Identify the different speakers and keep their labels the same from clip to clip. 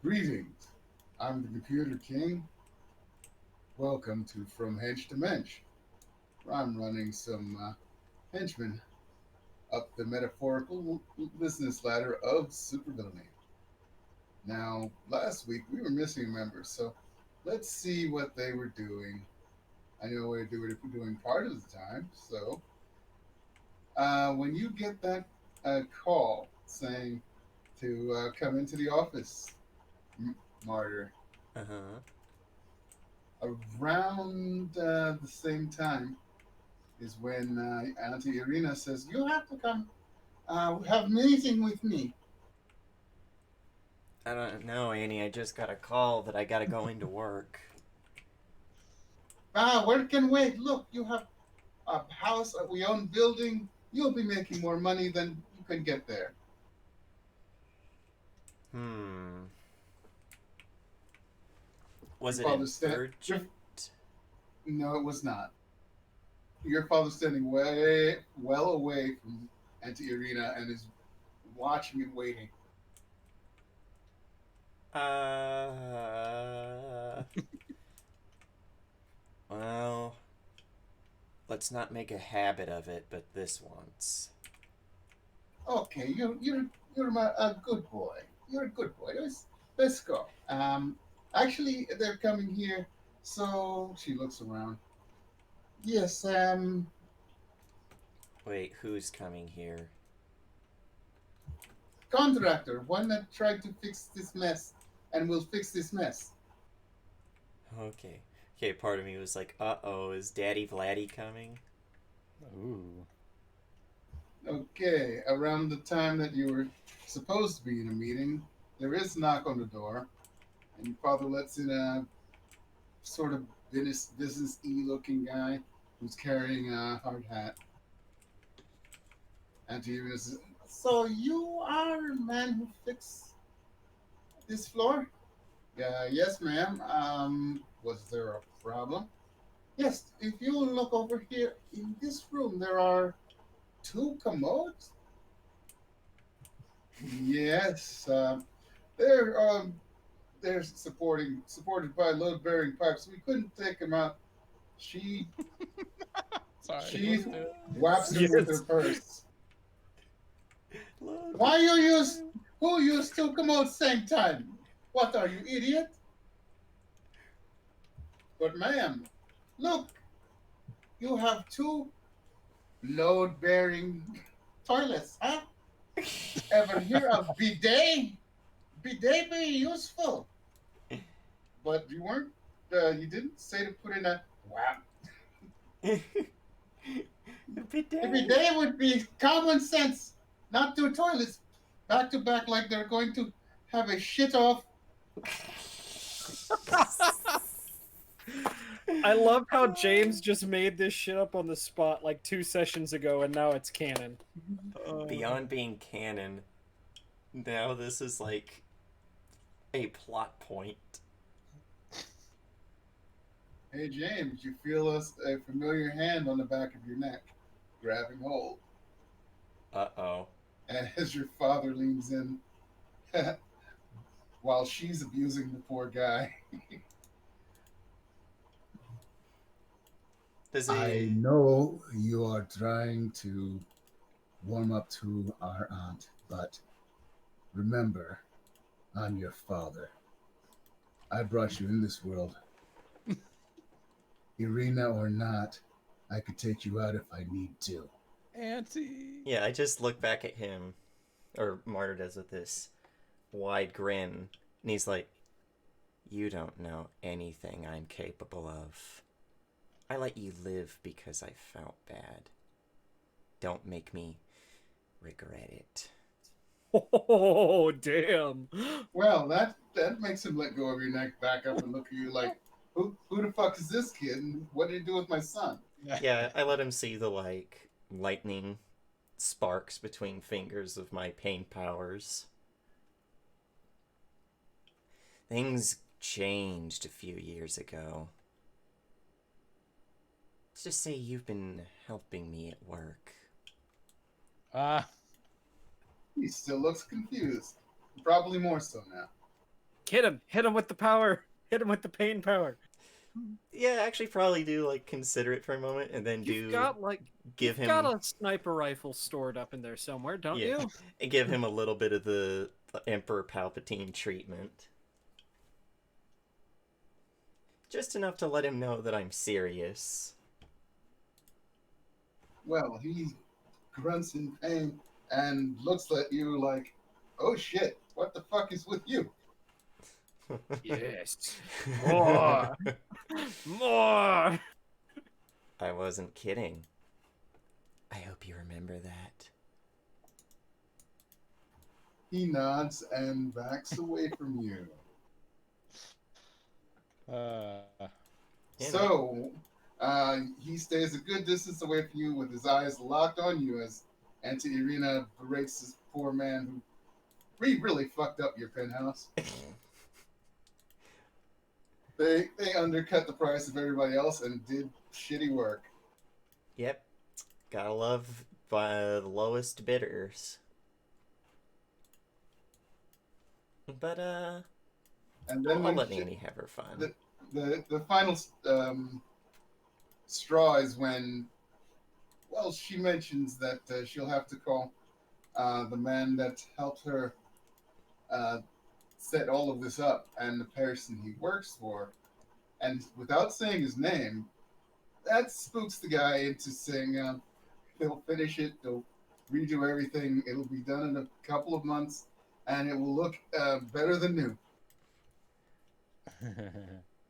Speaker 1: Greetings. I'm the Computer King. Welcome to From Hench to Mensch, where I'm running some henchmen up the metaphorical business ladder of supervillainy. Now, last week we were missing a member, so let's see what they were doing. I know what they were doing part of the time, so when you get that call saying to come into the office, Martyr,
Speaker 2: Uh-huh.
Speaker 1: around the same time is when Auntie Irina says, "You have to come have a meeting with me."
Speaker 2: I don't know, Annie. I just got a call that I gotta go into work.
Speaker 1: Where can wait? Look, you have a house, we own building. You'll be making more money than you can get there.
Speaker 2: Hmm. Was
Speaker 1: Your
Speaker 2: it an
Speaker 1: father's stand.
Speaker 2: urgent?
Speaker 1: No, it was not. Your father's standing way, well away from Auntie Irina and is watching and waiting.
Speaker 2: Uh. Well, let's not make a habit of it, but this once.
Speaker 1: Okay, you're a good boy. You're a good boy. Let's go. Actually, they're coming here. So she looks around. Yes,
Speaker 2: Wait, who's coming here?
Speaker 1: contractor, one that tried to fix this mess and will fix this mess.
Speaker 2: Okay. Okay, part of me was like, uh-oh, is Daddy Vladdy coming?
Speaker 3: Ooh.
Speaker 1: Okay, around the time that you were supposed to be in a meeting, there is a knock on the door, and your father lets in a sort of business y looking guy who's carrying a hard hat. And to you is, so you are the man who fixed this floor? Yeah, yes, ma'am. Was there a problem? Yes, if you look over here in this room, there are two commodes. Yes, they're supported by load bearing pipes. We couldn't take them out. She
Speaker 3: Sorry,
Speaker 1: she
Speaker 3: let's do it.
Speaker 1: whaps him with her
Speaker 3: Yes.
Speaker 1: purse.
Speaker 2: Load
Speaker 1: Why you
Speaker 2: bearing
Speaker 1: use
Speaker 2: pipe.
Speaker 1: who used two commodes same time? What are you, idiot? But ma'am, look, you have two load bearing toilets, huh? Ever hear of bidet? Bidet very useful. But you didn't say to put in a, wow. A
Speaker 2: Bidet.
Speaker 1: bidet would be common sense, not two toilets back to back like they're going to have a shit off.
Speaker 3: I love how James just made this shit up on the spot like 2 sessions ago, and now it's canon.
Speaker 2: Beyond being canon, now this is like a plot point.
Speaker 1: Hey James, you feel a familiar hand on the back of your neck, grabbing hold,
Speaker 2: Uh-oh.
Speaker 1: as your father leans in while she's abusing the poor guy.
Speaker 2: Does
Speaker 1: I
Speaker 2: he...
Speaker 1: know you are trying to warm up to our aunt, but remember, I'm your father. I brought you in this world. Irina or not, I could take you out if I need to.
Speaker 3: Auntie.
Speaker 2: Yeah, I just look back at him, or Martyr does with this wide grin, and he's like, you don't know anything I'm capable of. I let you live because I felt bad. Don't make me regret it.
Speaker 3: Oh, damn.
Speaker 1: Well, that makes him let go of your neck, back up, and look at you like, who the fuck is this kid, and what did he do with my son?
Speaker 2: Yeah, I let him see the, like, lightning sparks between fingers of my pain powers. Things changed a few years ago. Let's just say you've been helping me at work.
Speaker 3: Ah,
Speaker 1: He still looks confused. Probably more so now.
Speaker 3: Hit him with the power, hit him with the pain power.
Speaker 2: Yeah, actually, probably do like consider it for a moment, and then
Speaker 3: You've
Speaker 2: do
Speaker 3: got like
Speaker 2: give
Speaker 3: you've got
Speaker 2: him
Speaker 3: a sniper rifle stored up in there somewhere, don't
Speaker 2: yeah,
Speaker 3: you?
Speaker 2: and give him a little bit of the Emperor Palpatine treatment, just enough to let him know that I'm serious.
Speaker 1: Well, he grunts in pain and looks at you like, "Oh shit, what the fuck is with you?"
Speaker 3: Yes. More. More.
Speaker 2: I wasn't kidding. I hope you remember that.
Speaker 1: He nods and backs away from you.
Speaker 2: You know.
Speaker 1: So, he stays a good distance away from you with his eyes locked on you as Auntie Irina berates this poor man who really fucked up your penthouse. They undercut the price of everybody else and did shitty work.
Speaker 2: Yep, gotta love the lowest bidders. But
Speaker 1: And then
Speaker 2: I'll
Speaker 1: when
Speaker 2: let Annie have her fun.
Speaker 1: the final straw is when, well, she mentions that she'll have to call the man that helped her uh, set all of this up and the person he works for. And without saying his name, that spooks the guy into saying they'll finish it, they'll redo everything, it'll be done in a couple of months, and it will look better than new.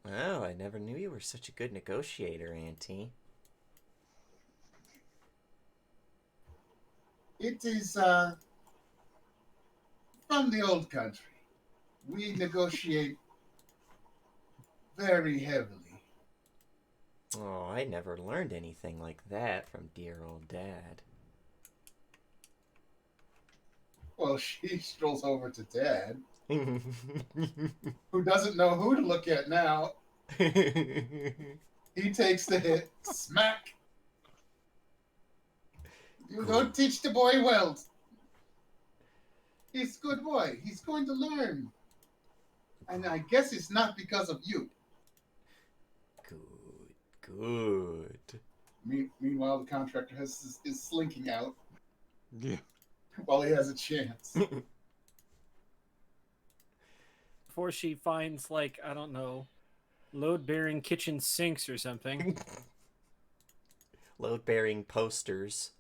Speaker 2: Wow, I never knew you were such a good negotiator, Auntie.
Speaker 1: It is from the old country. We negotiate very heavily.
Speaker 2: Oh, I never learned anything like that from dear old Dad.
Speaker 1: Well, she strolls over to Dad, who doesn't know who to look at now. He takes the hit, smack. You don't teach the boy well. He's a good boy. He's going to learn. And I guess it's not because of you.
Speaker 2: Good.
Speaker 1: Meanwhile, the contractor is slinking out
Speaker 4: Yeah.
Speaker 1: while he has a chance.
Speaker 3: Before she finds like, I don't know, load-bearing kitchen sinks or something.
Speaker 2: Load-bearing posters.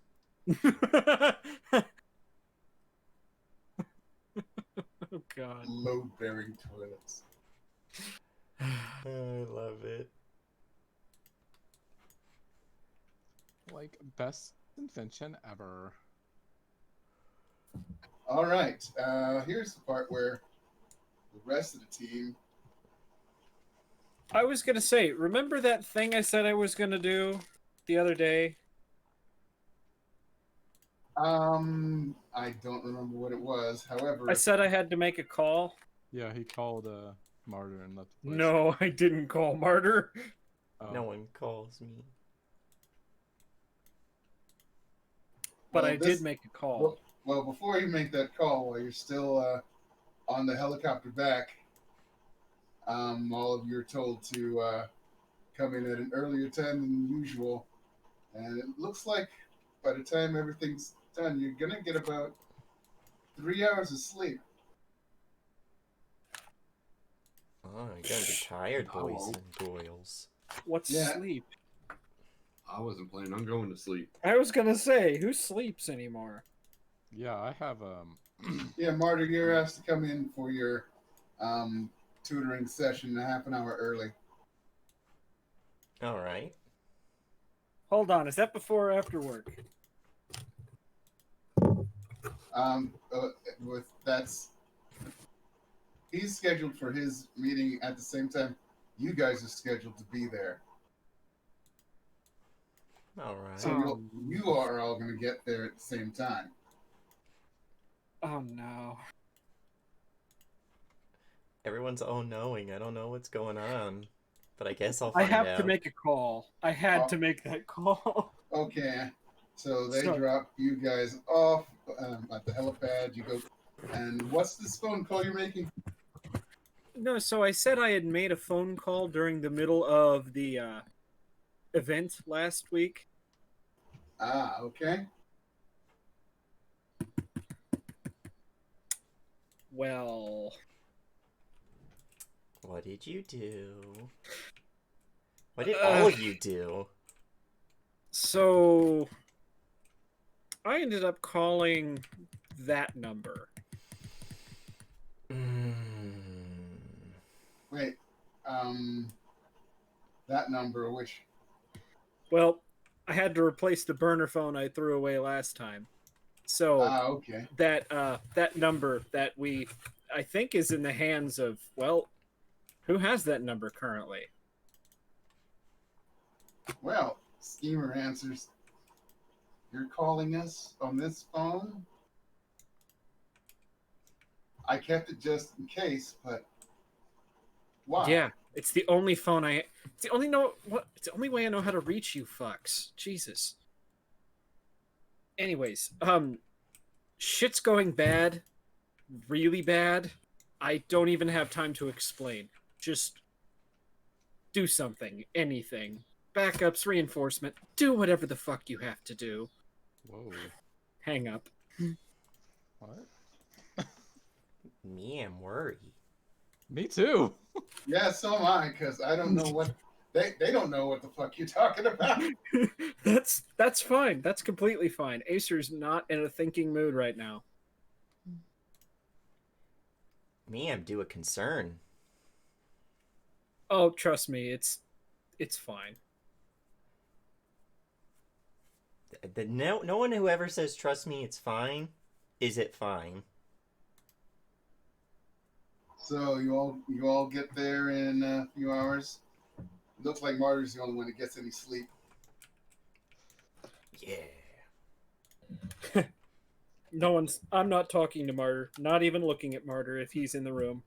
Speaker 3: Oh god.
Speaker 1: Load-bearing toilets.
Speaker 2: I love it.
Speaker 4: Like, best invention ever.
Speaker 1: All right. Here's the part where the rest of the team.
Speaker 3: I was gonna say, remember that thing I said I was gonna do the other day?
Speaker 1: I don't remember what it was. However,
Speaker 3: I said I had to make a call.
Speaker 4: Yeah, he called Martyr and left the place.
Speaker 3: No, I didn't call Martyr.
Speaker 4: Oh.
Speaker 2: No one calls me.
Speaker 3: But
Speaker 1: Well,
Speaker 3: I did make a call.
Speaker 1: Well, before you make that call, while you're still on the helicopter back, all of you are told to come in at an earlier time than usual. And it looks like by the time everything's done, you're going to get about 3 hours of sleep.
Speaker 2: Oh, you're gonna be tired, boys
Speaker 5: Hello.
Speaker 2: and girls.
Speaker 3: What's
Speaker 1: Yeah.
Speaker 3: sleep?
Speaker 5: I wasn't planning on going to sleep.
Speaker 3: I was gonna say, who sleeps anymore?
Speaker 4: Yeah, I have
Speaker 1: Yeah, Martyr, you're asked to come in for your tutoring session a half an hour early.
Speaker 2: All right.
Speaker 3: Hold on, is that before or after work?
Speaker 1: With that's he's scheduled for his meeting at the same time you guys are scheduled to be there.
Speaker 2: All right.
Speaker 1: So you are all going to get there at the same time.
Speaker 3: Oh no.
Speaker 2: Everyone's all-knowing. I don't know what's going on, but I guess I'll
Speaker 3: I
Speaker 2: find
Speaker 3: have
Speaker 2: out.
Speaker 3: to make a call. I had to make that call.
Speaker 1: Okay, so they
Speaker 3: So-
Speaker 1: drop you guys off at the helipad. You go And what's this phone call you're making?
Speaker 3: No, so I said I had made a phone call during the middle of the event last week.
Speaker 1: Ah, okay.
Speaker 3: Well,
Speaker 2: What did you do? What did all of you do?
Speaker 3: so I ended up calling that number.
Speaker 2: Mm.
Speaker 1: Wait. Um, that number, which.
Speaker 3: Well, I had to replace the burner phone I threw away last time. So
Speaker 1: Ah, okay.
Speaker 3: that number that I think is in the hands of, well, who has that number currently?
Speaker 1: Well, Schemer answers. You're calling us on this phone? I kept it just in case, but why?
Speaker 3: Yeah, it's the only phone I. It's the only know what. It's the only way I know how to reach you fucks. Jesus. Anyways, shit's going bad, really bad. I don't even have time to explain. Just do something, anything. Backups, reinforcement. Do whatever the fuck you have to do.
Speaker 4: Whoa.
Speaker 3: Hang up.
Speaker 4: What?
Speaker 2: Me, I'm worried.
Speaker 4: Me too.
Speaker 1: Yeah, so am I, because I don't know what they don't know what the fuck you're talking about.
Speaker 3: That's fine. That's completely fine. Acer's not in a thinking mood right now.
Speaker 2: Me, I'm due a concern.
Speaker 3: Oh, trust me, it's fine.
Speaker 2: No one who ever says trust me, it's fine. Is it fine?
Speaker 1: So you all get there in a few hours. Looks like Marty's the only one that gets any sleep.
Speaker 2: Yeah.
Speaker 3: No one's. I'm not talking to Martyr. Not even looking at Martyr if he's in the room.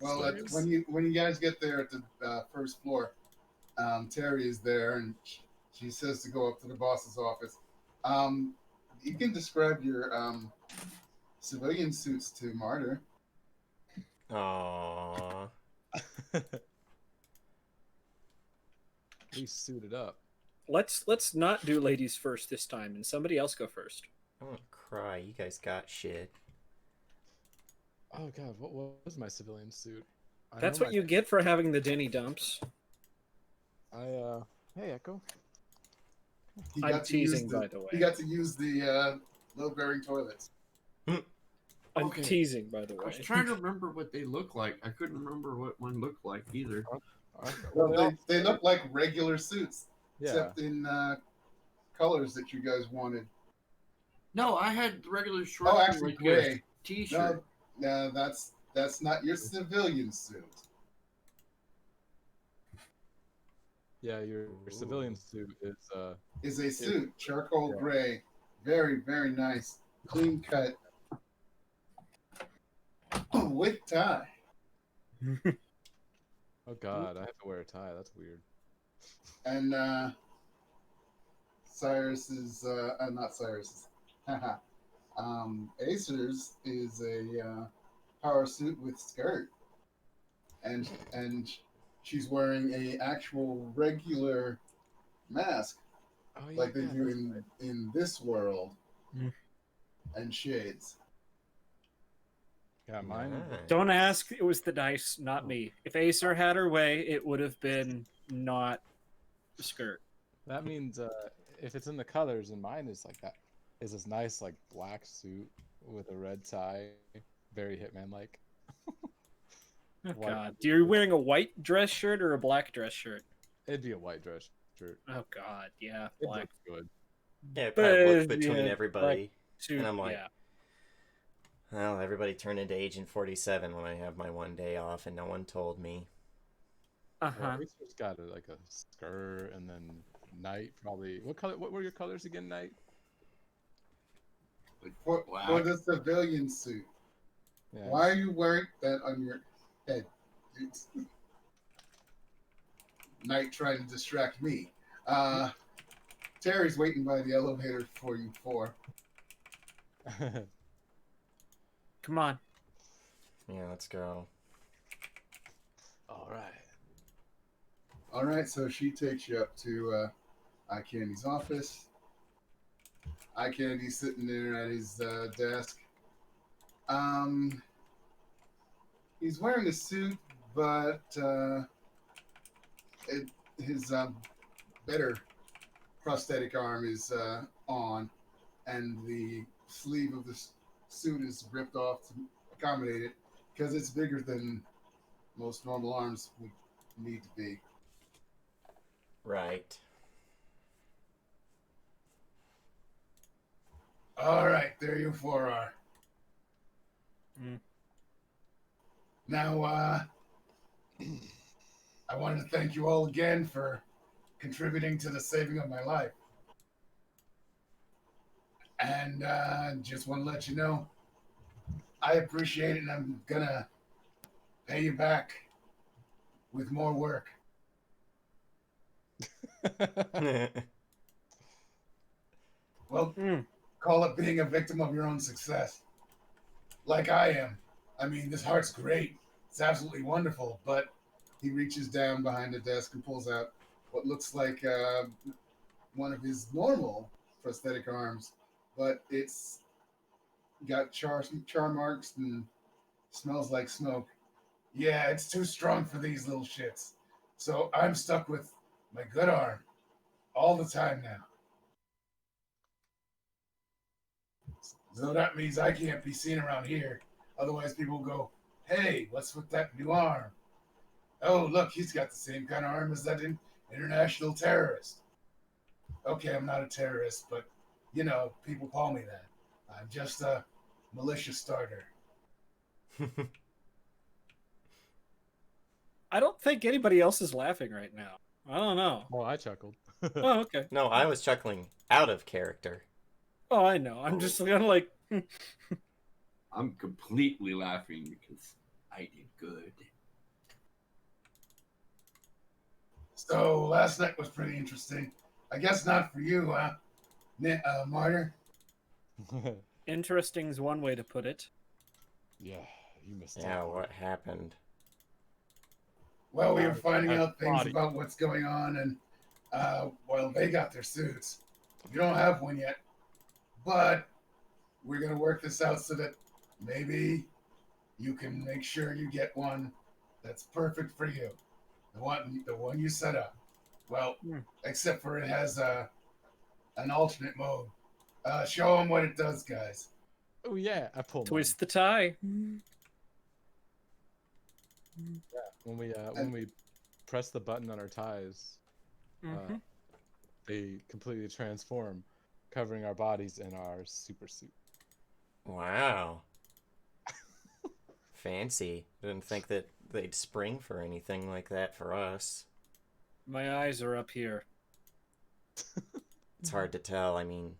Speaker 1: Well,
Speaker 2: Serious.
Speaker 1: when you guys get there at the first floor, Terry is there, and she says to go up to the boss's office. You can describe your civilian suits to Martyr.
Speaker 2: Aww.
Speaker 4: We suited up.
Speaker 3: Let's not do ladies first this time, and somebody else go first.
Speaker 2: I won't cry. You guys got shit.
Speaker 4: Oh god, what was my civilian suit? I
Speaker 3: That's
Speaker 4: know
Speaker 3: what you get for having the Denny dumps.
Speaker 4: Hey Echo.
Speaker 1: He
Speaker 3: I'm
Speaker 1: got to use
Speaker 3: teasing, by the way.
Speaker 1: He got to use the load-bearing toilets.
Speaker 3: I'm
Speaker 5: Okay.
Speaker 3: teasing, by the
Speaker 5: I was
Speaker 3: way.
Speaker 5: trying to remember what they look like. I couldn't remember what one looked like either.
Speaker 1: Well, they look like regular suits,
Speaker 4: yeah.
Speaker 1: except in colors that you guys wanted.
Speaker 5: No, I had regular short.
Speaker 1: Oh, actually,
Speaker 5: like
Speaker 1: gray.
Speaker 5: a T-shirt.
Speaker 1: No, that's not your civilian suit.
Speaker 4: Yeah, your civilian suit
Speaker 1: Is a suit, charcoal
Speaker 4: Yeah.
Speaker 1: gray, very very nice, clean cut, with tie.
Speaker 4: oh god, I have to wear a tie. That's weird.
Speaker 1: And Cyrus is not Cyrus's. Acer's is a power suit with skirt, and she's wearing a actual regular mask
Speaker 4: Oh yeah,
Speaker 1: like they do
Speaker 4: that's
Speaker 1: in
Speaker 4: right.
Speaker 1: in this world,
Speaker 3: Mm.
Speaker 1: and shades.
Speaker 4: Yeah, mine.
Speaker 2: Nice.
Speaker 3: Don't ask. It was the dice, not me. If Acer had her way, it would have been not the skirt.
Speaker 4: That means if it's in the colors, and mine is like that, is this nice like black suit with a red tie, very Hitman like.
Speaker 3: Oh,
Speaker 4: White-
Speaker 3: God. You're wearing a white dress shirt or a black dress shirt?
Speaker 4: It'd be a white dress shirt.
Speaker 3: Oh, God. Yeah,
Speaker 4: It
Speaker 3: black.
Speaker 4: looks good.
Speaker 2: Yeah, it probably looked
Speaker 3: But,
Speaker 2: between
Speaker 3: yeah,
Speaker 2: everybody.
Speaker 3: Suit,
Speaker 2: And I'm like,
Speaker 3: yeah.
Speaker 2: well, everybody turned into Agent 47 when I have my one day off, and no one told me.
Speaker 3: Uh
Speaker 4: Well,
Speaker 3: huh.
Speaker 4: Acer's got like a skirt, and then Knight probably. What color? What were your colors again, Knight?
Speaker 5: Like
Speaker 1: For
Speaker 5: black.
Speaker 1: the civilian suit,
Speaker 4: Yeah.
Speaker 1: why are you wearing that on your head? Night trying to distract me. Terry's waiting by the elevator for you four.
Speaker 3: Come on.
Speaker 2: Yeah, let's go.
Speaker 4: All right.
Speaker 1: All right, so she takes you up to Eye Candy's office. Eye Candy's sitting there at his desk. Um, he's wearing a suit, but his better prosthetic arm is on, and the sleeve of the suit is ripped off to accommodate it because it's bigger than most normal arms would need to be.
Speaker 2: Right.
Speaker 1: All right, there you four are.
Speaker 3: Mm.
Speaker 1: Now, I wanted to thank you all again for contributing to the saving of my life. And just want to let you know, I appreciate it, and I'm gonna pay you back with more work. Well,
Speaker 3: Mm.
Speaker 1: call it being a victim of your own success. Like I am. I mean, this heart's great. It's absolutely wonderful, but he reaches down behind the desk and pulls out what looks like one of his normal prosthetic arms, but it's got char marks and smells like smoke. Yeah, it's too strong for these little shits. So I'm stuck with my good arm all the time now. So that means I can't be seen around here. Otherwise, people go, hey, what's with that new arm? Oh, look, he's got the same kind of arm as that international terrorist. Okay, I'm not a terrorist, but, you know, people call me that. I'm just a militia starter.
Speaker 3: I don't think anybody else is laughing right now. I don't know.
Speaker 4: Well, I chuckled.
Speaker 3: Oh, okay.
Speaker 2: No, I was chuckling out of character.
Speaker 3: Oh, I know. I'm just kind of like,
Speaker 5: I'm completely laughing because I did good.
Speaker 1: So last night was pretty interesting. I guess not for you, huh, Martyr?
Speaker 3: interesting's one way to put it.
Speaker 4: Yeah, you missed
Speaker 2: Yeah,
Speaker 4: out.
Speaker 2: what happened?
Speaker 1: Well, we were finding
Speaker 4: That's
Speaker 1: out things
Speaker 4: body.
Speaker 1: about what's going on, and well, they got their suits. You don't have one yet, but we're gonna work this out so that maybe you can make sure you get one that's perfect for you. The one you set up. Well,
Speaker 3: Hmm.
Speaker 1: except for it has an alternate mode. Show them what it does, guys.
Speaker 4: Oh yeah, I pulled mine.
Speaker 3: Twist the tie.
Speaker 4: When we press the button on our ties,
Speaker 3: Mm-hmm.
Speaker 4: they completely transform, covering our bodies in our super suit.
Speaker 2: Wow. Fancy. Didn't think that they'd spring for anything like that for us.
Speaker 3: My eyes are up here.
Speaker 2: It's hard to tell. I mean,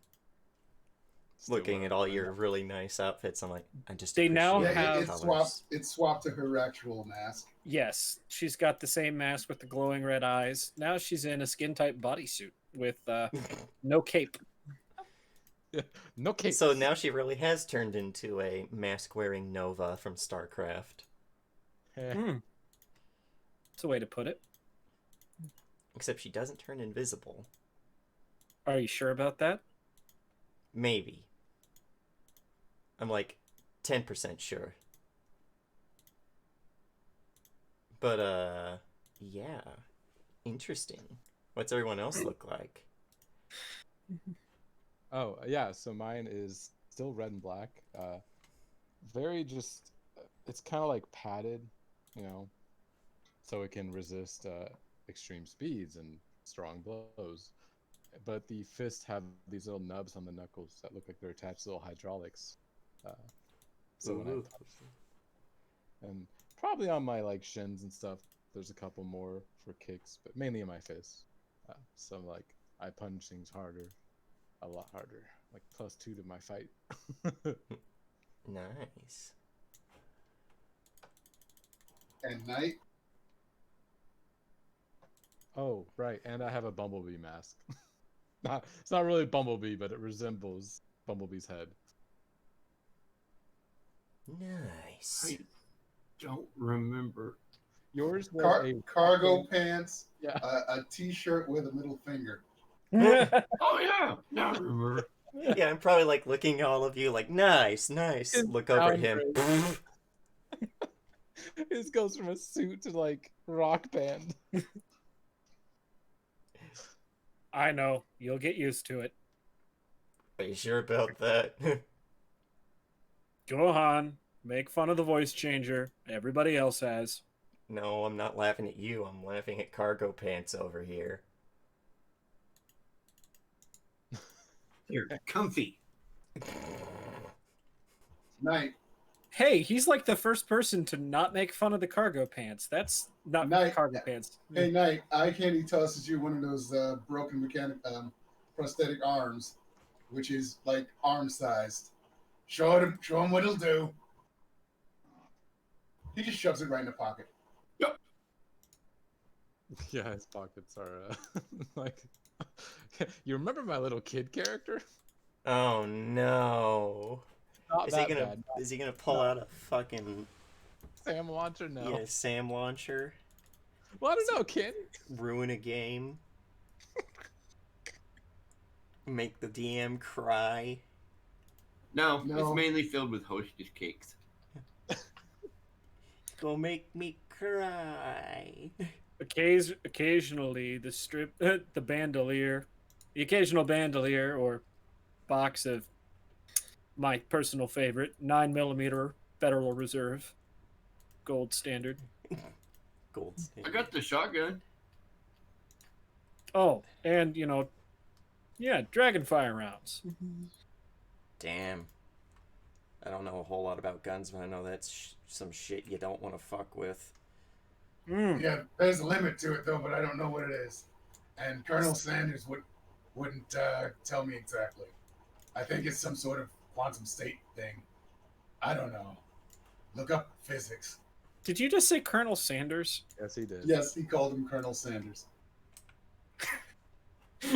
Speaker 4: Still
Speaker 2: looking
Speaker 4: wear
Speaker 2: at all
Speaker 4: mine.
Speaker 2: your really nice outfits, I'm like, I just
Speaker 3: They now
Speaker 2: appreciate
Speaker 1: Yeah,
Speaker 2: the
Speaker 1: it
Speaker 3: have-
Speaker 2: colors.
Speaker 1: swapped to her actual mask.
Speaker 3: Yes, she's got the same mask with the glowing red eyes. Now she's in a skin tight bodysuit with no cape.
Speaker 4: No case.
Speaker 2: So now she really has turned into a mask-wearing Nova from StarCraft.
Speaker 3: Hmm. That's a way to put it.
Speaker 2: Except she doesn't turn invisible.
Speaker 3: Are you sure about that?
Speaker 2: Maybe. I'm like 10% sure. But, yeah. Interesting. What's everyone else look like?
Speaker 4: Oh yeah, so mine is still red and black. Very just, it's kind of like padded, you know, so it can resist extreme speeds and strong blows. But the fists have these little nubs on the knuckles that look like they're attached to little hydraulics. Uh, so when I
Speaker 2: Ooh.
Speaker 4: punch them, and probably on my like shins and stuff, there's a couple more for kicks, but mainly in my fists. So like I punch things harder, a lot harder, like +2 to my fight.
Speaker 2: Nice.
Speaker 1: And Night,
Speaker 4: Oh, right, and I have a bumblebee mask. It's not really Bumblebee, but it resembles Bumblebee's head.
Speaker 2: Nice.
Speaker 5: I don't remember.
Speaker 4: Yours was a
Speaker 1: Cargo pants,
Speaker 4: yeah.
Speaker 1: a t-shirt with a middle finger.
Speaker 5: Oh yeah, now I remember.
Speaker 2: Yeah, I'm probably like looking at all of you like, nice, nice.
Speaker 4: It's
Speaker 2: Look over at him.
Speaker 4: downgrade. This goes from a suit to like rock band.
Speaker 3: I know. You'll get used to it.
Speaker 2: Are you sure about that?
Speaker 3: Go on. Make fun of the voice changer. Everybody else has.
Speaker 2: No, I'm not laughing at you. I'm laughing at cargo pants over here.
Speaker 5: You're comfy.
Speaker 1: Night,
Speaker 3: Hey, he's like the first person to not make fun of the cargo pants. That's not
Speaker 1: Night.
Speaker 3: cargo pants.
Speaker 1: Hey, Night, eye candy tosses you one of those broken prosthetic arms, which is like arm sized. Show him what it'll do. He just shoves it right in the pocket.
Speaker 4: Yeah, his pockets are like. You remember my little kid character?
Speaker 2: Oh no.
Speaker 4: Not
Speaker 2: Is he
Speaker 4: that
Speaker 2: gonna
Speaker 4: bad.
Speaker 2: is he gonna pull out a fucking
Speaker 4: Sam launcher? No.
Speaker 2: yeah, Sam launcher?
Speaker 4: Well, I don't know, kid.
Speaker 2: Ruin a game? Make the DM cry?
Speaker 5: No,
Speaker 1: No.
Speaker 5: it's mainly filled with hostess cakes.
Speaker 2: Go make me cry.
Speaker 3: Occasionally, the bandolier, the occasional bandolier or box of my personal favorite 9mm Federal Reserve, gold standard.
Speaker 2: Gold
Speaker 5: I
Speaker 2: standard.
Speaker 5: got the shotgun.
Speaker 3: Oh, and yeah, Dragonfire rounds.
Speaker 2: Damn. I don't know a whole lot about guns, but I know that's some shit you don't want to fuck with.
Speaker 1: Yeah, there's a limit to it though, but I don't know what it is. And Colonel Sanders wouldn't tell me exactly. I think it's some sort of quantum state thing. I don't know. Look up physics.
Speaker 3: Did you just say Colonel Sanders?
Speaker 4: Yes, he did.
Speaker 1: Yes, he called him Colonel Sanders. He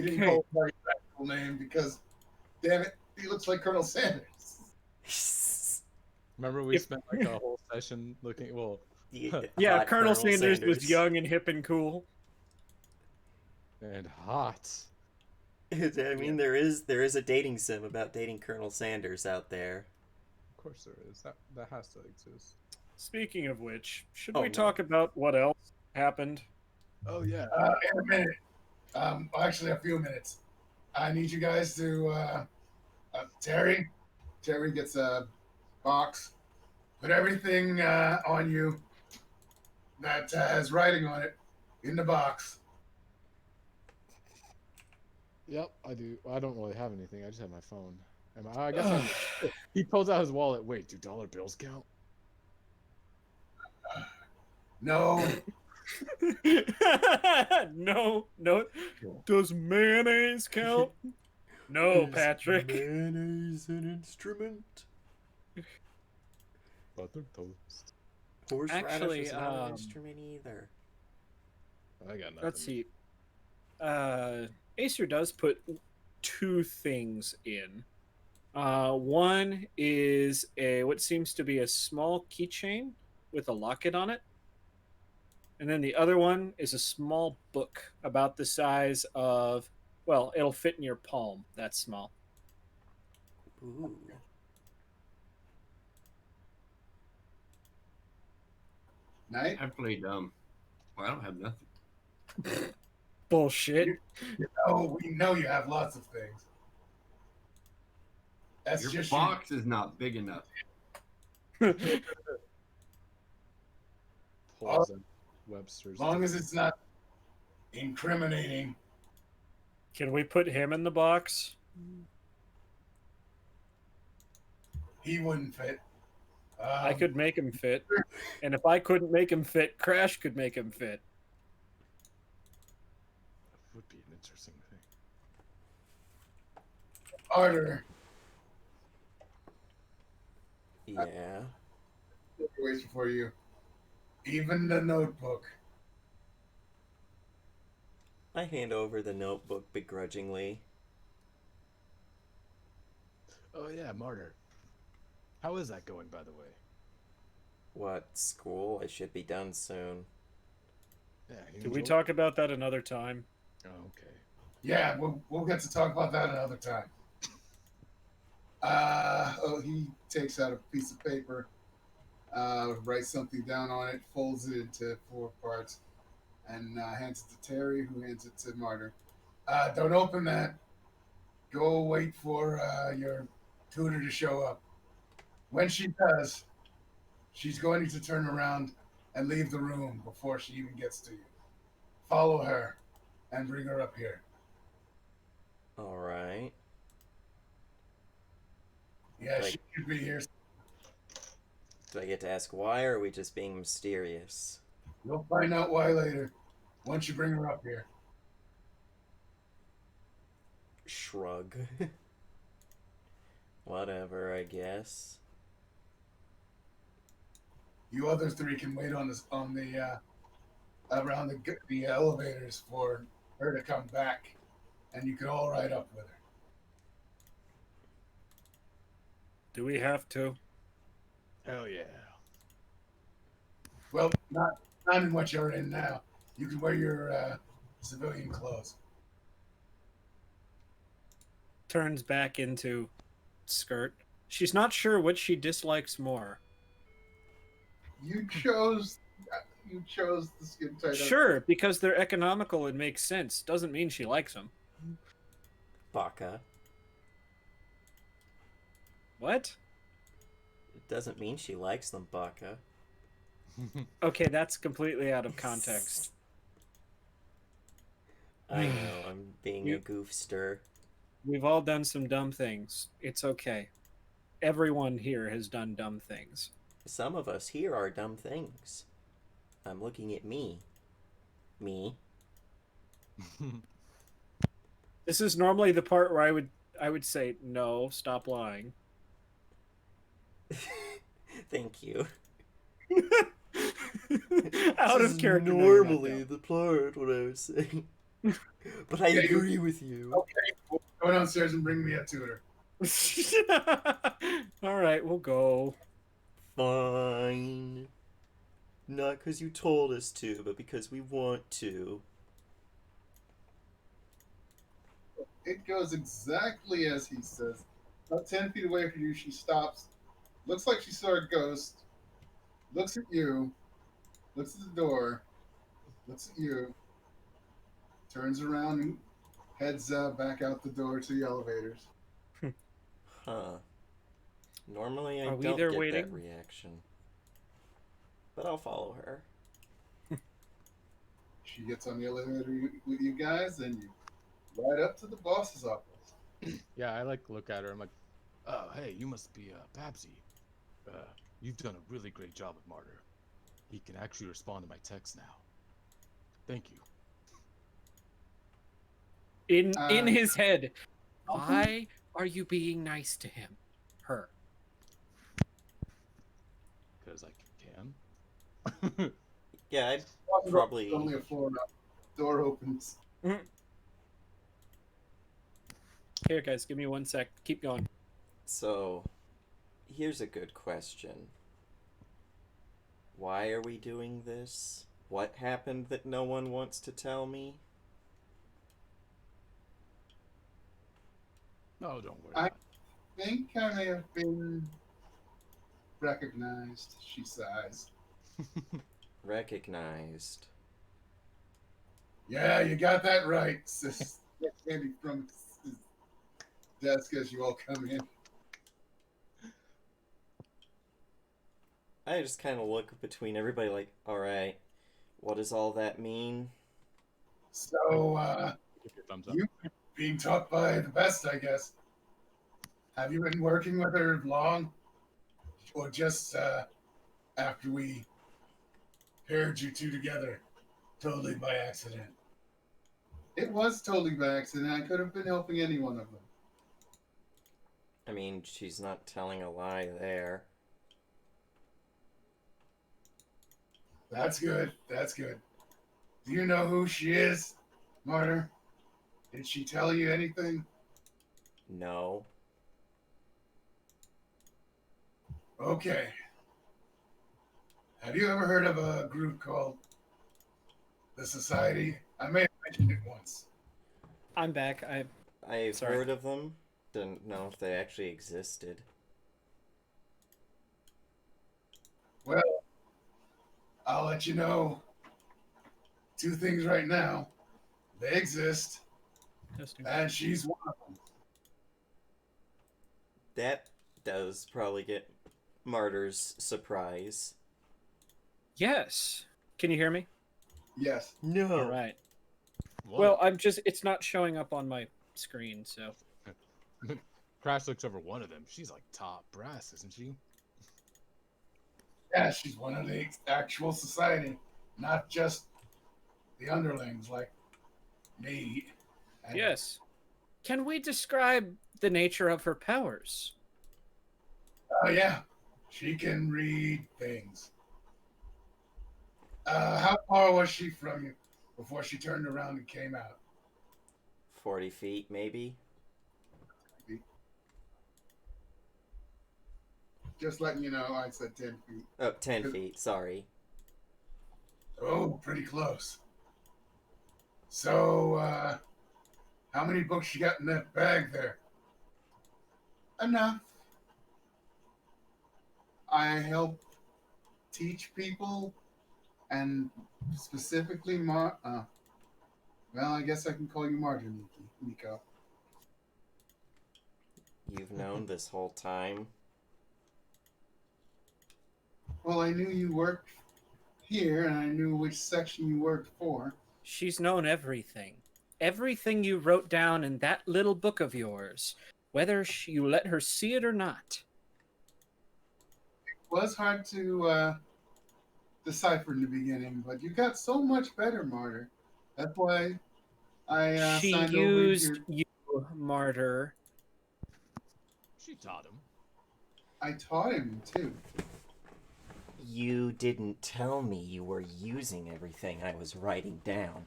Speaker 1: didn't
Speaker 3: Okay.
Speaker 1: call him by his actual name because, damn it, he looks like Colonel Sanders.
Speaker 4: Remember we
Speaker 3: If-
Speaker 4: spent like a whole session looking. Well,
Speaker 3: Yeah,
Speaker 2: Hot
Speaker 3: Colonel Sanders was young and hip and cool.
Speaker 4: and hot.
Speaker 2: I mean, there is a dating sim about dating Colonel Sanders out there.
Speaker 4: Of course there is. That has to exist.
Speaker 3: Speaking of which, should
Speaker 2: Oh,
Speaker 3: we
Speaker 2: no.
Speaker 3: talk about what else happened?
Speaker 4: Oh yeah.
Speaker 1: In a minute. Actually, a few minutes. I need you guys to, Terry gets a box. Put everything on you that has writing on it in the box.
Speaker 4: Yep, I do. I don't really have anything. I just have my phone. I guess he pulls out his wallet. Wait, do dollar bills count?
Speaker 1: No,
Speaker 3: No. Does mayonnaise count? No, Patrick.
Speaker 2: Mayonnaise an instrument?
Speaker 4: Butter toast.
Speaker 2: Horseradish
Speaker 3: Actually,
Speaker 2: is not an instrument either.
Speaker 4: I got nothing.
Speaker 3: Let's see. Acer does put two things in. One is what seems to be a small keychain with a locket on it. And then the other one is a small book about the size of, well, it'll fit in your palm. That's small.
Speaker 2: Ooh.
Speaker 1: Night.
Speaker 5: I play dumb. Well, I don't have nothing.
Speaker 3: Bullshit.
Speaker 1: Oh, we know you have lots of things. That's
Speaker 5: Your
Speaker 1: just
Speaker 5: box is not big enough.
Speaker 4: Pulls in Webster's.
Speaker 1: as long as it's not incriminating.
Speaker 3: Can we put him in the box?
Speaker 1: He wouldn't fit.
Speaker 3: I could make him fit. And if I couldn't make him fit, Crash could make him fit.
Speaker 4: Would be an interesting thing.
Speaker 1: Harder.
Speaker 2: Yeah.
Speaker 1: Situation for you. Even the notebook.
Speaker 2: I hand over the notebook begrudgingly.
Speaker 4: Oh yeah, martyr. How is that going, by the way?
Speaker 2: What, school? I should be done soon.
Speaker 4: Yeah, you
Speaker 3: Can we
Speaker 4: enjoy-
Speaker 3: talk about that another time?
Speaker 4: Oh, okay.
Speaker 1: Yeah, we'll get to talk about that another time. He takes out a piece of paper, writes something down on it, folds it into 4 parts, and hands it to Terry, who hands it to Martyr. Don't open that. Go wait for your tutor to show up. When she does, she's going to turn around and leave the room before she even gets to you. Follow her and bring her up here.
Speaker 2: Alright.
Speaker 1: Yeah,
Speaker 2: Like-
Speaker 1: she should be here.
Speaker 2: Do I get to ask why, or are we just being mysterious?
Speaker 1: You'll find out why later. Once you bring her up here.
Speaker 2: Shrug. Whatever, I guess.
Speaker 1: You other three can wait on the around the elevators for her to come back, and you can all ride up with her.
Speaker 3: Do we have to?
Speaker 4: Hell yeah.
Speaker 1: Well, not in what you're in now. You can wear your civilian clothes.
Speaker 3: Turns back into skirt. She's not sure which she dislikes more.
Speaker 1: You chose the skin tight.
Speaker 3: Sure, because they're economical and make sense. Doesn't mean she likes them.
Speaker 2: Baka.
Speaker 3: What?
Speaker 2: It doesn't mean she likes them, Baka.
Speaker 3: Okay, that's completely out of context.
Speaker 2: I know, I'm being a
Speaker 3: You-
Speaker 2: goofster.
Speaker 3: We've all done some dumb things. It's okay. Everyone here has done dumb things.
Speaker 2: Some of us here are dumb things. I'm looking at me. Me.
Speaker 3: This is normally the part where I would say no, stop lying.
Speaker 2: Thank you.
Speaker 3: Out
Speaker 2: This
Speaker 3: of
Speaker 2: is
Speaker 3: character.
Speaker 2: normally the part what I was saying. But I
Speaker 1: Yeah, you-
Speaker 2: agree with you.
Speaker 1: Okay, go downstairs and bring me a tutor.
Speaker 3: All right, we'll go.
Speaker 2: Fine. Not because you told us to, but because we want to.
Speaker 1: It goes exactly as he says. About 10 feet away from you, she stops. Looks like she saw a ghost. Looks at you. Looks at the door. Looks at you. Turns around and heads back out the door to the elevators.
Speaker 2: Huh. Normally I
Speaker 3: Are we
Speaker 2: don't
Speaker 3: there
Speaker 2: get
Speaker 3: waiting?
Speaker 2: that reaction. But I'll follow her.
Speaker 1: She gets on the elevator with you guys, and you ride up to the boss's office.
Speaker 4: Yeah, I like look at her. I'm like, oh, hey, you must be Babsy. You've done a really great job with Martyr. He can actually respond to my texts now. Thank you.
Speaker 3: In his head, why are you being nice to him? Her.
Speaker 4: Because I can.
Speaker 2: Yeah, I'd
Speaker 1: Boss's
Speaker 2: probably-
Speaker 1: office is only a floor up. Door opens.
Speaker 3: Here, guys, give me 1 sec. Keep going.
Speaker 2: So, here's a good question. Why are we doing this? What happened that no one wants to tell me?
Speaker 4: No, don't worry.
Speaker 1: I-
Speaker 4: about
Speaker 1: Think I may have been recognized. She sighs.
Speaker 4: it.
Speaker 2: Recognized.
Speaker 1: Yeah, you got that right, says Andy from his desk as you all come in.
Speaker 2: I just kind of look between everybody like, alright, what does all that mean?
Speaker 1: So,
Speaker 4: Give your thumbs up.
Speaker 1: you being taught by the best, I guess. Have you been working with her long? Or just after we paired you two together, totally by accident? It was totally by accident. I could have been helping any one of them.
Speaker 2: I mean, she's not telling a lie there.
Speaker 1: That's good. That's good. Do you know who she is, Martyr? Did she tell you anything?
Speaker 2: No.
Speaker 1: Okay. Have you ever heard of a group called the Society? I may have mentioned it once.
Speaker 3: I'm back.
Speaker 2: I've
Speaker 3: Sorry.
Speaker 2: heard of them. Didn't know if they actually existed.
Speaker 1: Well, I'll let you know two things right now. They exist,
Speaker 3: Testing.
Speaker 1: and she's one of them.
Speaker 2: That does probably get Martyr's surprise.
Speaker 3: Yes. Can you hear me?
Speaker 1: Yes.
Speaker 2: No.
Speaker 3: All right.
Speaker 4: One
Speaker 3: Well,
Speaker 4: of
Speaker 3: it's not showing up on my screen, so.
Speaker 4: them. Crash looks over one of them. She's like top brass, isn't she?
Speaker 1: Yeah, she's one of the actual society, not just the underlings like me. And,
Speaker 3: Yes. Can we describe the nature of her powers?
Speaker 1: Oh, yeah. She can read things. How far was she from you before she turned around and came out?
Speaker 2: 40 feet, maybe?
Speaker 1: Just letting you know, I said 10 feet.
Speaker 2: Oh, 10 feet, sorry.
Speaker 1: Oh, pretty close. So, how many books you got in that bag there? Enough. I help teach people, and specifically, well, I guess I can call you Martin, Nico.
Speaker 2: You've known this whole time.
Speaker 1: Well, I knew you worked here, and I knew which section you worked for.
Speaker 3: She's known everything. Everything you wrote down in that little book of yours, whether you let her see it or not.
Speaker 1: It was hard to decipher in the beginning, but you got so much better, Martyr. That's why I
Speaker 3: She
Speaker 1: signed over
Speaker 3: used
Speaker 1: here.
Speaker 3: you, Martyr.
Speaker 4: She taught him.
Speaker 1: I taught him too.
Speaker 2: You didn't tell me you were using everything I was writing down.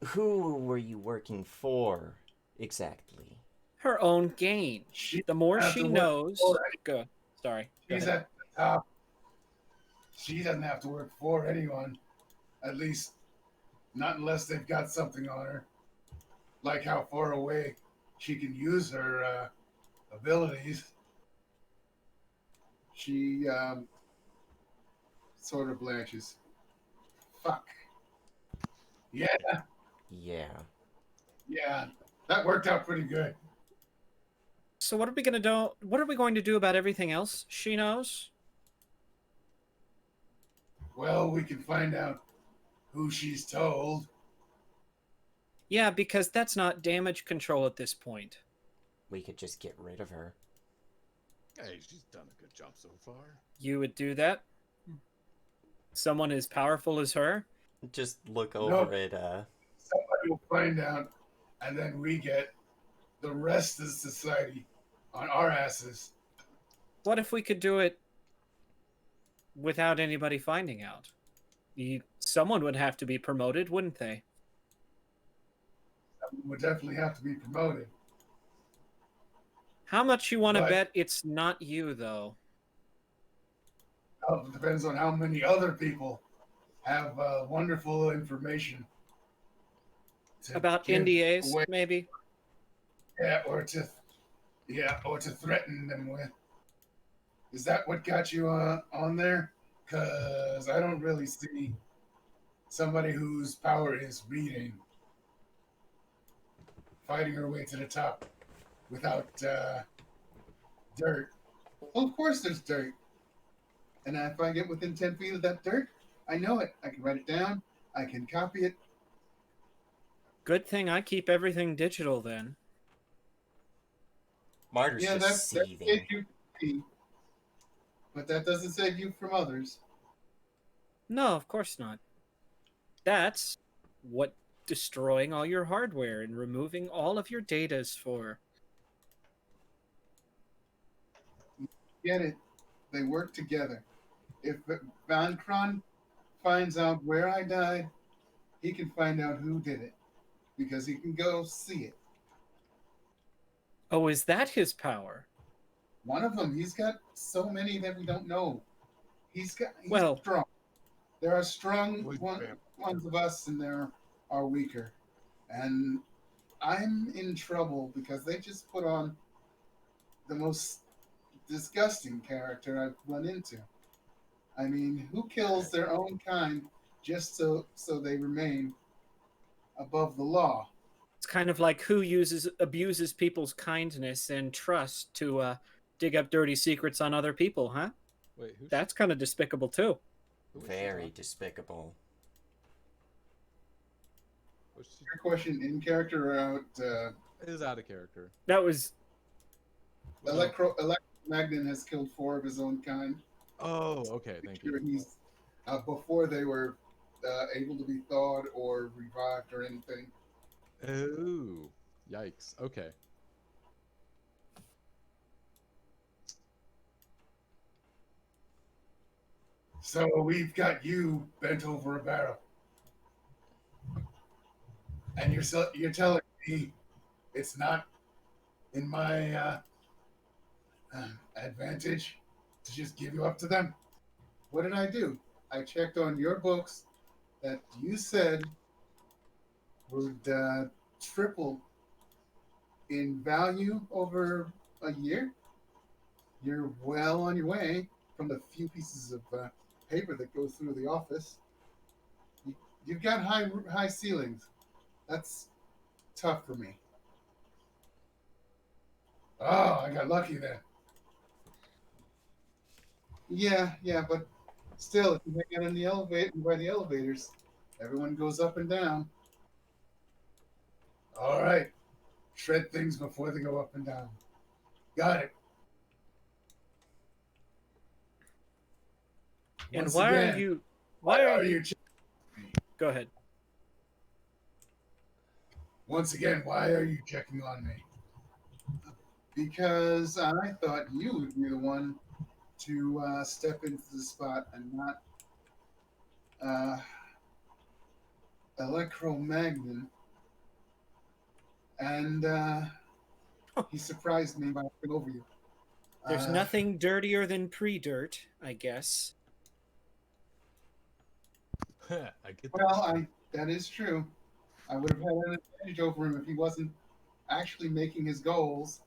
Speaker 2: Who were you working for, exactly?
Speaker 3: Her own gain.
Speaker 1: She
Speaker 3: The more
Speaker 1: have
Speaker 3: she
Speaker 1: to work
Speaker 3: knows.
Speaker 1: for
Speaker 3: Go. Sorry. Go
Speaker 1: She's
Speaker 3: ahead.
Speaker 1: at the top. She doesn't have to work for anyone. At least, not unless they've got something on her. Like how far away she can use her abilities. She sort of blanches. Fuck. Yeah,
Speaker 2: Yeah.
Speaker 1: yeah. That worked out pretty good.
Speaker 3: So what are we gonna do? What are we going to do about everything else she knows?
Speaker 1: Well, we can find out who she's told.
Speaker 3: Yeah, because that's not damage control at this point.
Speaker 2: We could just get rid of her.
Speaker 4: Hey, she's done a good job so far.
Speaker 3: You would do that? Someone as powerful as her?
Speaker 2: Just look
Speaker 1: No.
Speaker 2: over at,
Speaker 1: Somebody will find out, and then we get the rest of society on our asses.
Speaker 3: What if we could do it without anybody finding out? Someone would have to be promoted, wouldn't they?
Speaker 1: Would definitely have to be promoted.
Speaker 3: How much you want to
Speaker 1: But-
Speaker 3: bet it's not you, though?
Speaker 1: It depends on how many other people have wonderful information to
Speaker 3: About
Speaker 1: give
Speaker 3: NDAs,
Speaker 1: away.
Speaker 3: maybe?
Speaker 1: or to threaten them with. Is that what got you on there? Because I don't really see somebody whose power is reading fighting her way to the top without dirt. Well, of course there's dirt. And if I get within 10 feet of that dirt, I know it. I can write it down. I can copy it.
Speaker 3: Good thing I keep everything digital, then.
Speaker 2: Martyr's
Speaker 1: Yeah,
Speaker 2: just
Speaker 1: that
Speaker 2: seething.
Speaker 1: saves you from me. But that doesn't save you from others.
Speaker 3: No, of course not. That's what destroying all your hardware and removing all of your data is for.
Speaker 1: Get it? They work together. If Van Kron finds out where I died, he can find out who did it. Because he can go see it.
Speaker 3: Oh, is that his power?
Speaker 1: One of them, he's got so many that we don't know. He's
Speaker 3: Well,
Speaker 1: strong. There are strong
Speaker 4: Wait,
Speaker 1: ones of us, and there are weaker. And I'm in trouble because they just put on the most disgusting character I've run into. I mean, who kills their own kind just so they remain above the law?
Speaker 3: it's kind of like who abuses people's kindness and trust to dig up dirty secrets on other people, huh?
Speaker 4: wait,
Speaker 3: That's kind of despicable too.
Speaker 4: who was she
Speaker 2: Very
Speaker 4: talking?
Speaker 2: despicable.
Speaker 4: Was she
Speaker 1: Your question in character or out?
Speaker 4: it is out of character.
Speaker 3: That was
Speaker 4: Well, no.
Speaker 1: Electromagnon has killed four of his own kind.
Speaker 4: Oh, okay, thank you.
Speaker 1: Sure, he's before they were able to be thawed or revived or anything.
Speaker 4: Oh, yikes. Okay.
Speaker 1: So we've got you bent over a barrel, and you're telling me it's not in my advantage to just give you up to them. What did I do? I checked on your books that you said would triple in value over a year. You're well on your way from the few pieces of paper that go through the office. You, you've got high ceilings. That's tough for me. Oh, I got lucky there. Yeah, but still, if you hang out in the elevator by the elevators, everyone goes up and down. All right, shred things before they go up and down. Got it.
Speaker 3: and
Speaker 1: Once again, why
Speaker 3: why are
Speaker 1: are
Speaker 3: you
Speaker 1: you?
Speaker 3: go ahead.
Speaker 1: Once again, why are you checking on me? Because I thought you would be the one to step into the spot and not uh, Electromagnon. And he surprised me by looking over you.
Speaker 3: There's
Speaker 1: Uh,
Speaker 3: nothing dirtier than pre-dirt, I guess.
Speaker 4: I get that.
Speaker 1: well, that is true. I would have had an advantage over him if he wasn't actually making his goals.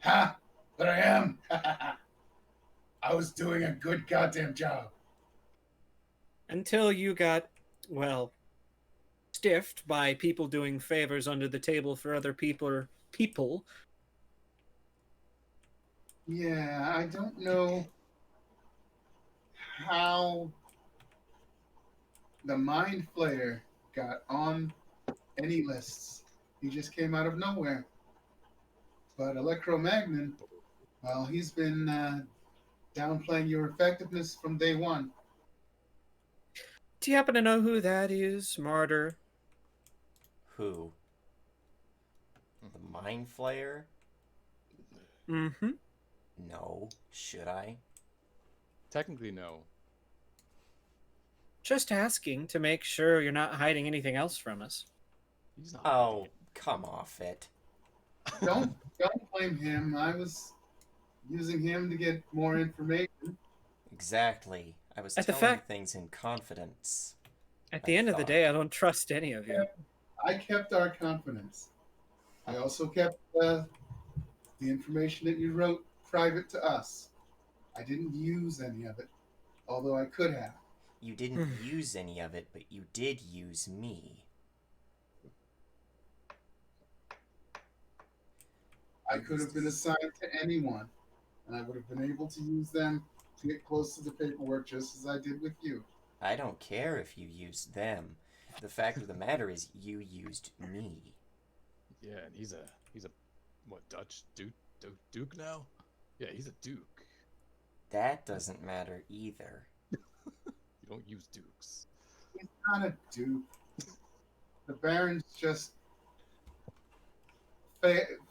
Speaker 1: Ha! But I am. I was doing a good goddamn job.
Speaker 3: Until you got, well, stiffed by people doing favors under the table for other people.
Speaker 1: Yeah, I don't know how the Mind Flayer got on any lists. He just came out of nowhere. But Electromagnon, well, he's been downplaying your effectiveness from day one.
Speaker 3: Do you happen to know who that is, Martyr?
Speaker 2: Who? The Mind Flayer?
Speaker 3: Mm-hmm.
Speaker 2: No. Should I?
Speaker 4: Technically, no.
Speaker 3: Just asking to make sure you're not hiding anything else from us.
Speaker 4: He's not.
Speaker 2: Oh, come off it.
Speaker 1: Don't blame him. I was using him to get more information.
Speaker 2: Exactly. I was
Speaker 3: At the
Speaker 2: telling
Speaker 3: fact-
Speaker 2: things in confidence.
Speaker 3: At
Speaker 2: I
Speaker 3: the end of the
Speaker 2: thought.
Speaker 3: day, I don't trust any of you.
Speaker 1: I kept our confidence. I also kept the information that you wrote private to us. I didn't use any of it, although I could have.
Speaker 2: You didn't use any of it, but you did use me.
Speaker 1: I could have been assigned to anyone, and I would have been able to use them to get close to the paperwork just as I did with you.
Speaker 2: I don't care if you used them. The fact of the matter is, you used me.
Speaker 4: Yeah, and he's a what, Dutch Duke now? Yeah, he's a Duke.
Speaker 2: That doesn't matter either.
Speaker 4: You don't use Dukes.
Speaker 1: He's not a dupe. The Baron's just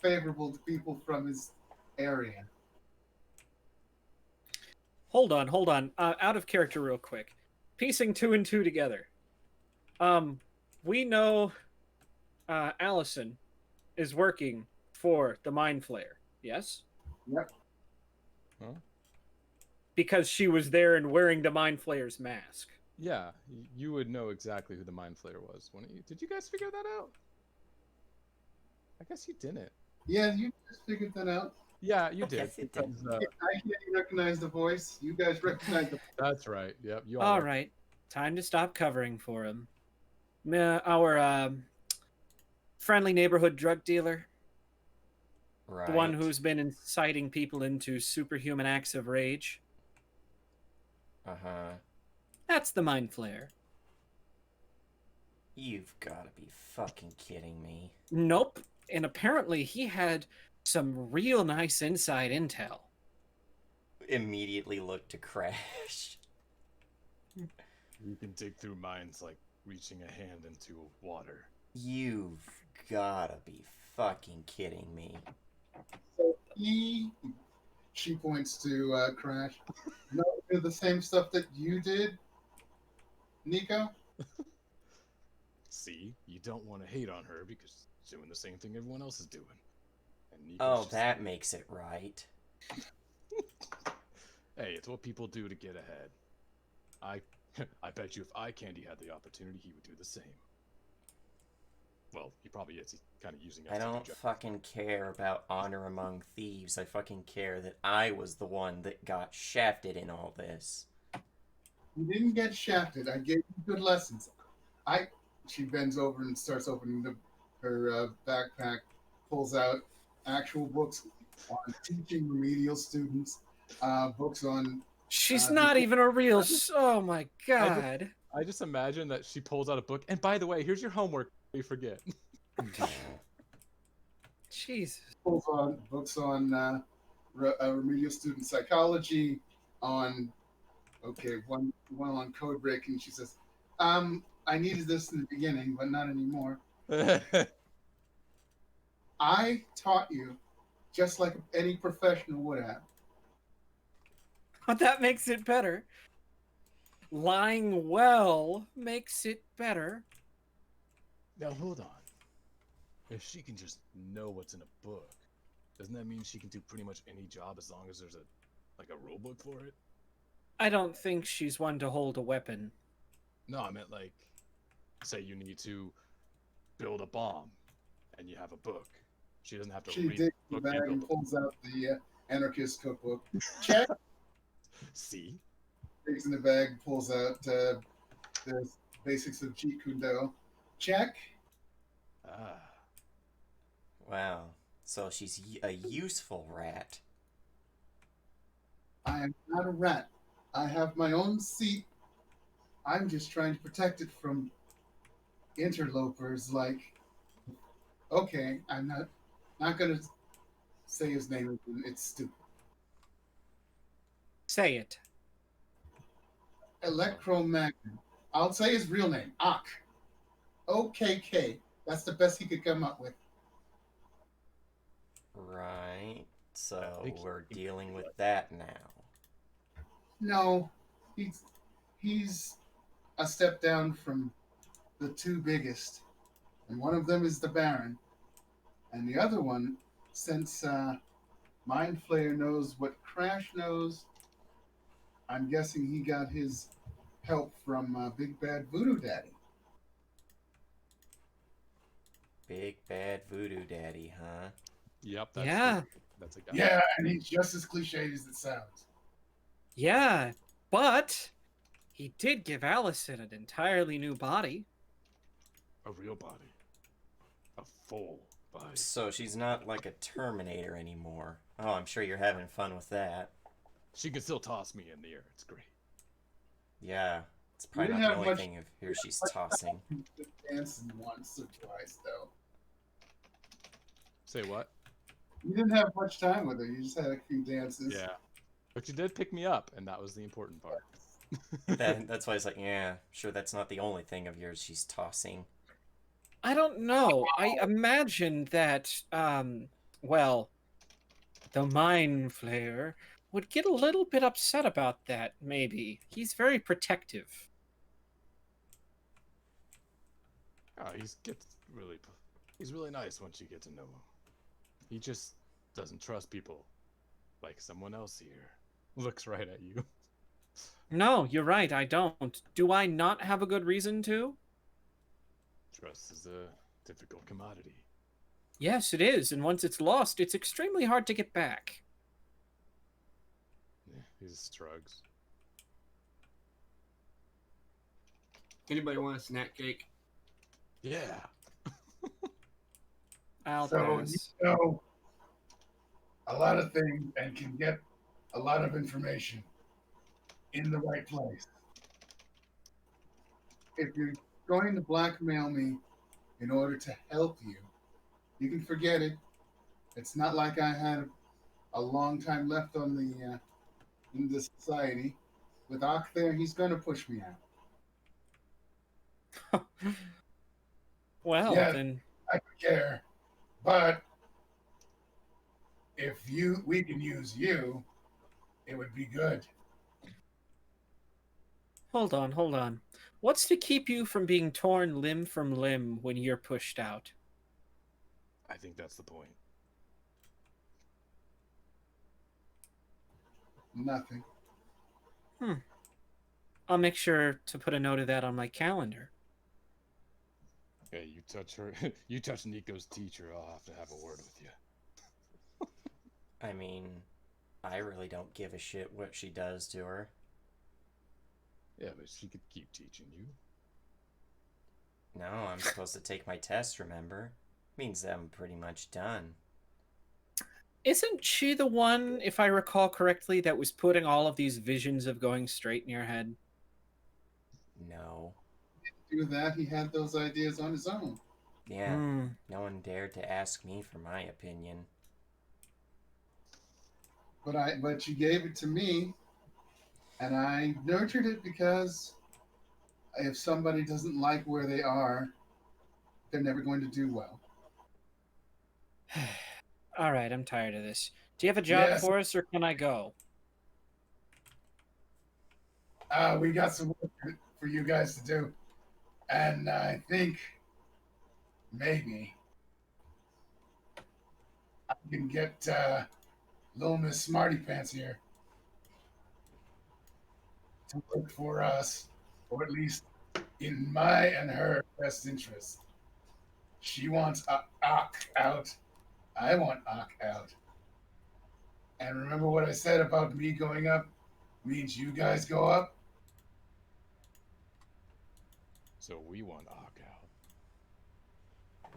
Speaker 1: favorable to people from his area.
Speaker 3: Hold on. Out of character, real quick. Piecing two and two together. We know Allison is working for the Mind Flayer. Yes.
Speaker 1: Yep.
Speaker 4: Huh?
Speaker 3: Because she was there and wearing the Mind Flayer's mask.
Speaker 4: Yeah, you would know exactly who the Mind Flayer was, wouldn't you? Did you guys figure that out? I guess you didn't.
Speaker 1: Yeah, you just figured that out.
Speaker 4: Yeah, you
Speaker 2: I
Speaker 4: did.
Speaker 2: guess you did.
Speaker 4: Because,
Speaker 1: I can't recognize the voice. You guys recognize the
Speaker 4: that's right. Yep, you all.
Speaker 3: All right, time to stop covering for him. Our friendly neighborhood drug dealer,
Speaker 2: Right.
Speaker 3: the one who's been inciting people into superhuman acts of rage.
Speaker 2: Uh-huh.
Speaker 3: That's the Mind Flayer.
Speaker 2: You've got to be fucking kidding me.
Speaker 3: Nope. And apparently he had some real nice inside intel.
Speaker 2: Immediately look to Crash.
Speaker 4: You can dig through minds like reaching a hand into water.
Speaker 2: You've got to be fucking kidding me.
Speaker 1: So she points to Crash. No, do the same stuff that you did, Nico.
Speaker 4: See, you don't want to hate on her because she's doing the same thing everyone else is doing. And Nico's
Speaker 2: Oh,
Speaker 4: just
Speaker 2: that makes it right.
Speaker 4: Hey, it's what people do to get ahead. I bet you if Eye Candy had the opportunity, he would do the same. Well, he probably is. He's kind of using us
Speaker 2: I
Speaker 4: to do
Speaker 2: don't
Speaker 4: justice.
Speaker 2: fucking care about honor among thieves. I fucking care that I was the one that got shafted in all this.
Speaker 1: You didn't get shafted. I gave you good lessons. She bends over and starts opening her backpack, pulls out actual books on teaching remedial students, books on.
Speaker 3: She's not even a real. Oh my god.
Speaker 4: I just imagine that she pulls out a book, and by the way, here's your homework. You forget.
Speaker 3: Jesus.
Speaker 1: Pulls on books on remedial student psychology, on one on code breaking. She says, I needed this in the beginning, but not anymore. I taught you just like any professional would have.
Speaker 3: But that makes it better. Lying well makes it better.
Speaker 4: Now hold on. If she can just know what's in a book, doesn't that mean she can do pretty much any job as long as there's a rule book for it?
Speaker 3: I don't think she's one to hold a weapon.
Speaker 4: No, I meant like, say you need to build a bomb, and you have a book. She doesn't have to
Speaker 1: She
Speaker 4: read
Speaker 1: digs
Speaker 4: the
Speaker 1: the
Speaker 4: book.
Speaker 1: bag and pulls out the anarchist cookbook. Check.
Speaker 4: See?
Speaker 1: Digs in the bag, pulls out the basics of Jeet Kune Do. Check.
Speaker 4: Ah.
Speaker 2: Wow. So she's a useful rat.
Speaker 1: I am not a rat. I have my own seat. I'm just trying to protect it from interlopers like. Okay, I'm not gonna say his name. It's stupid.
Speaker 3: Say it.
Speaker 1: Electromagnet. I'll say his real name. Ak. OKK. That's the best he could come up with.
Speaker 2: Right. So
Speaker 4: think
Speaker 2: we're dealing with that now.
Speaker 1: No, he's a step down from the two biggest, and one of them is the Baron, and the other one, since Mind Flayer knows what Crash knows, I'm guessing he got his help from Big Bad Voodoo Daddy.
Speaker 2: Big bad voodoo daddy, huh?
Speaker 4: Yep, that's a guy.
Speaker 1: Yeah, and he's just as cliched as it sounds.
Speaker 3: Yeah, but he did give Allison an entirely new body.
Speaker 4: A real body. A full body.
Speaker 2: So she's not like a Terminator anymore. Oh, I'm sure you're having fun with that.
Speaker 4: She can still toss me in the air. It's great.
Speaker 2: Yeah. It's probably
Speaker 1: didn't
Speaker 2: not the
Speaker 1: have
Speaker 2: only
Speaker 1: much-
Speaker 2: thing of here she's tossing.
Speaker 1: Dancing once or twice, though.
Speaker 4: Say what?
Speaker 1: You didn't have much time with her. You just had a few dances.
Speaker 4: Yeah. But you did pick me up, and that was the important part.
Speaker 2: That's why it's like, yeah, sure, that's not the only thing of yours she's tossing.
Speaker 3: I don't know. I imagine that, well, the Mind Flayer would get a little bit upset about that, maybe. He's very protective.
Speaker 4: Oh, he's really nice once you get to know him. He just doesn't trust people like someone else here. Looks right at you.
Speaker 3: No, you're right, I don't. Do I not have a good reason to?
Speaker 4: Trust is a difficult commodity.
Speaker 3: Yes, it is, and once it's lost, it's extremely hard to get back.
Speaker 4: Yeah, he just shrugs.
Speaker 5: Anybody want a snack cake?
Speaker 4: Yeah.
Speaker 3: I'll
Speaker 1: So
Speaker 3: pass.
Speaker 1: you know a lot of things and can get a lot of information in the right place. If you're going to blackmail me in order to help you, you can forget it. It's not like I had a long time left on the in the society. With Ock there, he's going to push me out.
Speaker 3: Well,
Speaker 1: Yes,
Speaker 3: then,
Speaker 1: I could care, but if we can use you, it would be good.
Speaker 3: hold on, hold on. What's to keep you from being torn limb from limb when you're pushed out?
Speaker 4: I think that's the point.
Speaker 1: Nothing.
Speaker 3: Hmm. I'll make sure to put a note of that on my calendar.
Speaker 4: Hey, you touch her, you touch Nico's teacher, I'll have to have a word with you.
Speaker 2: I mean, I really don't give a shit what she does to her.
Speaker 4: Yeah, but she could keep teaching you.
Speaker 2: No, I'm supposed to take my test, remember? Means that I'm pretty much done.
Speaker 3: Isn't she the one, if I recall correctly, that was putting all of these visions of going straight in your head?
Speaker 2: No.
Speaker 1: Do that. He had those ideas on his own.
Speaker 2: Yeah,
Speaker 3: Hmm.
Speaker 2: no one dared to ask me for my opinion.
Speaker 1: But you gave it to me, and I nurtured it because if somebody doesn't like where they are, they're never going to do well.
Speaker 3: All right, I'm tired of this. Do you have a job
Speaker 1: Yes,
Speaker 3: for us, or can I go?
Speaker 1: we got some work for you guys to do, and I think maybe I can get little Miss Smarty Pants here to work for us, or at least in my and her best interest. She wants Ock out. I want Ock out. And remember what I said about me going up means you guys go up?
Speaker 4: So we want Ock out.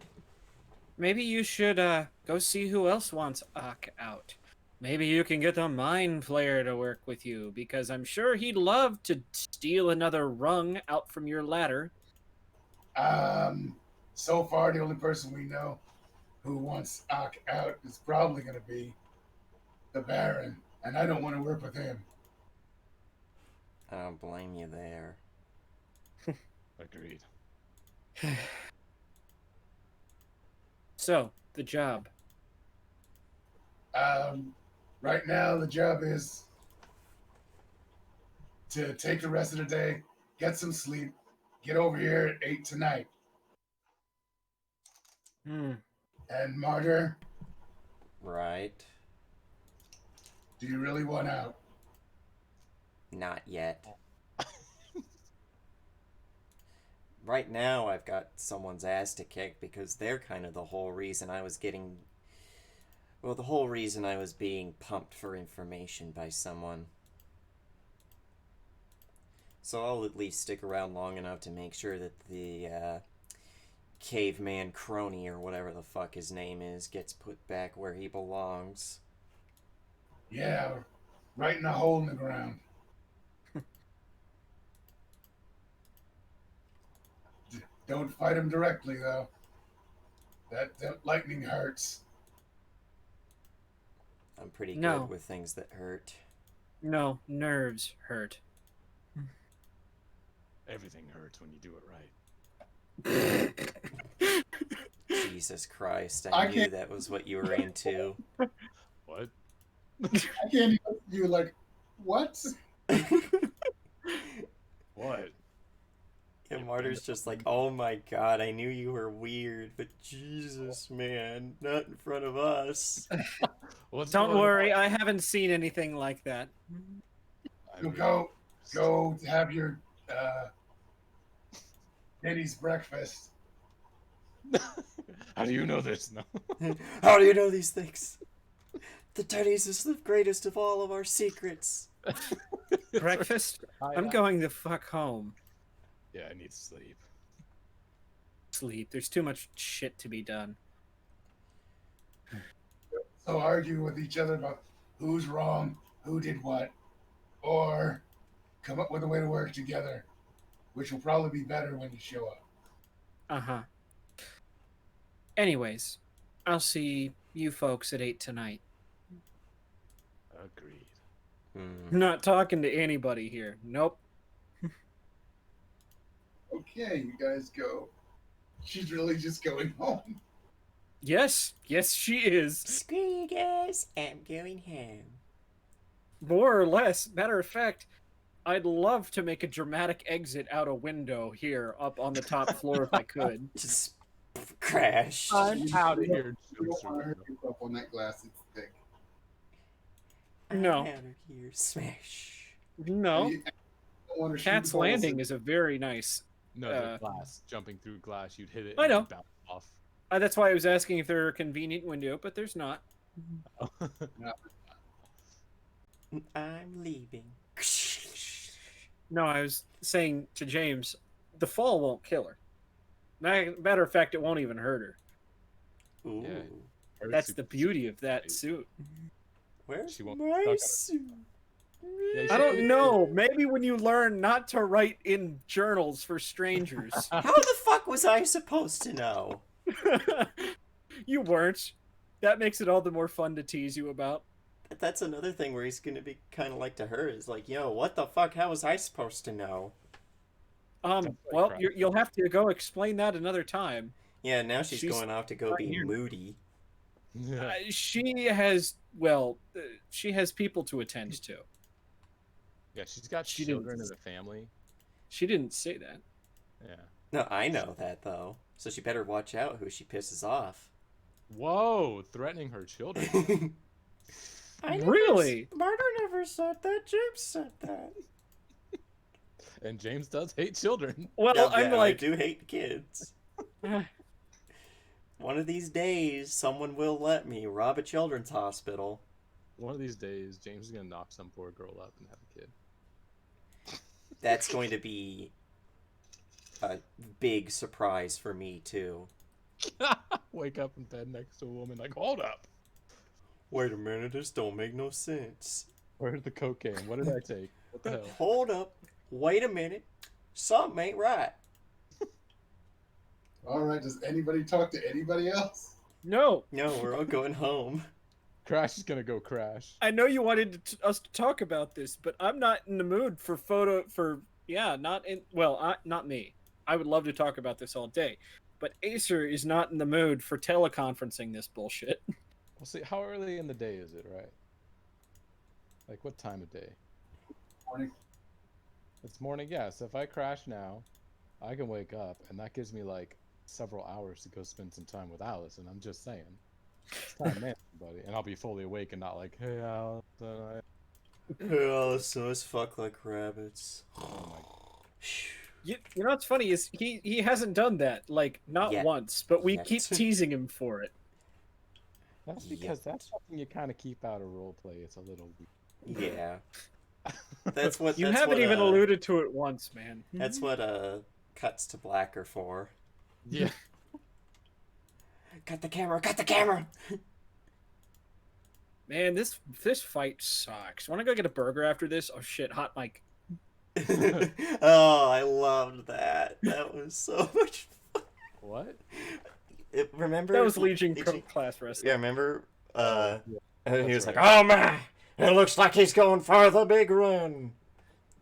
Speaker 3: Maybe you should go see who else wants Ak out. Maybe you can get the Mind Flayer to work with you, because I'm sure he'd love to steal another rung out from your ladder.
Speaker 1: Um, so far, the only person we know who wants Ock out is probably going to be the Baron, and I don't want to work with him.
Speaker 2: I don't blame you there.
Speaker 4: Agreed.
Speaker 3: So, the job.
Speaker 1: Um, right now, the job is to take the rest of the day, get some sleep, get over here at 8 tonight.
Speaker 3: Hmm.
Speaker 1: And Martyr,
Speaker 2: Right?
Speaker 1: do you really want out?
Speaker 2: Not yet. Right now, I've got someone's ass to kick because they're kind of the whole reason I was getting. Well, the whole reason I was being pumped for information by someone. So I'll at least stick around long enough to make sure that the caveman crony or whatever the fuck his name is gets put back where he belongs.
Speaker 1: Yeah, right in a hole in the ground. Don't fight him directly, though. That lightning hurts.
Speaker 2: I'm pretty
Speaker 3: No.
Speaker 2: good with things that hurt.
Speaker 3: No, nerves hurt.
Speaker 4: Everything hurts when you do it right.
Speaker 2: Jesus Christ, I
Speaker 1: I
Speaker 2: knew
Speaker 1: can't-
Speaker 2: that was what you were into.
Speaker 4: What?
Speaker 1: I can't even. You like what?
Speaker 4: What?
Speaker 2: And Martyr's just like, oh my god, I knew you were weird, but Jesus, man, not in front of us.
Speaker 4: What's
Speaker 3: Don't
Speaker 4: going
Speaker 3: worry,
Speaker 4: on?
Speaker 3: I haven't seen anything like that.
Speaker 4: I
Speaker 1: So
Speaker 4: mean,
Speaker 1: go have your Denny's breakfast.
Speaker 4: How do you know this? No.
Speaker 2: How do you know these things? The Teddy's is the greatest of all of our secrets.
Speaker 3: Breakfast? I'm going the fuck home.
Speaker 4: Yeah, I need sleep.
Speaker 3: Sleep. There's too much shit to be done.
Speaker 1: So argue with each other about who's wrong, who did what, or come up with a way to work together, which will probably be better when you show up.
Speaker 3: Uh-huh. Anyways, I'll see you folks at 8 tonight.
Speaker 4: Agreed.
Speaker 2: Hmm.
Speaker 3: Not talking to anybody here. Nope.
Speaker 1: Okay, you guys go. She's really just going home.
Speaker 3: Yes, she is.
Speaker 2: Screw you guys, I'm going home.
Speaker 3: More or less. Matter of fact, I'd love to make a dramatic exit out a window here up on the top floor if I could.
Speaker 2: Just crash.
Speaker 4: I'm out of
Speaker 1: You
Speaker 4: here.
Speaker 1: don't want to hurt yourself on that glass. It's thick.
Speaker 3: No.
Speaker 2: I'm out of here. Smash.
Speaker 3: No.
Speaker 1: You don't want to shoot
Speaker 3: Cat's
Speaker 1: balls
Speaker 3: Landing
Speaker 1: and-
Speaker 3: is a very nice...
Speaker 4: No, the glass. Jumping through glass, you'd hit it.
Speaker 3: I
Speaker 4: and
Speaker 3: know.
Speaker 4: it'd bounce off.
Speaker 3: That's why I was asking if there were a convenient window, but there's not.
Speaker 2: I'm leaving.
Speaker 3: No, I was saying to James, the fall won't kill her. Matter of fact, it won't even hurt her.
Speaker 2: Ooh.
Speaker 4: Yeah. Or
Speaker 3: That's
Speaker 4: super-
Speaker 3: the beauty of that
Speaker 4: super-
Speaker 3: suit.
Speaker 2: Where's
Speaker 4: She won't
Speaker 2: my
Speaker 4: suck on
Speaker 2: suit?
Speaker 4: Yeah,
Speaker 3: I don't know. Maybe when you learn not to write in journals for strangers.
Speaker 2: How the fuck was I supposed to know?
Speaker 3: You weren't. That makes it all the more fun to tease you about.
Speaker 2: But that's another thing where he's gonna be kind of like to her. Is like, yo, what the fuck? How was I supposed to know?
Speaker 3: Well,
Speaker 4: crap.
Speaker 3: you'll have to go explain that another time.
Speaker 2: Yeah, now she's
Speaker 3: She's
Speaker 2: going off to go
Speaker 3: right
Speaker 2: be
Speaker 3: here.
Speaker 2: moody.
Speaker 4: Yeah.
Speaker 3: She has people to attend to.
Speaker 4: Yeah, she's got
Speaker 3: She didn't-
Speaker 4: children and a family.
Speaker 3: She didn't say that.
Speaker 4: Yeah.
Speaker 2: No, I know that though. So she better watch out who she pisses off.
Speaker 4: Whoa, threatening her children.
Speaker 3: Really?
Speaker 2: Martyr never said that. James said that.
Speaker 4: And James does hate children.
Speaker 3: Well,
Speaker 2: Yeah,
Speaker 3: I'm
Speaker 2: I
Speaker 3: like,
Speaker 2: do hate kids. One of these days, someone will let me rob a children's hospital.
Speaker 4: One of these days, James is gonna knock some poor girl up and have a kid.
Speaker 2: That's going to be a big surprise for me too.
Speaker 4: Wake up in bed next to a woman like, hold up.
Speaker 2: Wait a minute, this don't make no sense.
Speaker 4: Where's the cocaine? What did I take? What the hell?
Speaker 2: Hold up. Wait a minute. Something ain't right.
Speaker 1: All right, does anybody talk to anybody else?
Speaker 3: no.
Speaker 2: No, we're all going home.
Speaker 4: Crash is gonna go crash.
Speaker 3: I know you wanted us to talk about this, but I'm not in the mood for not me. I would love to talk about this all day, but Acer is not in the mood for teleconferencing this bullshit.
Speaker 4: We'll see. How early in the day is it, right? Like, what time of day?
Speaker 1: Morning.
Speaker 4: It's morning, yeah. So if I crash now, I can wake up, and that gives me, like, several hours to go spend some time with Alice, and I'm just saying. It's time, man, buddy. And I'll be fully awake and not like, hey, Alice.
Speaker 2: Oh, so as fuck like rabbits.
Speaker 3: You know what's funny is he hasn't done that, like, not
Speaker 2: Yet.
Speaker 3: once, but we
Speaker 2: Yet.
Speaker 3: keep teasing him for it.
Speaker 4: That's because that's something you kind of keep out of roleplay. It's a little weird.
Speaker 2: Yeah. That's what
Speaker 3: You
Speaker 2: that's
Speaker 3: haven't
Speaker 2: what,
Speaker 3: even alluded to it once, man.
Speaker 2: That's what cuts to black are for.
Speaker 4: Yeah.
Speaker 2: Cut the camera, cut the camera!
Speaker 3: Man, this fight sucks. Want to go get a burger after this? Oh shit, hot mic.
Speaker 2: Oh, I loved that. That was so much fun.
Speaker 4: What?
Speaker 2: Remember?
Speaker 3: That was Legion
Speaker 2: Legion-
Speaker 3: class wrestling.
Speaker 2: Yeah, remember?
Speaker 4: Yeah.
Speaker 2: And he was
Speaker 4: That's
Speaker 2: like,
Speaker 4: right.
Speaker 2: oh man, it looks like he's going for the big run.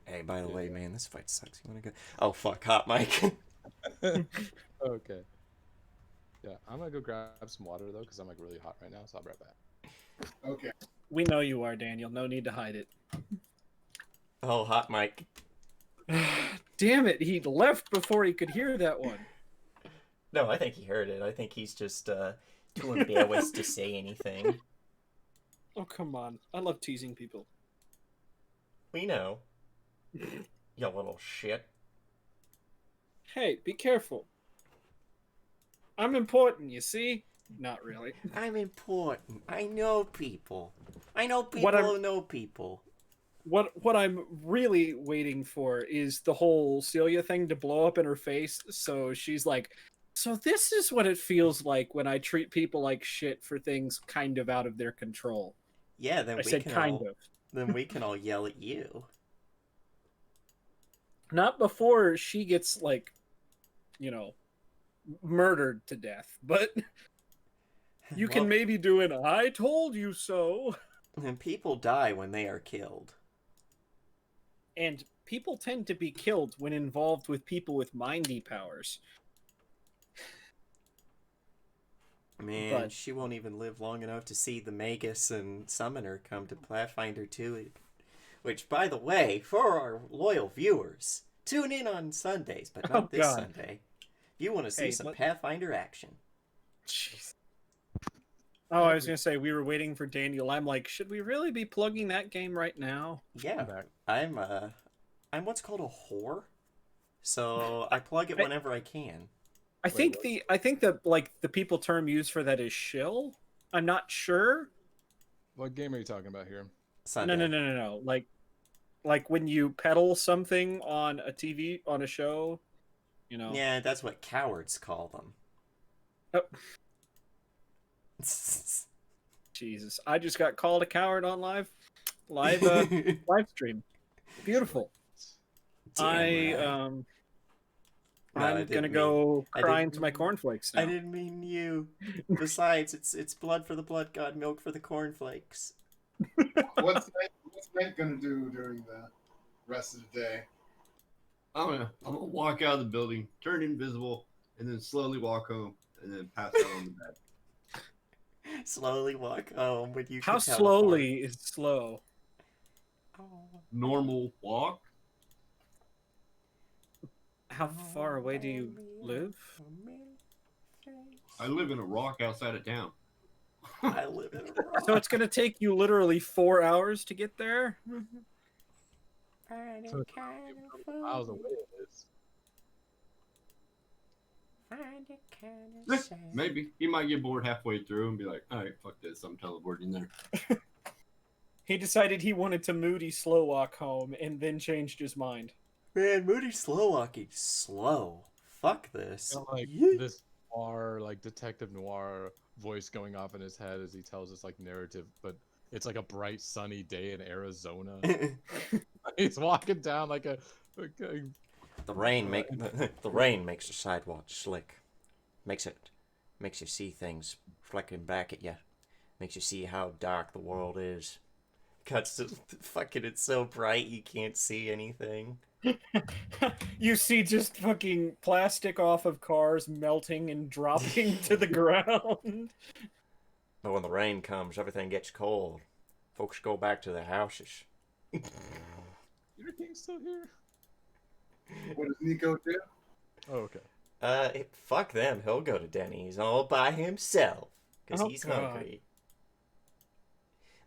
Speaker 2: Hey, by the way, man, this fight sucks. You wanna go? Oh fuck, hot mic.
Speaker 4: Okay. Yeah, I'm gonna go grab some water though, because I'm like really hot right now, so I'll be right back.
Speaker 1: Okay.
Speaker 3: We know you are, Daniel. No need to hide it.
Speaker 2: Oh, hot mic.
Speaker 3: Damn it, he left before he could hear that one.
Speaker 2: No, I think he heard it. I think he's just too embarrassed to say anything.
Speaker 3: Oh, come on. I love teasing people.
Speaker 2: We know. You little shit.
Speaker 3: Hey, be careful. I'm important, you see? Not really.
Speaker 2: I'm important. I know people. I know people
Speaker 3: What I'm-
Speaker 2: who know people.
Speaker 3: What I'm really waiting for is the whole Celia thing to blow up in her face, so she's like, so this is what it feels like when I treat people like shit for things kind of out of their control.
Speaker 2: Yeah, then
Speaker 3: I said kind of.
Speaker 2: Then we can all yell at you.
Speaker 3: Not before she gets, like, you know, murdered to death, but you can
Speaker 2: Well,
Speaker 3: maybe do an I told you so.
Speaker 2: and people die when they are killed.
Speaker 3: And people tend to be killed when involved with people with mindy powers.
Speaker 2: Man,
Speaker 3: But-
Speaker 2: she won't even live long enough to see the Magus and Summoner come to Pathfinder 2. Which, by the way, for our loyal viewers, tune in on Sundays, but not
Speaker 3: Oh,
Speaker 2: this
Speaker 3: God.
Speaker 2: Sunday. If you want to see
Speaker 3: Hey,
Speaker 2: some
Speaker 3: let-
Speaker 2: Pathfinder action.
Speaker 3: Jeez. Oh, I was gonna say we were waiting for Daniel. I'm like, should we really be plugging that game right now?
Speaker 2: Yeah,
Speaker 4: back.
Speaker 2: I'm what's called a whore. So I plug it whenever I can.
Speaker 3: I think the like the people term used for that is shill. I'm not sure.
Speaker 4: What game are you talking about here?
Speaker 2: Sunday.
Speaker 3: No. Like when you peddle something on a TV on a show, you know.
Speaker 2: Yeah, that's what cowards call them.
Speaker 3: Oh. Jesus, I just got called a coward on live live stream. Beautiful.
Speaker 2: Damn right. No, I
Speaker 3: I'm
Speaker 2: didn't
Speaker 3: gonna
Speaker 2: mean-
Speaker 3: go
Speaker 2: I
Speaker 3: cry
Speaker 2: didn't
Speaker 3: into my
Speaker 2: mean-
Speaker 3: cornflakes
Speaker 2: I
Speaker 3: now.
Speaker 2: didn't mean you. Besides, it's blood for the blood god, milk for the cornflakes.
Speaker 1: What's Nate gonna do during the rest of the day?
Speaker 5: I'm gonna walk out of the building, turn invisible, and then slowly walk home, and then pass out on the bed.
Speaker 2: Slowly walk home when you
Speaker 3: How
Speaker 2: can teleport.
Speaker 3: slowly is slow?
Speaker 2: Oh.
Speaker 5: Normal walk.
Speaker 3: How far away do you live?
Speaker 5: I live in a rock outside of town.
Speaker 2: I live in a rock.
Speaker 3: So it's gonna take you literally 4 hours to get there?
Speaker 4: So miles away it is.
Speaker 5: Maybe he might get bored halfway through and be like, "All right, fuck this, I'm teleporting there."
Speaker 3: He decided he wanted to moody slow walk home and then changed his mind.
Speaker 2: Man, Moody slow walking. Slow. Fuck this.
Speaker 4: Got, like
Speaker 2: Yeet.
Speaker 4: this like detective noir voice going off in his head as he tells this like narrative, but it's like a bright sunny day in Arizona. He's walking down like a
Speaker 2: The rain makes the sidewalk slick. Makes you see things flicking back at you. Makes you see how dark the world is. Cuts to fucking it's so bright you can't see anything.
Speaker 3: You see just fucking plastic off of cars melting and dropping to the ground.
Speaker 2: But when the rain comes, everything gets cold. Folks go back to their houses.
Speaker 4: Peter King's still here.
Speaker 1: What does Nico do?
Speaker 4: Oh, okay.
Speaker 2: Fuck them. He'll go to Denny's all by himself. Because
Speaker 3: Oh,
Speaker 2: he's
Speaker 3: God.
Speaker 2: hungry.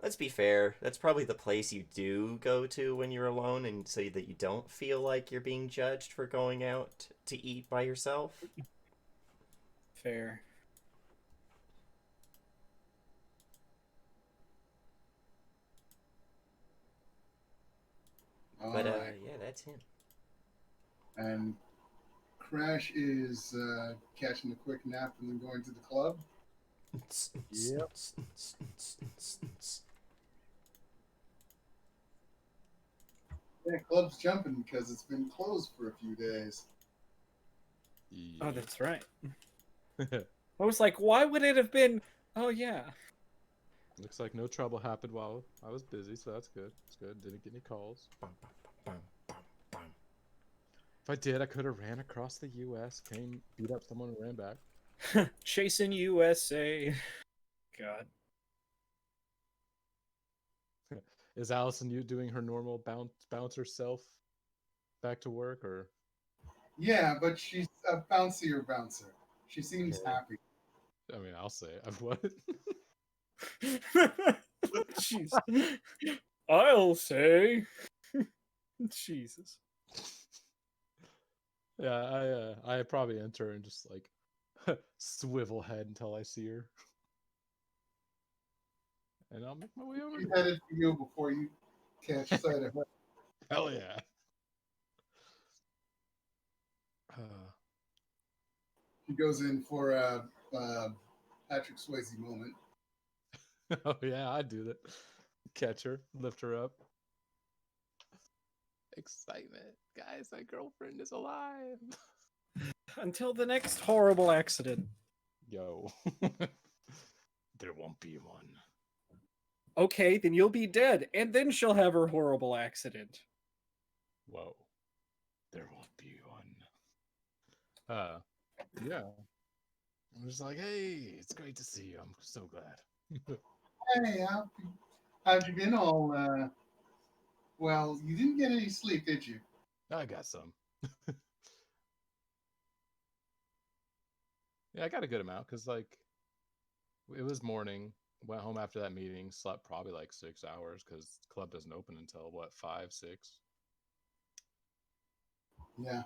Speaker 2: Let's be fair. That's probably the place you do go to when you're alone and so that you don't feel like you're being judged for going out to eat by yourself.
Speaker 3: Fair.
Speaker 2: But,
Speaker 1: Alright.
Speaker 2: yeah, that's him.
Speaker 1: And Crash is catching a quick nap and then going to the club.
Speaker 4: Yep.
Speaker 1: Yeah, club's jumping because it's been closed for a few days.
Speaker 3: Oh, that's right. I was like, why would it have been? Oh, yeah.
Speaker 4: Looks like no trouble happened while I was busy, so that's good. It's good. Didn't get any calls.
Speaker 2: Bum, bum, bum, bum.
Speaker 4: If I did, I could have ran across the U.S., came, beat up someone, and ran back.
Speaker 3: Chasing USA. God.
Speaker 4: Is Allison you doing her normal bouncer self back to work or?
Speaker 1: Yeah, but she's a bouncier bouncer. She seems
Speaker 4: Okay.
Speaker 1: happy.
Speaker 4: I mean, I'll say what?
Speaker 3: Jeez. I'll say. Jesus.
Speaker 4: Yeah, I probably enter and just like swivel head until I see her, and I'll make my way over
Speaker 1: She's
Speaker 4: to her.
Speaker 1: headed for you before you catch sight of her.
Speaker 4: Hell yeah.
Speaker 1: She goes in for a Patrick Swayze moment.
Speaker 4: Oh yeah, I do that. Catch her, lift her up. Excitement, guys! My girlfriend is alive.
Speaker 3: Until the next horrible accident.
Speaker 4: Yo, there won't be one.
Speaker 3: Okay, then you'll be dead, and then she'll have her horrible accident.
Speaker 4: Whoa, there won't be one. Yeah. I'm just like, hey, it's great to see you. I'm so glad.
Speaker 1: Hey, how'd you been all? Well, you didn't get any sleep, did you?
Speaker 4: I got some. Yeah, I got a good amount because like it was morning. Went home after that meeting. Slept probably like 6 hours because club doesn't open until what 5, 6.
Speaker 1: Yeah.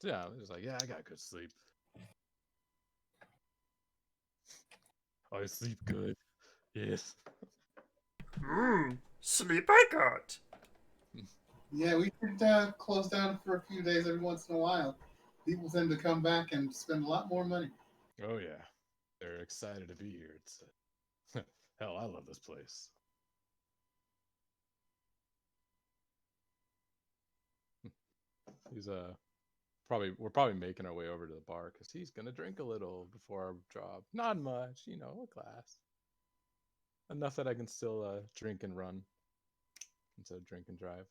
Speaker 4: Yeah, it was like yeah, I got good sleep. I sleep good. Yes.
Speaker 2: Sleep I got.
Speaker 1: Yeah, we could close down for a few days every once in a while. People tend to come back and spend a lot more money.
Speaker 4: Oh yeah, they're excited to be here. It's hell, I love this place. He's we're probably making our way over to the bar because he's gonna drink a little before our job. Not much, a glass. Enough that I can still drink and run instead of drink and drive.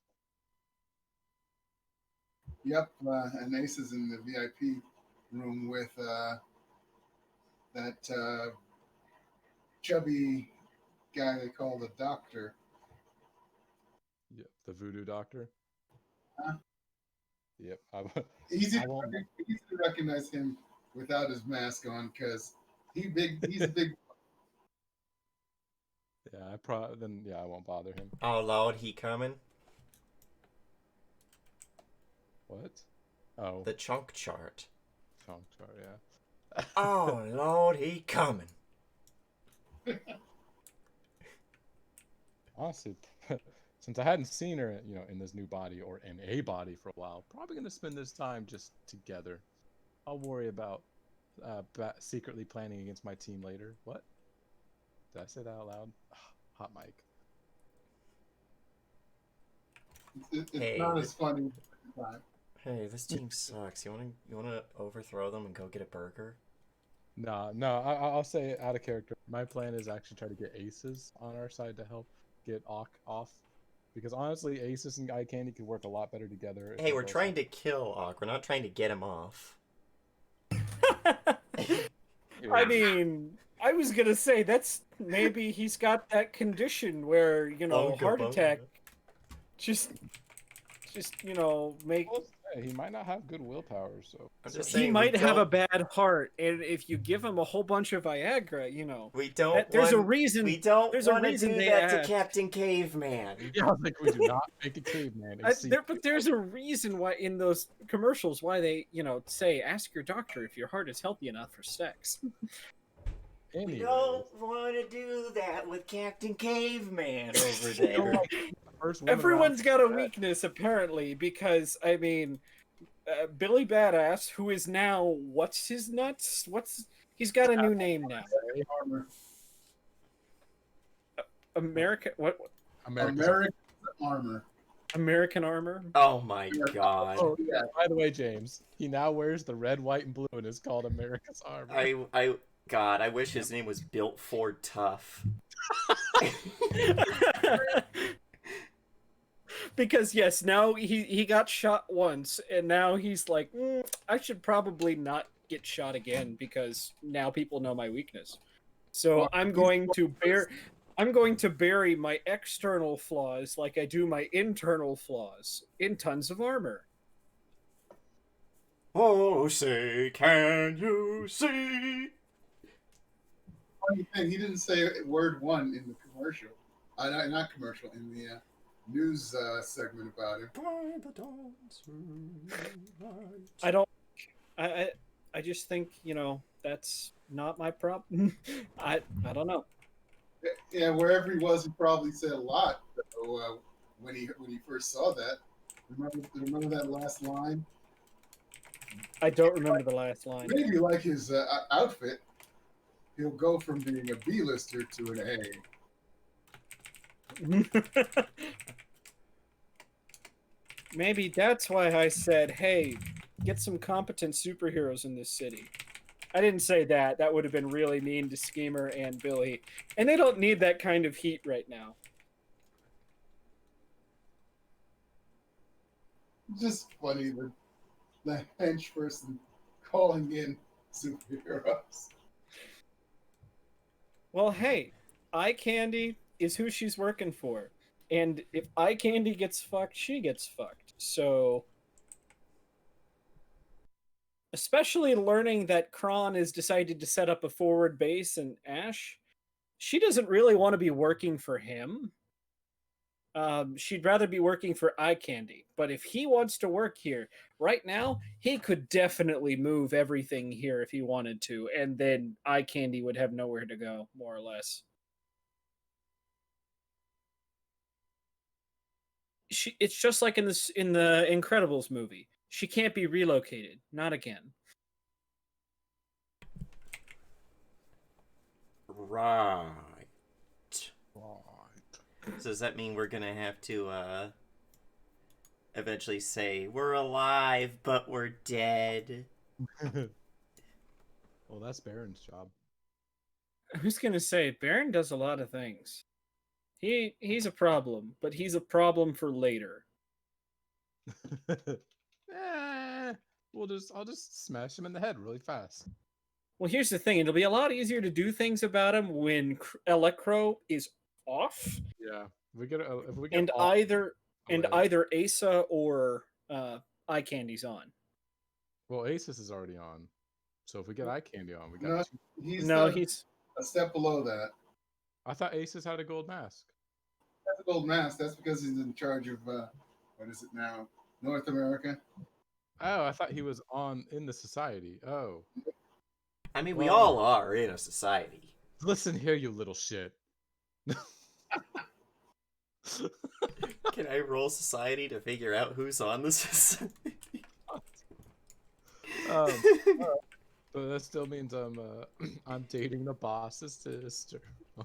Speaker 1: Yep, and Ace is in the VIP room with that chubby guy they call the doctor.
Speaker 4: Yep, the voodoo doctor.
Speaker 1: Huh?
Speaker 4: Yep,
Speaker 1: Easy
Speaker 4: I won't.
Speaker 1: to recognize him without his mask on because he's a big.
Speaker 4: Yeah, I won't bother him.
Speaker 2: Oh Lord, he coming.
Speaker 4: What? Oh,
Speaker 2: The chunk chart.
Speaker 4: chunk chart. Yeah.
Speaker 2: Oh Lord, he coming.
Speaker 4: Honestly, since I hadn't seen her, in this new body or in a body for a while, probably gonna spend this time just together. I'll worry about secretly planning against my team later. What? Did I say that out loud? Hot mic.
Speaker 1: It's
Speaker 2: Hey,
Speaker 1: not as funny. But
Speaker 2: Hey, this team sucks. You wanna overthrow them and go get a burger?
Speaker 4: No. I'll say it out of character. My plan is actually try to get aces on our side to help get Ock off, because honestly, aces and eye candy could work a lot better together.
Speaker 2: Hey, we're trying to kill Ock. We're not trying to get him off.
Speaker 3: I mean, I was gonna say that's maybe he's got that condition where
Speaker 2: Bunga
Speaker 3: heart
Speaker 2: bunga.
Speaker 3: attack just make
Speaker 4: He might not have good willpower, so
Speaker 2: I'm just
Speaker 3: he
Speaker 2: saying
Speaker 3: might have a bad heart, and if you give him a whole bunch of Viagra,
Speaker 2: we don't.
Speaker 3: there's a
Speaker 2: want-
Speaker 3: reason.
Speaker 2: We don't
Speaker 3: there's a
Speaker 2: want to
Speaker 3: reason
Speaker 2: do
Speaker 3: they
Speaker 2: that to
Speaker 3: asked.
Speaker 2: Captain Caveman.
Speaker 4: yeah, I was like, we do not make a caveman.
Speaker 3: But there's a reason why in those commercials why they say ask your doctor if your heart is healthy enough for sex.
Speaker 2: We
Speaker 4: Anyways,
Speaker 2: don't want to do that with Captain Caveman over there.
Speaker 4: first woman
Speaker 3: Everyone's
Speaker 4: around-
Speaker 3: got a weakness apparently, because I mean, Billy Badass, who is now what's his nuts? He's got a new name now.
Speaker 1: armor.
Speaker 3: America what?
Speaker 4: America's
Speaker 1: Armor.
Speaker 3: American Armor.
Speaker 2: Oh my god.
Speaker 4: Oh, yeah. By the way, James, he now wears the red, white, and blue, and is called America's Armor.
Speaker 2: I wish his name was Built Ford Tough.
Speaker 3: Because yes, now he got shot once, and now he's like, I should probably not get shot again because now people know my weakness. So I'm going to I'm going to bury my external flaws like I do my internal flaws in tons of armor.
Speaker 2: Oh, say, can you see?
Speaker 1: Funny thing, he didn't say word one in the commercial. Not commercial, in the news segment about him.
Speaker 2: By the dawn's light.
Speaker 3: I don't. I. I just think that's not my problem. I don't know.
Speaker 1: Yeah, wherever he was, he probably said a lot. So, when he first saw that, remember that last line?
Speaker 3: I don't remember the last line.
Speaker 1: Maybe like his outfit, he'll go from being a B-lister to an A.
Speaker 3: Maybe that's why I said, "Hey, get some competent superheroes in this city." I didn't say that. That would have been really mean to Schemer and Billy, and they don't need that kind of heat right now.
Speaker 1: It's just funny that the hench person calling in superheroes.
Speaker 3: Well, hey, Eye Candy is who she's working for. And if Eye Candy gets fucked, she gets fucked. So, especially learning that Kron has decided to set up a forward base in Ash, she doesn't really want to be working for him. She'd rather be working for Eye Candy. But if he wants to work here, right now, he could definitely move everything here if he wanted to. And then Eye Candy would have nowhere to go, more or less. It's just like in the Incredibles movie. She can't be relocated. Not again.
Speaker 2: Right.
Speaker 4: Right.
Speaker 2: So does that mean we're gonna have to eventually say we're alive but we're dead?
Speaker 4: Well, that's Baron's job.
Speaker 3: I was gonna say Baron does a lot of things. He's a problem, but he's a problem for later.
Speaker 4: I'll just smash him in the head really fast.
Speaker 3: Well, here's the thing: it'll be a lot easier to do things about him when Electro is off,
Speaker 4: Yeah, if we get
Speaker 3: and
Speaker 4: all away.
Speaker 3: either Asa or Eye Candy's on.
Speaker 4: Well, Asus is already on, so if we get Eye Candy on, we got
Speaker 1: No,
Speaker 4: two.
Speaker 3: He's
Speaker 1: a step below that.
Speaker 4: I thought Asus had a gold mask.
Speaker 1: That's a gold mask. That's because he's in charge of what is it now? North America.
Speaker 4: Oh, I thought he was in the society. Oh,
Speaker 2: I mean, we
Speaker 4: Well-
Speaker 2: all are in a society.
Speaker 4: listen here, you little shit.
Speaker 2: Can I roll society to figure out who's on the society?
Speaker 4: But that still means I'm dating the boss's sister. I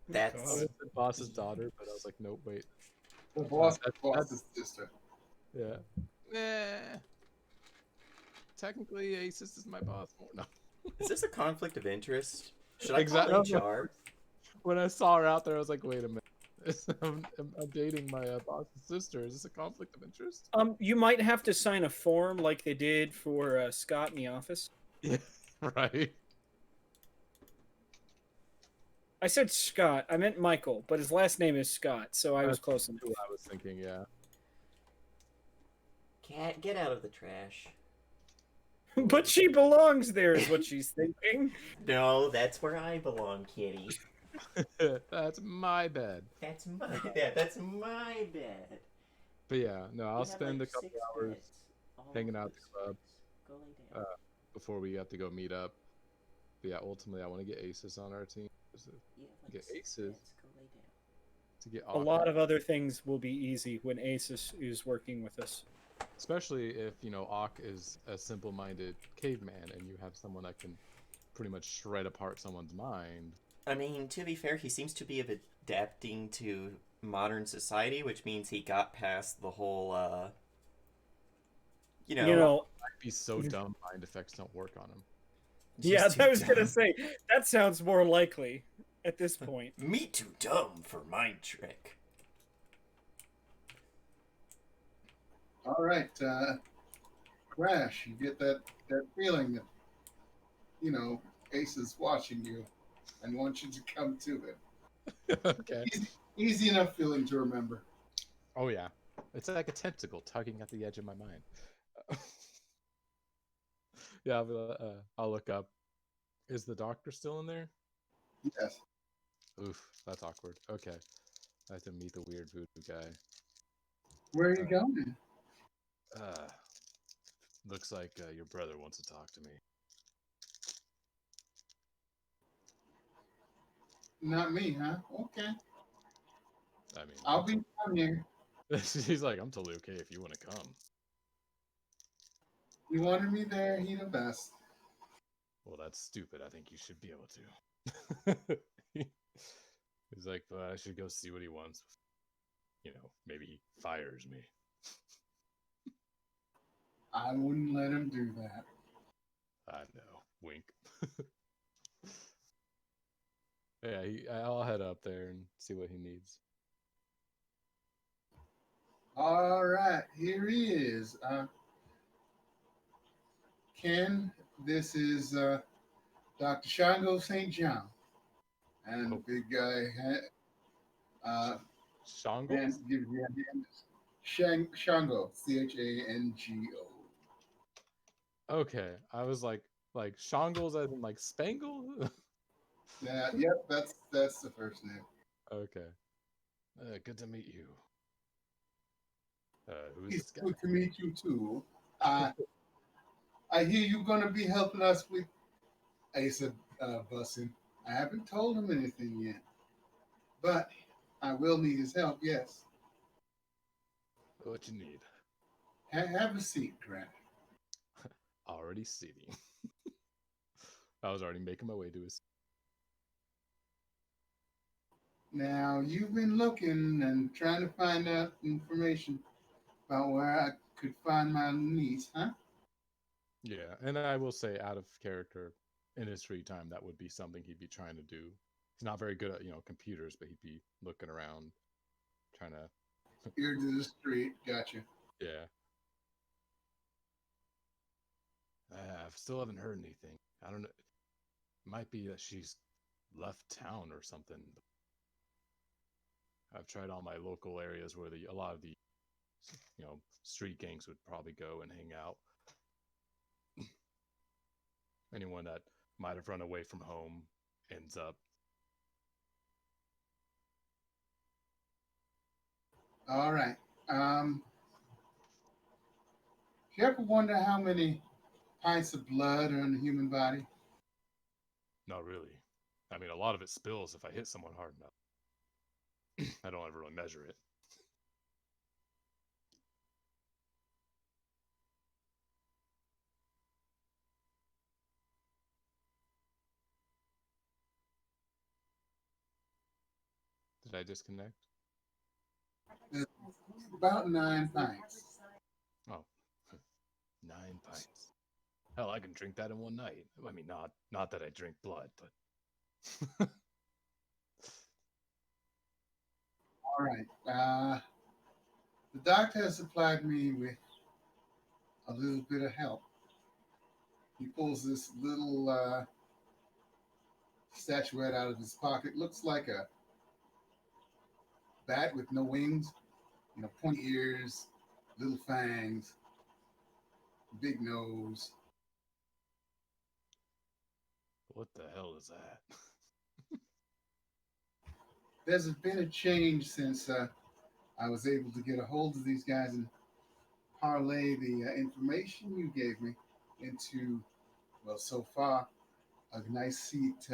Speaker 2: That's
Speaker 4: was the boss's daughter, but I was like, nope, wait.
Speaker 1: The boss,
Speaker 4: That's-
Speaker 1: boss's sister.
Speaker 4: Yeah. Technically, Asus is my boss. Oh, no.
Speaker 2: is this a conflict of interest? Should I
Speaker 4: Exactly.
Speaker 2: call HR?
Speaker 4: When I saw her out there, I was like, wait a minute. I'm dating my boss's sister. Is this a conflict of interest?
Speaker 3: you might have to sign a form like they did for Scott in the office.
Speaker 4: Yeah, right.
Speaker 3: I said Scott. I meant Michael, but his last name is Scott, so I was close enough.
Speaker 4: Who I was thinking, yeah.
Speaker 2: Cat, get out of the trash.
Speaker 3: But she belongs there, is what she's thinking.
Speaker 2: No, that's where I belong, kitty.
Speaker 4: That's my bed.
Speaker 2: That's my bed.
Speaker 4: But yeah, no, I'll
Speaker 2: We have,
Speaker 4: spend
Speaker 2: like,
Speaker 4: a couple
Speaker 2: 6
Speaker 4: hours
Speaker 2: beds, all
Speaker 4: hanging
Speaker 2: over
Speaker 4: out at
Speaker 2: this
Speaker 4: the club.
Speaker 2: place. Go lay down.
Speaker 4: Before we have to go meet up. But yeah, ultimately, I want to get Asus on our team.
Speaker 2: You have, like,
Speaker 4: get
Speaker 2: 6
Speaker 4: aces.
Speaker 2: beds. Go lay down.
Speaker 4: To get
Speaker 3: A lot of other things will be easy when Asus is working with us.
Speaker 4: Especially if, Auk is a simple-minded caveman and you have someone that can pretty much shred apart someone's mind.
Speaker 2: I mean, to be fair, he seems to be adapting to modern society, which means he got past the whole,
Speaker 3: You know,
Speaker 4: I'd be so dumb mind effects don't work on him.
Speaker 3: yeah,
Speaker 2: just too
Speaker 3: I was gonna
Speaker 2: dumb.
Speaker 3: say that sounds more likely at this point.
Speaker 2: Me too dumb for mind trick.
Speaker 1: All right, Crash. You get that feeling that Ace is watching you and wants you to come to him.
Speaker 4: Okay.
Speaker 1: Easy enough feeling to remember.
Speaker 4: Oh yeah, it's like a tentacle tugging at the edge of my mind. Yeah, I'll look up. Is the doctor still in there?
Speaker 1: Yes.
Speaker 4: Oof, that's awkward. Okay, I have to meet the weird voodoo guy.
Speaker 1: Where are you going?
Speaker 4: Uh, looks like your brother wants to talk to me.
Speaker 1: Not me, huh? Okay.
Speaker 4: I mean,
Speaker 1: I'll be down here.
Speaker 4: he's like, I'm totally okay if you want to come.
Speaker 1: You wanted me there, he the best.
Speaker 4: Well, that's stupid. I think you should be able to. He's like, but I should go see what he wants. You know, maybe he fires me.
Speaker 1: I wouldn't let him do that.
Speaker 4: I know. Wink. Yeah, I'll head up there and see what he needs.
Speaker 1: All right, here he is. Ken, this is Dr. Shango St. John. And the
Speaker 4: Oh,
Speaker 1: big guy uh,
Speaker 4: Shongles?
Speaker 1: and gives you a hand. Shango, Chango.
Speaker 4: Okay, I was like Shongles as in like Spangle?
Speaker 1: Yep, that's the first name.
Speaker 4: Okay. Good to meet you. Who is
Speaker 1: It's
Speaker 4: this guy?
Speaker 1: good to meet you too. I hear you're gonna be helping us with Asa busing. I haven't told him anything yet, but I will need his help. Yes.
Speaker 4: What you need?
Speaker 1: Have a seat, Grant.
Speaker 4: Already seating. I was already making my way to his.
Speaker 1: Now you've been looking and trying to find out information about where I could find my niece, huh?
Speaker 4: Yeah, and I will say, out of character, in his free time, that would be something he'd be trying to do. He's not very good at computers, but he'd be looking around, trying to.
Speaker 1: Ear to the street. Gotcha.
Speaker 4: Yeah. I still haven't heard anything. I don't know. It might be that she's left town or something. I've tried all my local areas where a lot of the street gangs would probably go and hang out. Anyone that might have run away from home ends up.
Speaker 1: All right. Do you ever wonder how many pints of blood are in the human body?
Speaker 4: Not really. I mean, a lot of it spills if I hit someone hard enough. I don't ever really measure it. Did I disconnect?
Speaker 1: It's about 9 pints.
Speaker 4: Oh, 9 pints. Hell, I can drink that in one night. I mean, not that I drink blood, but
Speaker 1: All right. The doctor has supplied me with a little bit of help. He pulls this little statuette out of his pocket. Looks like a bat with no wings, pointy ears, little fangs, big nose.
Speaker 4: what the hell is that?
Speaker 1: There's been a change since I was able to get a hold of these guys and parlay the information you gave me into, well, so far, a nice seat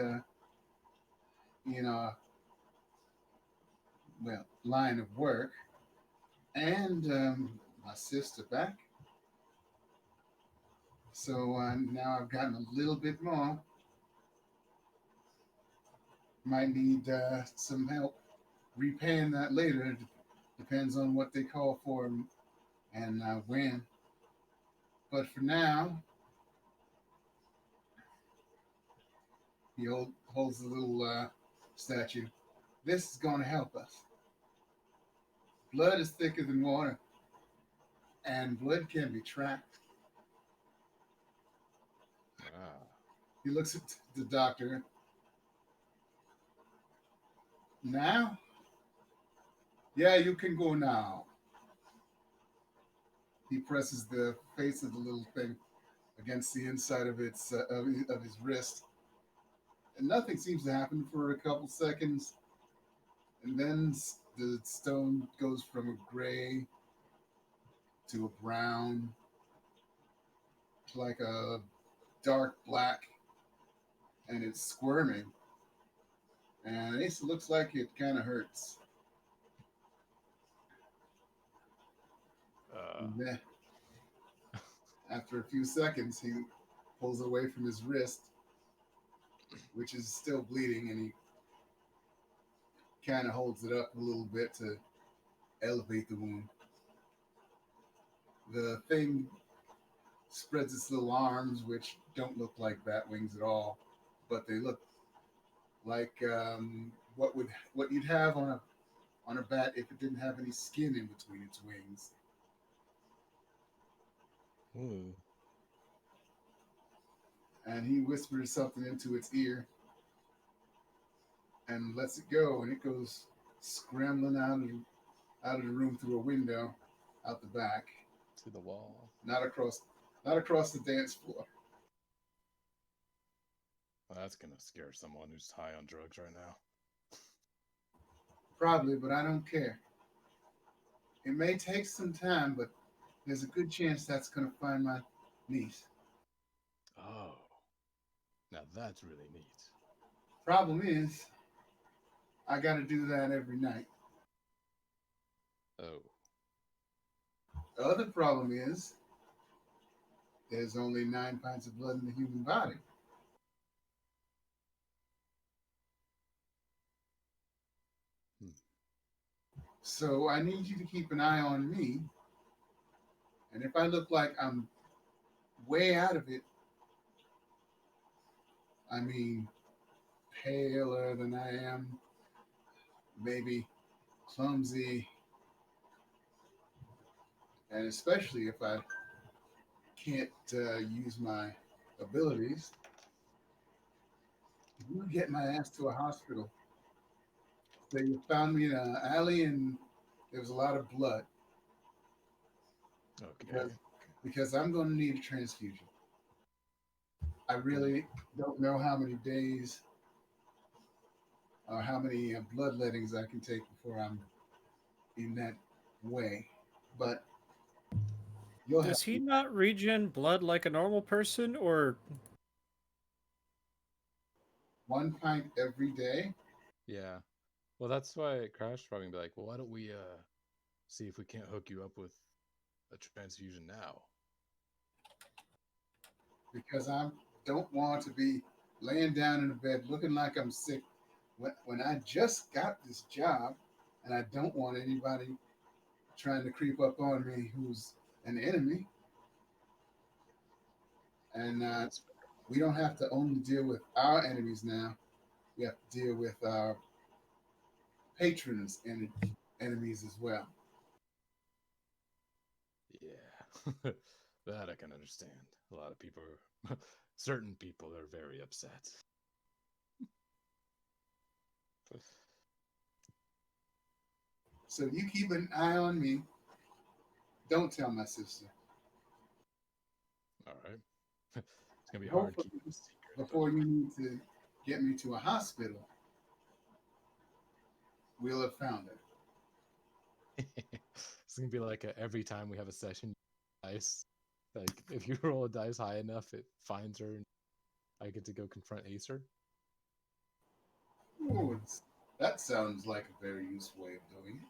Speaker 1: in our, well, line of work. And my sister back. So now I've gotten a little bit more. Might need some help repaying that later. Depends on what they call for and when. But for now, he holds a little statue. This is going to help us. Blood is thicker than water, and blood can be tracked.
Speaker 4: Ah,
Speaker 1: He looks at the doctor. Now? Yeah, you can go now. He presses the face of the little thing against the inside of of his wrist, and nothing seems to happen for a couple seconds, and then the stone goes from a gray to a brown to like a dark black, and it's squirming, and it looks like it kind of hurts.
Speaker 4: Uh,
Speaker 1: And then, after a few seconds, he pulls away from his wrist, which is still bleeding, and he kind of holds it up a little bit to elevate the wound. The thing spreads its little arms, which don't look like bat wings at all, but they look like what you'd have on a bat if it didn't have any skin in between its wings.
Speaker 4: ooh.
Speaker 1: And he whispers something into its ear and lets it go, and it goes scrambling out of the room through a window out the back,
Speaker 4: To the wall.
Speaker 1: not across not across the dance floor.
Speaker 4: Well, that's gonna scare someone who's high on drugs right now.
Speaker 1: Probably, but I don't care. It may take some time, but there's a good chance that's going to find my niece.
Speaker 4: Oh, now that's really neat.
Speaker 1: Problem is, I got to do that every night.
Speaker 4: Oh,
Speaker 1: The other problem is, there's only 9 pints of blood in the human body.
Speaker 4: hmm.
Speaker 1: So I need you to keep an eye on me. And if I look like I'm way out of it, I mean, paler than I am, maybe clumsy, and especially if I can't use my abilities, you get my ass to a hospital. They found me in an alley and there was a lot of blood
Speaker 4: Okay.
Speaker 1: because I'm going to need a transfusion. I
Speaker 4: Ooh.
Speaker 1: really don't know how many days or how many bloodlettings I can take before I'm in that way, but you'll have
Speaker 3: Does he not regen blood like a normal person, or
Speaker 1: 1 pint every day.
Speaker 4: Yeah. Well, that's why Crash probably be like, well, why don't we see if we can't hook you up with a transfusion now?
Speaker 1: Because I don't want to be laying down in a bed looking like I'm sick when I just got this job, and I don't want anybody trying to creep up on me who's an enemy. And
Speaker 4: That's
Speaker 1: we don't have to only deal with our enemies now. We have to deal with our patrons and enemies as well.
Speaker 4: yeah. That I can understand. A lot of people, certain people are very upset.
Speaker 1: So you keep an eye on me. Don't tell my sister.
Speaker 4: All right. It's gonna be hard
Speaker 1: Hopefully,
Speaker 4: keeping a secret, but
Speaker 1: before you need to get me to a hospital, we'll have found her.
Speaker 4: it's gonna be like every time we have a session, dice. Like if you roll a dice high enough, it finds her, and I get to go confront Acer.
Speaker 1: Ooh, that sounds like a very useful way of doing it.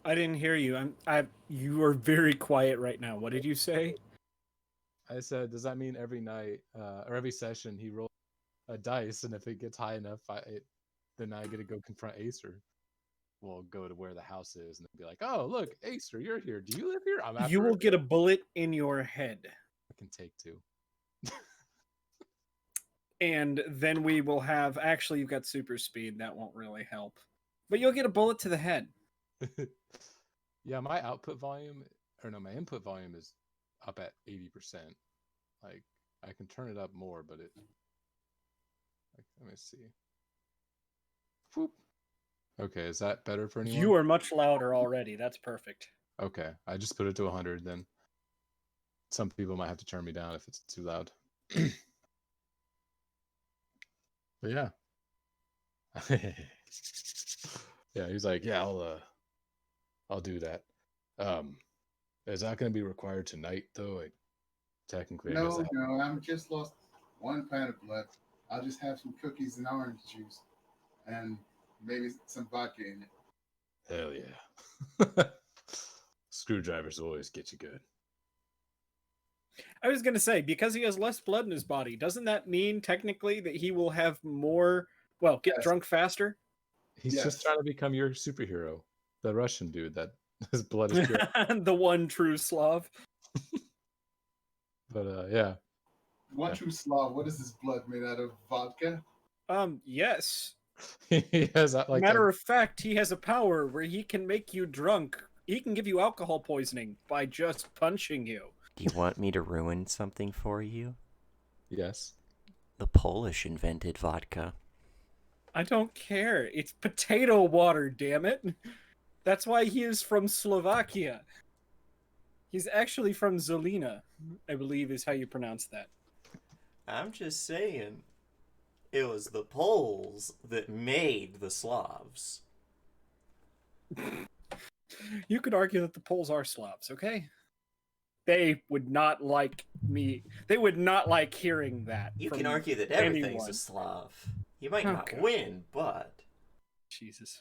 Speaker 3: I didn't hear you. You are very quiet right now. What did you say?
Speaker 4: I said, does that mean every night or every session he rolls a dice, and if it gets high enough, then I get to go confront Acer. We'll go to where the house is and be like, "Oh, look, Acer, you're here. Do you live here? I'm
Speaker 3: You
Speaker 4: after
Speaker 3: will
Speaker 4: it.
Speaker 3: get a bullet in your head,
Speaker 4: I can take two."
Speaker 3: and then we will have. Actually, you've got super speed. That won't really help, but you'll get a bullet to the head.
Speaker 4: Yeah, my output volume, or no, my input volume is up at 80%. Like I can turn it up more, but let me see. Whoop. Okay, is that better for anyone?
Speaker 3: You are much louder already. That's perfect.
Speaker 4: Okay, I just put it to 100 then. Some people might have to turn me down if it's too loud. But yeah. Yeah, he's like, yeah, I'll do that. Is that going to be required tonight though? Like, technically, I guess
Speaker 1: No,
Speaker 4: that.
Speaker 1: no, I'm just lost 1 pint of blood. I'll just have some cookies and orange juice, and maybe some vodka in it.
Speaker 4: Hell yeah. Screwdrivers always get you good.
Speaker 3: I was gonna say, because he has less blood in his body, doesn't that mean technically that he will have more? Well, get
Speaker 1: Yes,
Speaker 3: drunk faster.
Speaker 4: He's just
Speaker 1: yes.
Speaker 4: trying to become your superhero. The Russian dude that his blood is pure.
Speaker 3: The one true Slav.
Speaker 4: But yeah.
Speaker 1: One true Slav. What is his blood made out of? Vodka?
Speaker 3: Yes.
Speaker 4: He has that like
Speaker 3: Matter of fact, he has a power where he can make you drunk. He can give you alcohol poisoning by just punching you.
Speaker 2: Do you want me to ruin something for you?
Speaker 4: yes.
Speaker 2: The Polish invented vodka.
Speaker 3: I don't care. It's potato water, damn it. That's why he is from Slovakia. He's actually from Zolina, I believe is how you pronounce that.
Speaker 2: I'm just saying, it was the Poles that made the Slavs.
Speaker 3: You could argue that the Poles are Slavs, okay? They would not like me. They would not like hearing that.
Speaker 2: You
Speaker 3: from
Speaker 2: can argue that everything's
Speaker 3: anyone.
Speaker 2: a Slav. You might not
Speaker 3: Okay.
Speaker 2: win, but
Speaker 3: Jesus.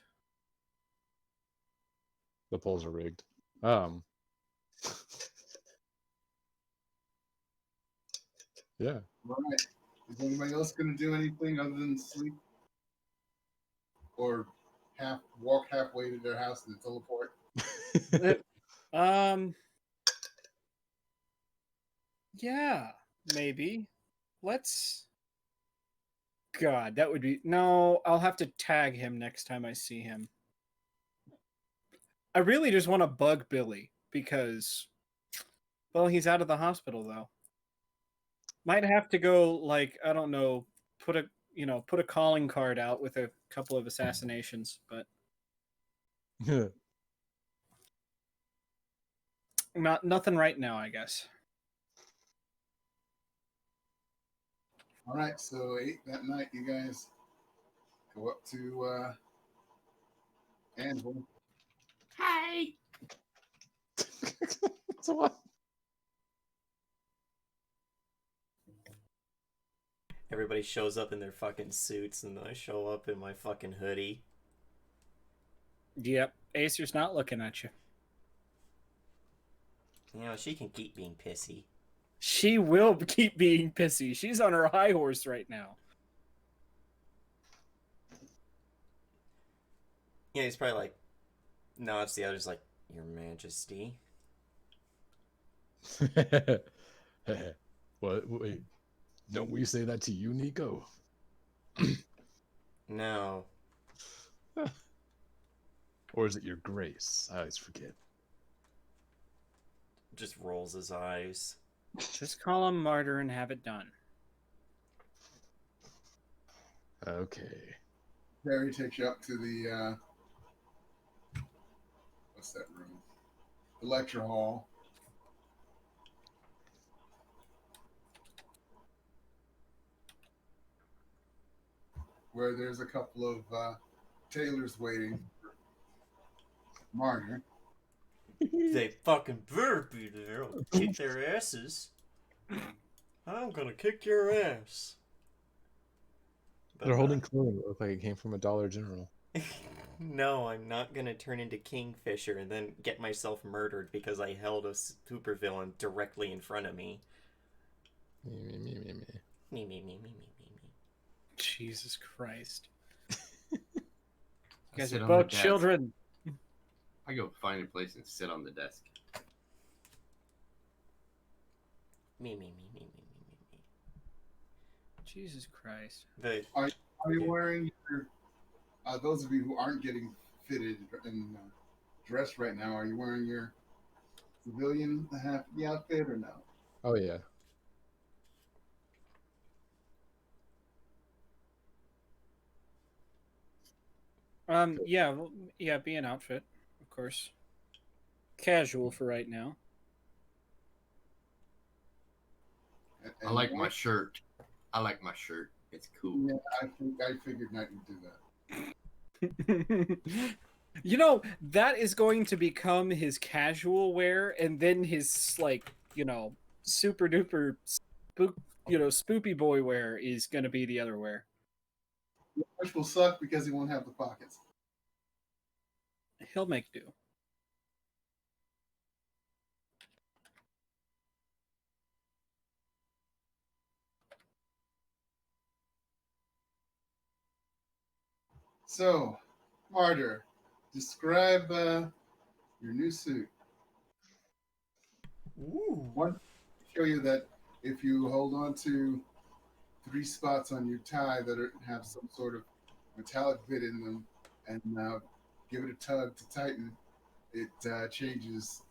Speaker 4: The polls are rigged. Yeah.
Speaker 1: All right. Is anybody else going to do anything other than sleep? Or walk halfway to their house and teleport?
Speaker 3: Um. Yeah, maybe. Let's. God, that would be. No, I'll have to tag him next time I see him. I really just want to bug Billy because, well, he's out of the hospital though. Might have to go, like, I don't know, put a calling card out with a couple of assassinations, but nothing right now, I guess.
Speaker 1: All right, so 8 that night, you guys go up to Anvil.
Speaker 5: Hi.
Speaker 4: So what?
Speaker 2: everybody shows up in their fucking suits and I show up in my fucking hoodie.
Speaker 3: Yep, Acer's not looking at you.
Speaker 2: You know, she can keep being pissy.
Speaker 3: She will keep being pissy. She's on her high horse right now.
Speaker 2: Yeah, he's probably like, no, it's the other's like, Your Majesty.
Speaker 4: What? Wait. Don't we say that to you, Nico?
Speaker 2: No.
Speaker 4: Or is it your grace? I always forget.
Speaker 2: Just rolls his eyes.
Speaker 3: Just call him martyr and have it done.
Speaker 4: Okay.
Speaker 1: Barry takes you up to the what's that room? The lecture hall. Where there's a couple of tailors waiting for Marner.
Speaker 2: They fucking better be there. I'll kick their asses. I'm gonna kick your ass. But,
Speaker 4: They're holding clothing that look like it came from a Dollar General.
Speaker 2: no, I'm not gonna turn into Kingfisher and then get myself murdered because I held a supervillain directly in front of me.
Speaker 4: Me.
Speaker 2: Me.
Speaker 3: Jesus Christ. You
Speaker 5: I
Speaker 3: guys
Speaker 5: sit
Speaker 3: are
Speaker 5: on the
Speaker 3: both
Speaker 5: desk.
Speaker 3: children.
Speaker 5: I go find a place and sit on the desk.
Speaker 2: Me.
Speaker 3: Jesus Christ.
Speaker 1: Are you wearing your? Those of you who aren't getting fitted and dressed right now, are you wearing your civilian outfit or no?
Speaker 4: Oh yeah.
Speaker 3: Yeah, well, yeah, be an outfit, of course. Casual for right now.
Speaker 5: I
Speaker 1: And
Speaker 5: like my
Speaker 1: Mike,
Speaker 5: shirt. I like my shirt. It's cool.
Speaker 1: yeah, I figured Knight would do that.
Speaker 3: You know, that is going to become his casual wear, and then his like, super duper spook, spoopy boy wear is going to be the other wear.
Speaker 1: Which will suck because he won't have the pockets.
Speaker 3: He'll make do.
Speaker 1: So, Martyr, describe your new suit.
Speaker 2: Ooh.
Speaker 1: One, show you that if you hold on to 3 spots on your tie that have some sort of metallic bit in them and give it a tug to tighten, it changes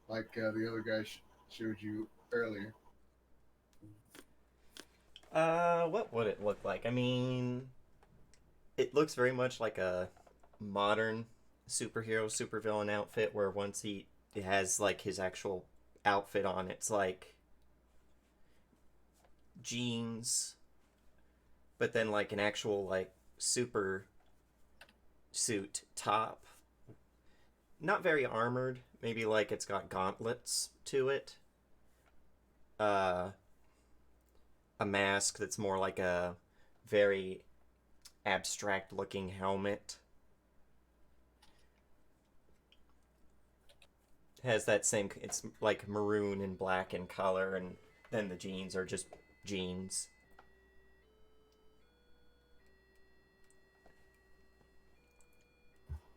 Speaker 1: like the other guy showed you earlier.
Speaker 2: What would it look like? I mean, it looks very much like a modern superhero, supervillain outfit where once he has like his actual outfit on, it's like jeans, but then like an actual like super suit top. Not very armored. Maybe like it's got gauntlets to it. Uh, a mask that's more like a very abstract looking helmet. Has that same, it's like maroon and black in color, and then the jeans are just jeans.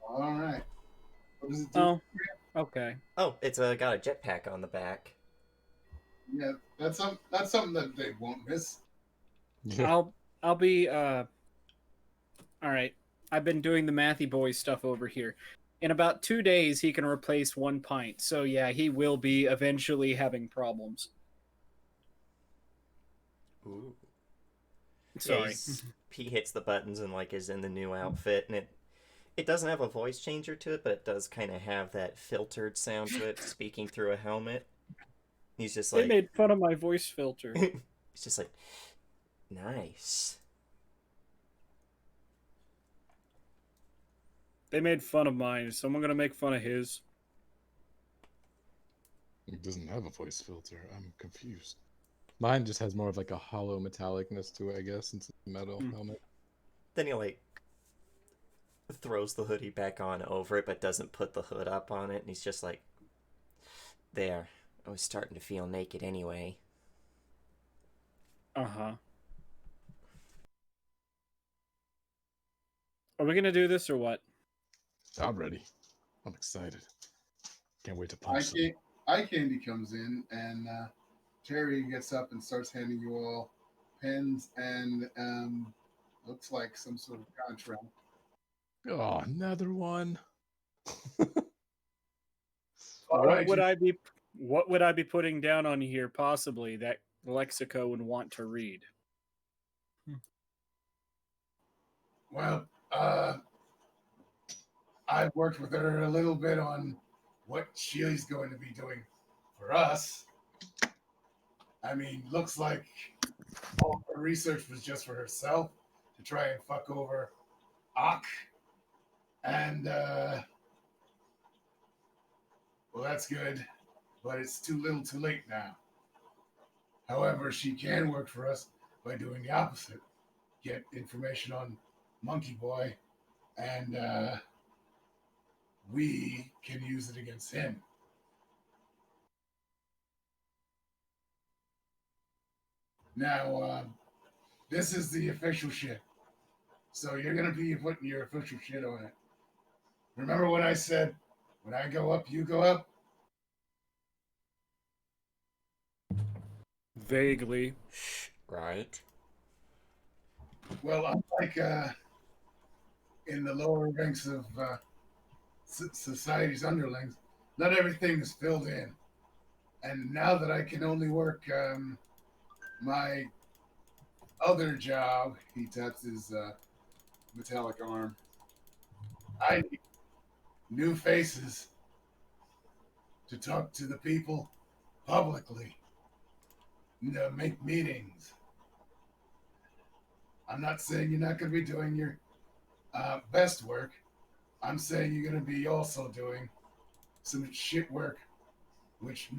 Speaker 1: All right. What does it do?
Speaker 3: Oh, okay.
Speaker 2: Oh, it's got a jetpack on the back.
Speaker 1: Yeah, that's something that they won't miss.
Speaker 4: Yeah.
Speaker 3: I'll be all right. I've been doing the mathy boy stuff over here. In about 2 days, he can replace 1 pint. So yeah, he will be eventually having problems.
Speaker 2: Ooh. Yeah,
Speaker 3: Sorry.
Speaker 2: he hits the buttons and like is in the new outfit, and it doesn't have a voice changer to it, but it does kind of have that filtered sound to it, speaking through a helmet. He's just
Speaker 3: They
Speaker 2: like,
Speaker 3: made fun of my voice filter.
Speaker 2: he's just like, nice.
Speaker 3: They made fun of mine. Is someone gonna make fun of his?
Speaker 4: It doesn't have a voice filter. I'm confused. Mine just has more of like a hollow metallicness to it, I guess, since it's a metal helmet.
Speaker 2: Then he like throws the hoodie back on over it, but doesn't put the hood up on it, and he's just like, there. I was starting to feel naked anyway.
Speaker 3: Uh-huh. Are we gonna do this or what?
Speaker 4: I'm ready. I'm excited. Can't wait to
Speaker 1: Eye,
Speaker 4: punch some.
Speaker 1: Eye Candy comes in, and Terry gets up and starts handing you all pens and looks like some sort of contract.
Speaker 4: Oh, another one.
Speaker 1: All
Speaker 3: What
Speaker 1: right,
Speaker 3: would I be putting down on here possibly that Lexico would want to read?
Speaker 1: well, I've worked with her a little bit on what she's going to be doing for us. I mean, looks like all her research was just for herself to try and fuck over Ak. And, well, that's good, but it's too little too late now. However, she can work for us by doing the opposite get information on Monkey Boy, and we can use it against him. Now, this is the official shit. So you're going to be putting your official shit on it. Remember what I said? When I go up, you go up?
Speaker 3: Vaguely.
Speaker 2: Right?
Speaker 1: Well, unlike in the lower ranks of society's underlings, not everything is filled in. And now that I can only work my other job, he taps his metallic arm. I need new faces to talk to the people publicly, to make meetings. I'm not saying you're not going to be doing your best work. I'm saying you're going to be also doing some shit work, which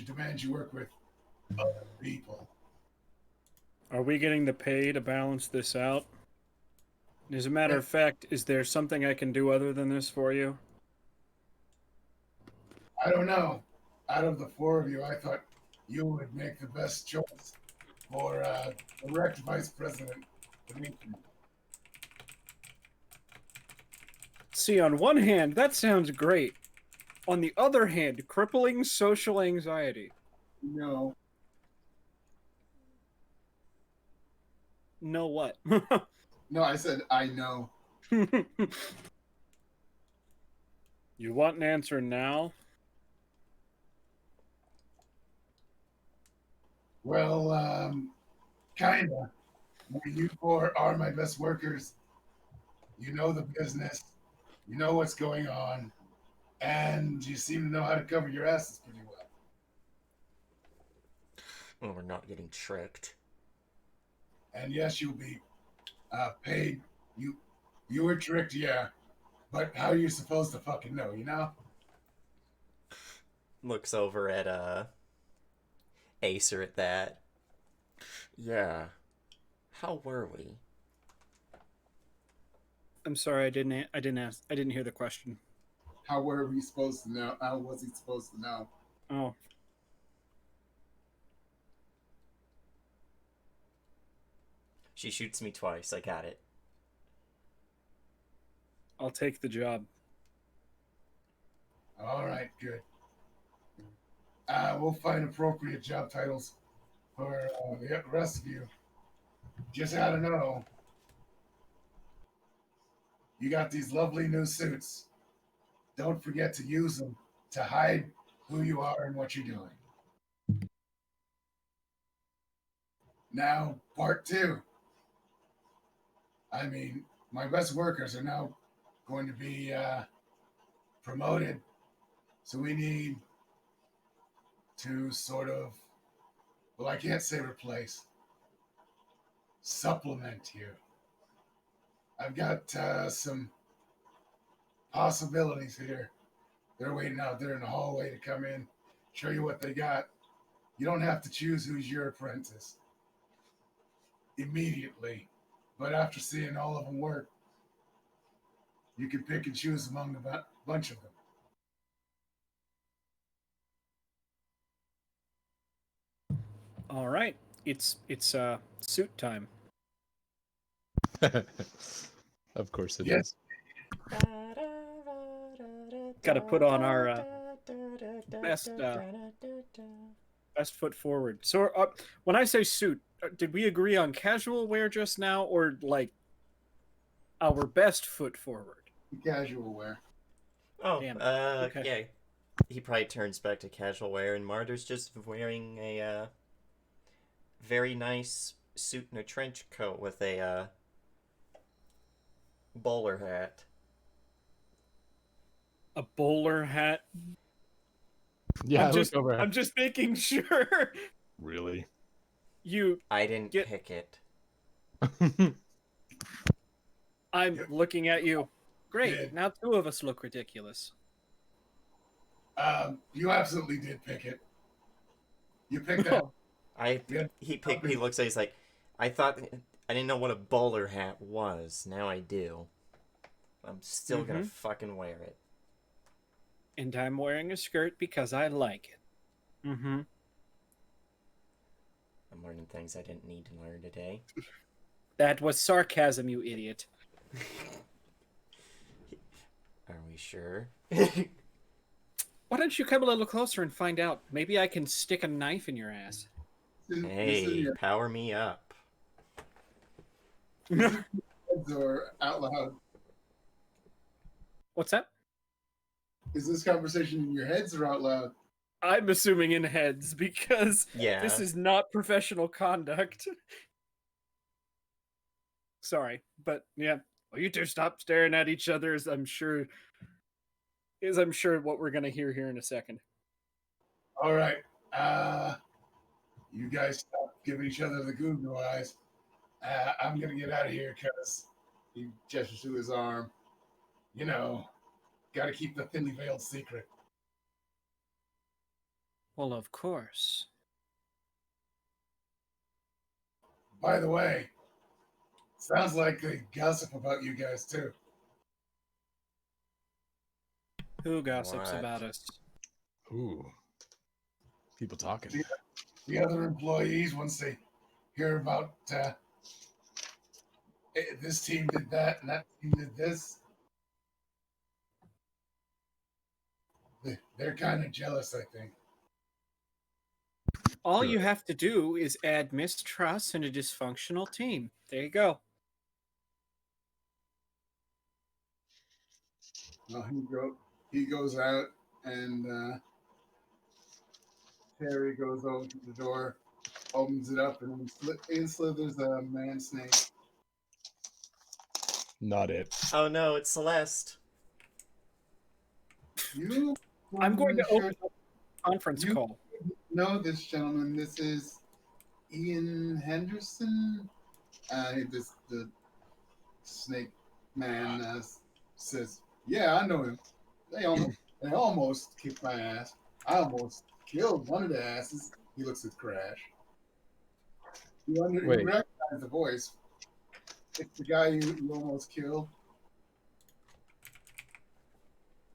Speaker 1: demands you work with other people.
Speaker 3: Are we getting the pay to balance this out? As a matter of fact, is there something I can do other than this for you?
Speaker 1: I don't know. Out of the four of you, I thought you would make the best choice for direct vice president.
Speaker 3: See, on one hand, that sounds great. On the other hand, crippling social anxiety.
Speaker 1: No,
Speaker 3: No what?
Speaker 1: no, I said I know.
Speaker 3: You want an answer now?
Speaker 1: Well, kinda. You four are my best workers. You know the business. You know what's going on, and you seem to know how to cover your asses pretty well.
Speaker 2: Well, we're not getting tricked.
Speaker 1: And yes, you'll be paid. You were tricked, yeah. But how are you supposed to fucking know? You know?
Speaker 2: Looks over at Acer at that. Yeah. How were we?
Speaker 3: I'm sorry, I didn't hear the question.
Speaker 1: How were we supposed to know? How was he supposed to know?
Speaker 3: Oh.
Speaker 2: She shoots me twice. I got it.
Speaker 3: I'll take the job.
Speaker 1: All right, good. We'll find appropriate job titles for the rest of you. Just gotta know. You got these lovely new suits. Don't forget to use them to hide who you are and what you're doing. Now, part two. I mean, my best workers are now going to be promoted. So we need to sort of, well, I can't say replace, supplement you. I've got some possibilities here. They're waiting out there in the hallway to come in, show you what they got. You don't have to choose who's your apprentice immediately, but after seeing all of them work, you can pick and choose among a bunch of them.
Speaker 3: All right. It's suit time.
Speaker 4: Of course it
Speaker 1: Yes.
Speaker 4: is.
Speaker 3: Got to put on our best foot forward. So when I say suit, did we agree on casual wear just now, or like our best foot forward?
Speaker 1: Casual wear.
Speaker 2: Oh,
Speaker 3: Damn. Okay.
Speaker 2: yeah. He probably turns back to casual wear, and Marty's just wearing a very nice suit and a trench coat with a bowler hat.
Speaker 3: A bowler hat.
Speaker 4: Yeah,
Speaker 3: I'm just making sure.
Speaker 4: Really?
Speaker 3: You.
Speaker 2: I didn't
Speaker 3: Get-
Speaker 2: pick it.
Speaker 3: I'm looking at you. Great.
Speaker 1: Yeah.
Speaker 3: Now two of us look ridiculous.
Speaker 1: You absolutely did pick it. You picked that.
Speaker 2: He looks at he's like, I didn't know what a bowler hat was. Now I do. I'm still gonna fucking wear it.
Speaker 3: And I'm wearing a skirt because I like it. Mm-hmm.
Speaker 2: I'm learning things I didn't need to learn today.
Speaker 3: That was sarcasm, you idiot.
Speaker 2: Are we sure?
Speaker 3: Why don't you come a little closer and find out? Maybe I can stick a knife in your ass.
Speaker 2: Hey, power me up.
Speaker 1: Or out loud.
Speaker 3: What's that?
Speaker 1: Is this conversation in your heads or out loud?
Speaker 3: I'm assuming in heads because
Speaker 2: Yeah.
Speaker 3: this is not professional conduct. Sorry, but yeah, Will you two stop staring at each other? As I'm sure what we're gonna hear here in a second.
Speaker 1: All right. You guys stop giving each other the goo goo eyes. I'm gonna get out of here because he gestures to his arm. You know, got to keep the thinly veiled secret.
Speaker 3: Well, of course.
Speaker 1: By the way, sounds like they gossip about you guys too.
Speaker 3: Who gossips
Speaker 2: What?
Speaker 3: about us?
Speaker 4: Ooh, people talking.
Speaker 1: The other employees, once they hear about this team did that and that team did this, they're kind of jealous, I think.
Speaker 3: All
Speaker 4: Good.
Speaker 3: you have to do is add mistrust in a dysfunctional team. There you go.
Speaker 1: Well, he goes out, and Terry goes over to the door, opens it up, and in slithers a man snake.
Speaker 4: Not it.
Speaker 2: Oh no, it's Celeste.
Speaker 1: You,
Speaker 3: I'm going to
Speaker 1: sure
Speaker 3: open up a conference
Speaker 1: You-
Speaker 3: call.
Speaker 1: know this gentleman. This is Ian Henderson. The snake man says, "Yeah, I know him. They almost kicked my ass. I almost killed one of the asses." He looks at Crash. You
Speaker 4: Wait.
Speaker 1: recognize the voice. It's the guy you almost killed.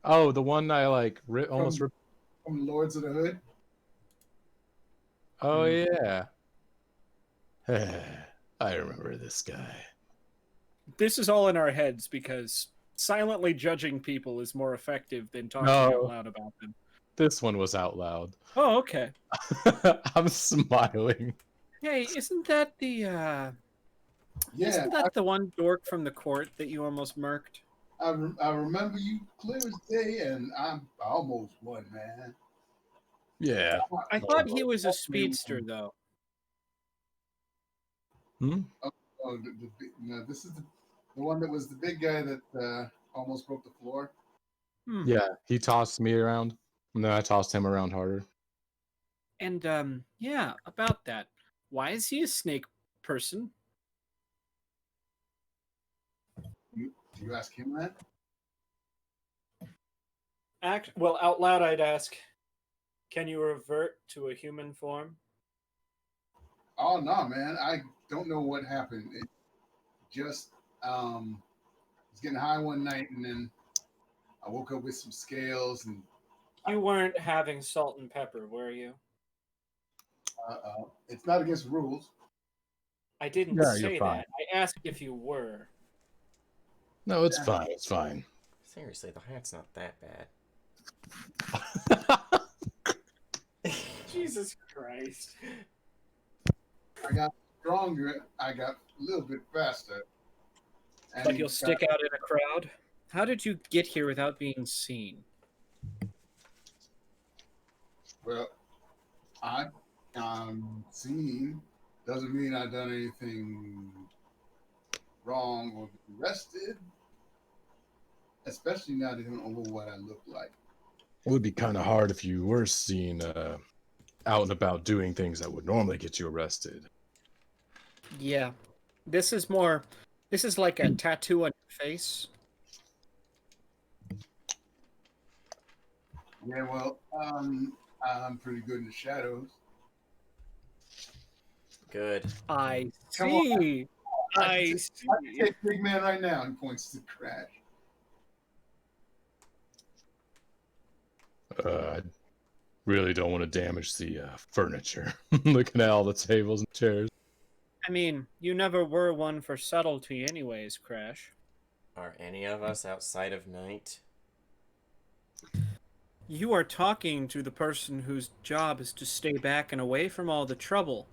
Speaker 4: Oh, the one I like almost
Speaker 1: From-
Speaker 4: ripped.
Speaker 1: From Lords of the Hood.
Speaker 4: Oh yeah. I remember this guy.
Speaker 3: This is all in our heads because silently judging people is more effective than talking
Speaker 4: No.
Speaker 3: out loud about them.
Speaker 4: This one was out loud.
Speaker 3: Oh, okay.
Speaker 4: I'm smiling.
Speaker 3: Hey, isn't that the
Speaker 1: Yeah,
Speaker 3: isn't that the one dork from the court that you almost murked?
Speaker 1: I remember you clear as day, and I almost won, man.
Speaker 4: Yeah.
Speaker 3: I thought he was a speedster though.
Speaker 4: Hmm?
Speaker 1: Oh, no, this is the one that was the big guy that almost broke the floor.
Speaker 4: Yeah. He tossed me around, and then I tossed him around harder.
Speaker 3: And yeah, about that. Why is he a snake person?
Speaker 1: Do you ask him that?
Speaker 3: Well, out loud I'd ask, can you revert to a human form?
Speaker 1: Oh no, man! I don't know what happened. It just was getting high one night, and then I woke up with some scales, and
Speaker 3: You weren't having salt and pepper, were you?
Speaker 1: it's not against the rules.
Speaker 3: I didn't
Speaker 4: Yeah, you're
Speaker 3: say
Speaker 4: fine.
Speaker 3: that. I asked if you were.
Speaker 4: No, it's
Speaker 1: Yeah.
Speaker 4: fine. It's fine.
Speaker 2: Seriously, the hat's not that bad.
Speaker 3: Jesus Christ.
Speaker 1: I got stronger. I got a little bit faster. And
Speaker 3: But you'll stick out in a crowd? How did you get here without being seen?
Speaker 1: Well, I'm seen. Doesn't mean I've done anything wrong or been arrested. Especially now they don't know what I look like.
Speaker 4: It would be kind of hard if you were seen out and about doing things that would normally get you arrested.
Speaker 3: Yeah. This is like a tattoo on your face.
Speaker 1: Yeah, well, I'm pretty good in the shadows.
Speaker 2: Good.
Speaker 3: I
Speaker 1: Come
Speaker 3: see.
Speaker 1: I
Speaker 3: I
Speaker 1: can
Speaker 3: see.
Speaker 1: take Big Man right now. He points to Crash.
Speaker 4: I really don't want to damage the furniture. Looking at all the tables and chairs.
Speaker 3: I mean, you never were one for subtlety anyways, Crash.
Speaker 2: Are any of us outside of night?
Speaker 3: You are talking to the person whose job is to stay back and away from all the trouble.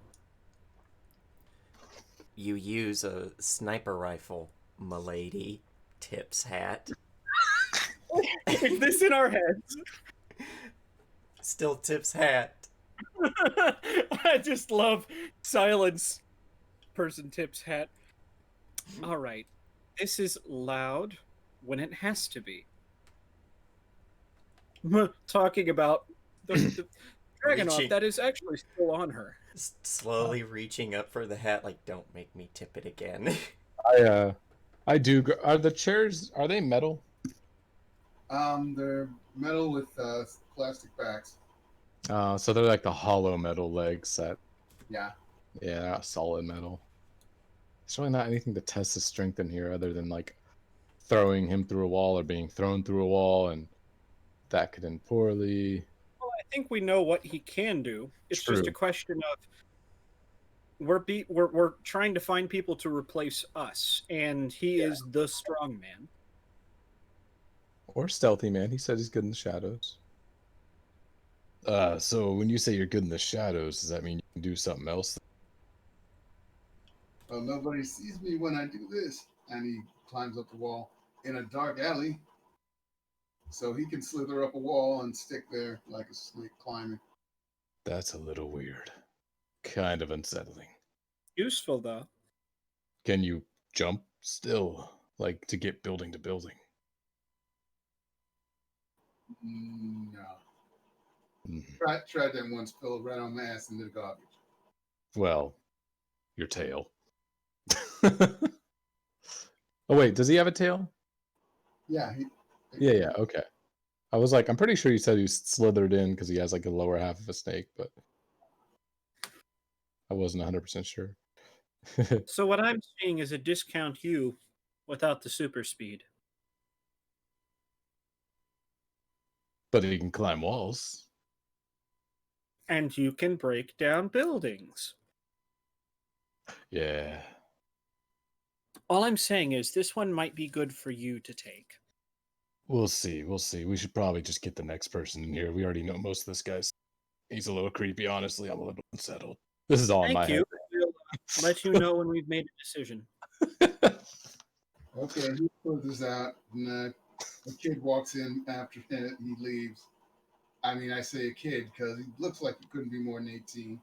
Speaker 2: You use a sniper rifle, m'lady. Tips hat.
Speaker 3: Is this in our heads?
Speaker 2: Still Tips hat.
Speaker 3: I just love silence. Person tips hat. All right. This is loud when it has to be. Talking about the Dragonoff
Speaker 2: Reaching,
Speaker 3: that is actually still on her.
Speaker 2: slowly reaching up for the hat, like, don't make me tip it again.
Speaker 4: I do. Are the chairs? Are they metal?
Speaker 1: They're metal with plastic backs.
Speaker 4: So they're like the hollow metal legs that.
Speaker 1: Yeah.
Speaker 4: Yeah, they're not solid metal. There's really not anything to test his strength in here other than like throwing him through a wall or being thrown through a wall, and that could end poorly.
Speaker 3: Well, I think we know what he can do. It's just a
Speaker 4: True.
Speaker 3: question of we're trying to find people to replace us, and he is the strong man.
Speaker 4: Or stealthy man. He said he's good in the shadows. So when you say you're good in the shadows, does that mean you can do something else?
Speaker 1: Well, nobody sees me when I do this. And he climbs up the wall in a dark alley. So he can slither up a wall and stick there like a snake climbing.
Speaker 4: That's a little weird. Kind of unsettling.
Speaker 3: Useful though.
Speaker 4: Can you jump still, like to get building to building?
Speaker 1: No.
Speaker 4: Hmm.
Speaker 1: Tried that once, fell right on my ass into the garbage.
Speaker 4: Well, your tail. Oh wait, does he have a tail?
Speaker 1: Yeah.
Speaker 4: Yeah, okay. I was like, I'm pretty sure you said he slithered in because he has like a lower half of a snake, but I wasn't 100% sure.
Speaker 3: So what I'm seeing is a discount you without the super speed.
Speaker 4: But he can climb walls.
Speaker 3: And you can break down buildings.
Speaker 4: Yeah.
Speaker 3: All I'm saying is this one might be good for you to take.
Speaker 4: We'll see. We'll see. We should probably just get the next person in here. We already know most of this guy's. He's a little creepy, honestly. I'm a little unsettled. This is all in my
Speaker 3: Thank you. We'll let you know when we've made a decision.
Speaker 4: head.
Speaker 1: Okay, he slithers out, and a kid walks in after him. He leaves. I mean, I say a kid because he looks like he couldn't be more than 18.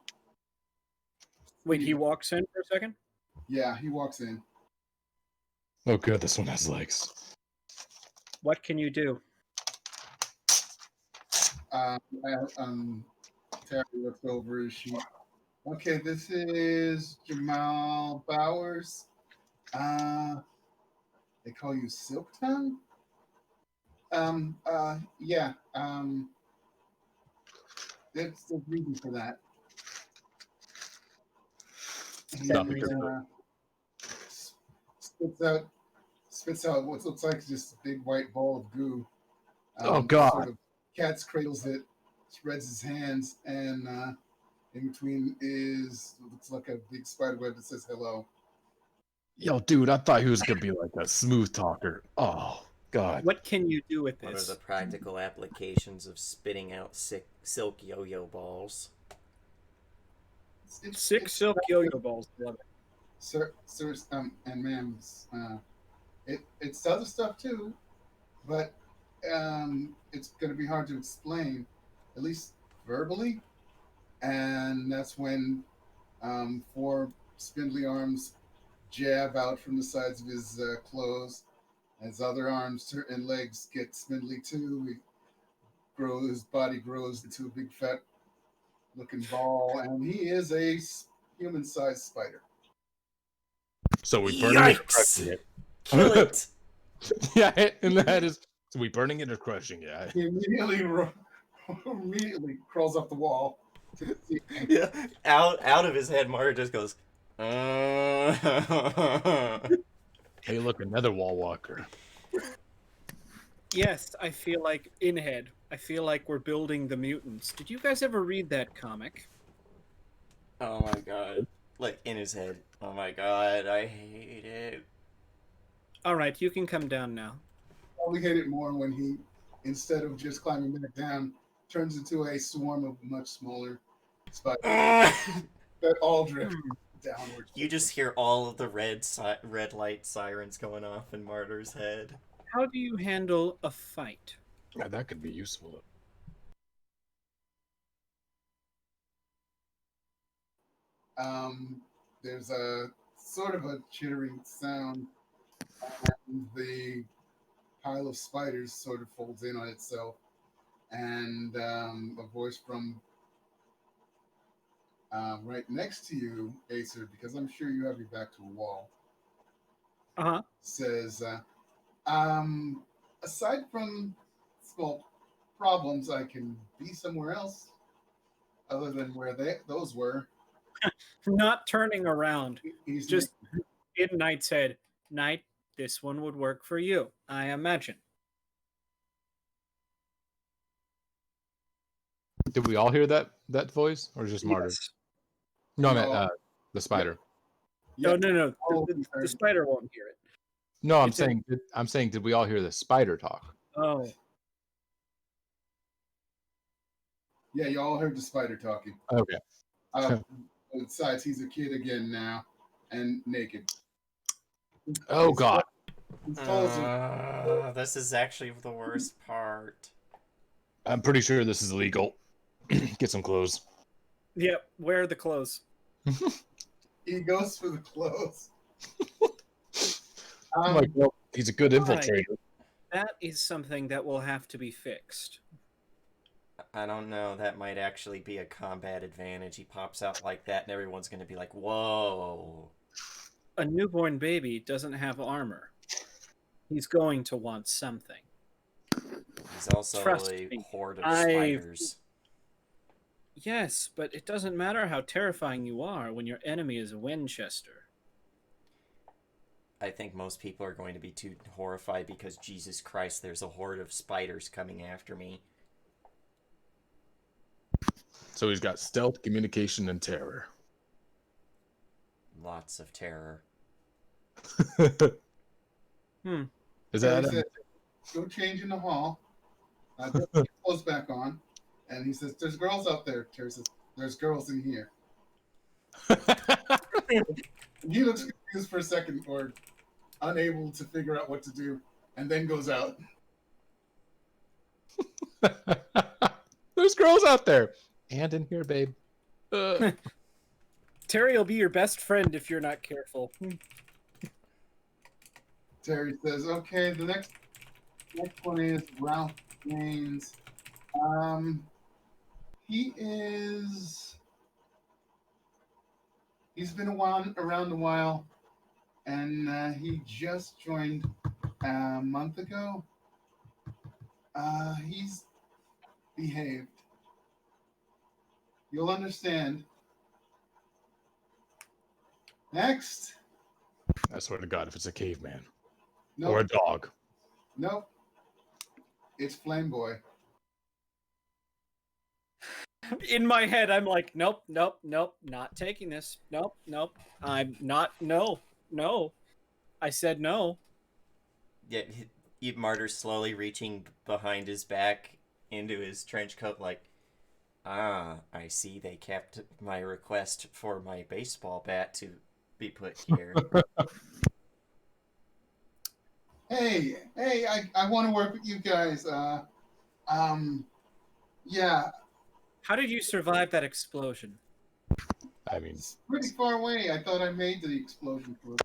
Speaker 3: Wait, he walks in for a second?
Speaker 1: Yeah, he walks in.
Speaker 4: Oh, good. This one has legs.
Speaker 3: What can you do?
Speaker 1: I, Terry looks over his sheet. Okay, this is Jamal Bowers. They call you Silk Tongue? Yeah. There's a reason for that. He
Speaker 4: Not because
Speaker 1: spits out spits out what looks like just a big white ball of goo.
Speaker 4: Oh, God.
Speaker 1: Sort of cat's cradles it, spreads his hands, and in between is looks like a big spider web that says hello.
Speaker 4: Yo, dude, I thought he was going to be like a smooth talker. Oh, God.
Speaker 3: What can you do with
Speaker 2: What are the
Speaker 3: this?
Speaker 2: practical applications of spitting out silk yo-yo balls?
Speaker 3: Six silk yo-yo balls. Love it.
Speaker 1: Sir, and ma'ams. It's other stuff too, but it's going to be hard to explain, at least verbally. And that's when four spindly arms jab out from the sides of his clothes. His other arms and legs get spindly too. His body grows into a big fat looking ball, and he is a human-sized spider.
Speaker 4: So we burning it or
Speaker 2: Yikes!
Speaker 4: crushing it?
Speaker 2: Kill it!
Speaker 4: Yeah, and that is. So we burning it or crushing it?
Speaker 1: He immediately crawls up the wall to the ceiling.
Speaker 2: Yeah, out of his head, Mario just goes.
Speaker 4: Hey, look, another wall walker.
Speaker 3: Yes, I feel like in head. I feel like we're building the mutants. Did you guys ever read that comic?
Speaker 2: Oh my god! Like in his head. Oh my god! I hate it.
Speaker 3: All right, you can come down now.
Speaker 1: Probably hate it more when he, instead of just climbing back down, turns into a swarm of much smaller spiders that all drift downward.
Speaker 2: You just hear all of the red light sirens going off in Martyr's head.
Speaker 3: How do you handle a fight?
Speaker 4: Yeah, that could be useful.
Speaker 1: There's a sort of a chittering sound The pile of spiders sort of folds in on itself, and a voice from right next to you, Acer, because I'm sure you have your back to a wall,
Speaker 3: Uh-huh.
Speaker 1: says, um, aside from small problems, I can be somewhere else other than where those were.
Speaker 3: Not turning around,
Speaker 1: He's
Speaker 3: just in Knight's head. Knight, this one would work for you, I imagine.
Speaker 4: Did we all hear that voice, or just Martyr?
Speaker 3: Yes.
Speaker 4: No, I meant
Speaker 1: No.
Speaker 4: the spider.
Speaker 1: Yeah,
Speaker 3: Oh, no.
Speaker 1: all
Speaker 3: The,
Speaker 1: we
Speaker 3: the
Speaker 1: heard.
Speaker 3: spider won't hear it.
Speaker 4: No, I'm
Speaker 3: It's a-
Speaker 4: saying, did we all hear the spider talk?
Speaker 3: Oh.
Speaker 1: Yeah, you all heard the spider talking.
Speaker 4: Okay.
Speaker 1: Uh, besides, he's a kid again now and naked.
Speaker 4: Oh God.
Speaker 1: His clothes
Speaker 2: This is actually the worst part.
Speaker 4: I'm pretty sure this is illegal. Get some clothes.
Speaker 3: Yep, where are the clothes?
Speaker 1: he goes for the clothes.
Speaker 4: I'm like, well, he's a good
Speaker 3: All right.
Speaker 4: infiltrator.
Speaker 3: That is something that will have to be fixed.
Speaker 2: I don't know. That might actually be a combat advantage. He pops out like that, and everyone's going to be like, "Whoa!"
Speaker 3: A newborn baby doesn't have armor. He's going to want something.
Speaker 2: He's also
Speaker 3: Trust
Speaker 2: a
Speaker 3: me,
Speaker 2: horde of
Speaker 3: I've-
Speaker 2: spiders.
Speaker 3: Yes, but it doesn't matter how terrifying you are when your enemy is a Winchester.
Speaker 2: I think most people are going to be too horrified because Jesus Christ, there's a horde of spiders coming after me.
Speaker 4: So he's got stealth, communication, and terror.
Speaker 2: Lots of terror.
Speaker 4: Is
Speaker 1: So he
Speaker 4: that
Speaker 1: said, go change in the hall. Put your clothes back on. And he says, there's girls out there. Terry says, there's girls in here. And he looks confused for a second or unable to figure out what to do and then goes out.
Speaker 4: There's girls out there and in here, babe.
Speaker 3: Terry will be your best friend if you're not careful.
Speaker 1: Terry says, okay, the next one is Ralph Gaines. He's been around a while, and he just joined a month ago. He's behaved. You'll understand. Next.
Speaker 4: I swear to God, if it's a caveman
Speaker 1: Nope.
Speaker 4: or a dog.
Speaker 1: Nope. It's Flame Boy.
Speaker 3: In my head, I'm like, nope, not taking this. Nope. I'm not. No. I said no.
Speaker 2: Yeah, Martyr's slowly reaching behind his back into his trench coat, like, I see they kept my request for my baseball bat to be put here.
Speaker 1: Hey, I want to work with you guys. Yeah,
Speaker 3: How did you survive that explosion?
Speaker 4: I mean,
Speaker 1: it's pretty far away. I thought I made the explosion for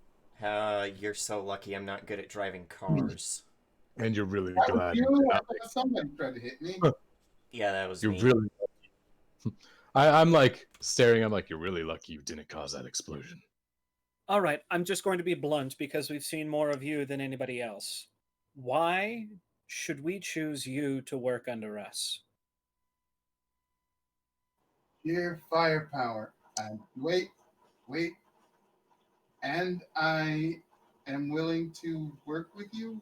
Speaker 2: You're so lucky I'm not good at driving cars.
Speaker 4: and you're really
Speaker 1: that.
Speaker 4: glad.
Speaker 1: Was you?
Speaker 4: you're
Speaker 1: I
Speaker 4: not
Speaker 1: thought somebody tried to hit me.
Speaker 2: Yeah, that was
Speaker 4: You're
Speaker 2: me.
Speaker 4: really. I'm like staring. I'm like, you're really lucky you didn't cause that explosion.
Speaker 3: All right, I'm just going to be blunt because we've seen more of you than anybody else. Why should we choose you to work under us?
Speaker 1: Sheer firepower. Wait, and I am willing to work with you.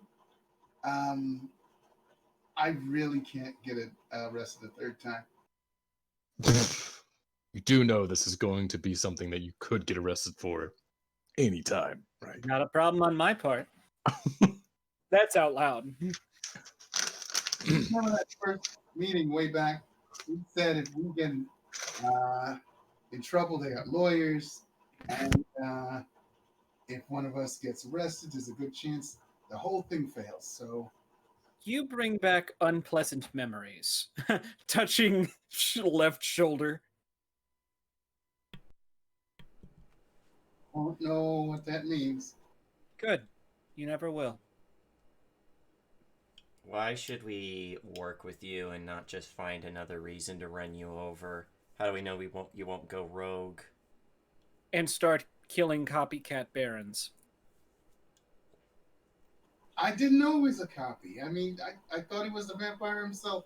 Speaker 1: I really can't get it arrested a third time.
Speaker 4: You do know this is going to be something that you could get arrested for anytime, right?
Speaker 3: Not a problem on my part. That's out loud.
Speaker 1: Remember that first meeting way back? We said if we get in trouble, they got lawyers, and if one of us gets arrested, there's a good chance the whole thing fails. So
Speaker 3: You bring back unpleasant memories. Touching left shoulder.
Speaker 1: I don't know what that means.
Speaker 3: Good. You never will.
Speaker 2: Why should we work with you and not just find another reason to run you over? How do we know you won't go rogue?
Speaker 3: And start killing copycat barons.
Speaker 1: I didn't know he was a copy. I mean, I thought he was a vampire himself,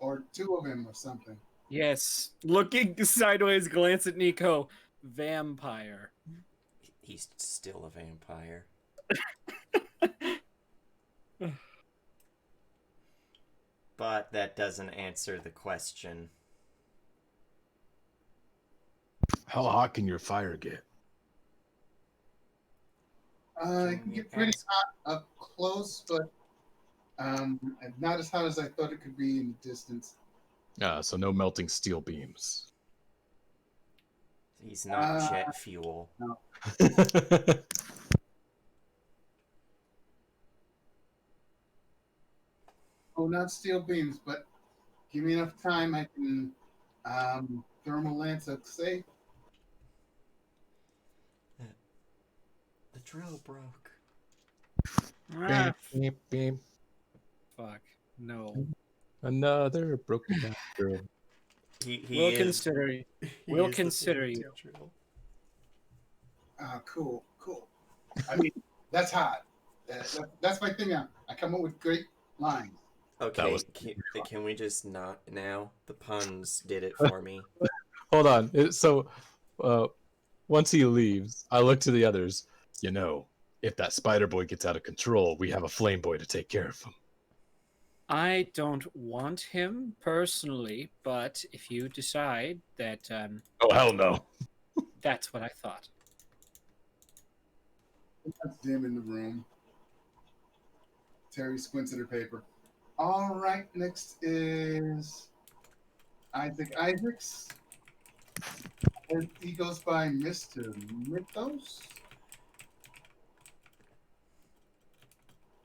Speaker 1: or two of him, or something.
Speaker 3: Yes. Looking sideways, glance at Nico. Vampire.
Speaker 2: He's still a vampire. But that doesn't answer the question.
Speaker 4: How hot can your fire get?
Speaker 1: It
Speaker 2: Can
Speaker 1: can
Speaker 2: you
Speaker 1: get pretty
Speaker 2: ask-
Speaker 1: hot up close, but not as hot as I thought it could be in the distance.
Speaker 4: So no melting steel beams.
Speaker 2: He's not jet fuel.
Speaker 1: Oh, not steel beams, but give me enough time, I can thermal lance a safe.
Speaker 2: The drill broke.
Speaker 3: Ah,
Speaker 4: Beep, beep.
Speaker 3: fuck. No.
Speaker 4: Another broken down girl.
Speaker 2: He
Speaker 3: We'll
Speaker 2: is,
Speaker 3: consider you.
Speaker 2: he
Speaker 3: we'll
Speaker 2: is the
Speaker 3: consider
Speaker 2: fancy
Speaker 3: you.
Speaker 2: drill.
Speaker 1: Cool. I mean, that's hot. That's my thing now. I come up with great lines.
Speaker 2: Okay,
Speaker 4: was-
Speaker 2: can we just not now? The puns did it for me.
Speaker 4: Hold on. Once he leaves, I look to the others. You know, if that spider boy gets out of control, we have a flame boy to take care of him.
Speaker 3: I don't want him personally, but if you decide that
Speaker 4: Oh, hell no.
Speaker 3: that's what I thought.
Speaker 1: It's dim in the room. Terry squints at her paper. All right, next is Isaac Isaacs. And he goes by Mr. Mythos.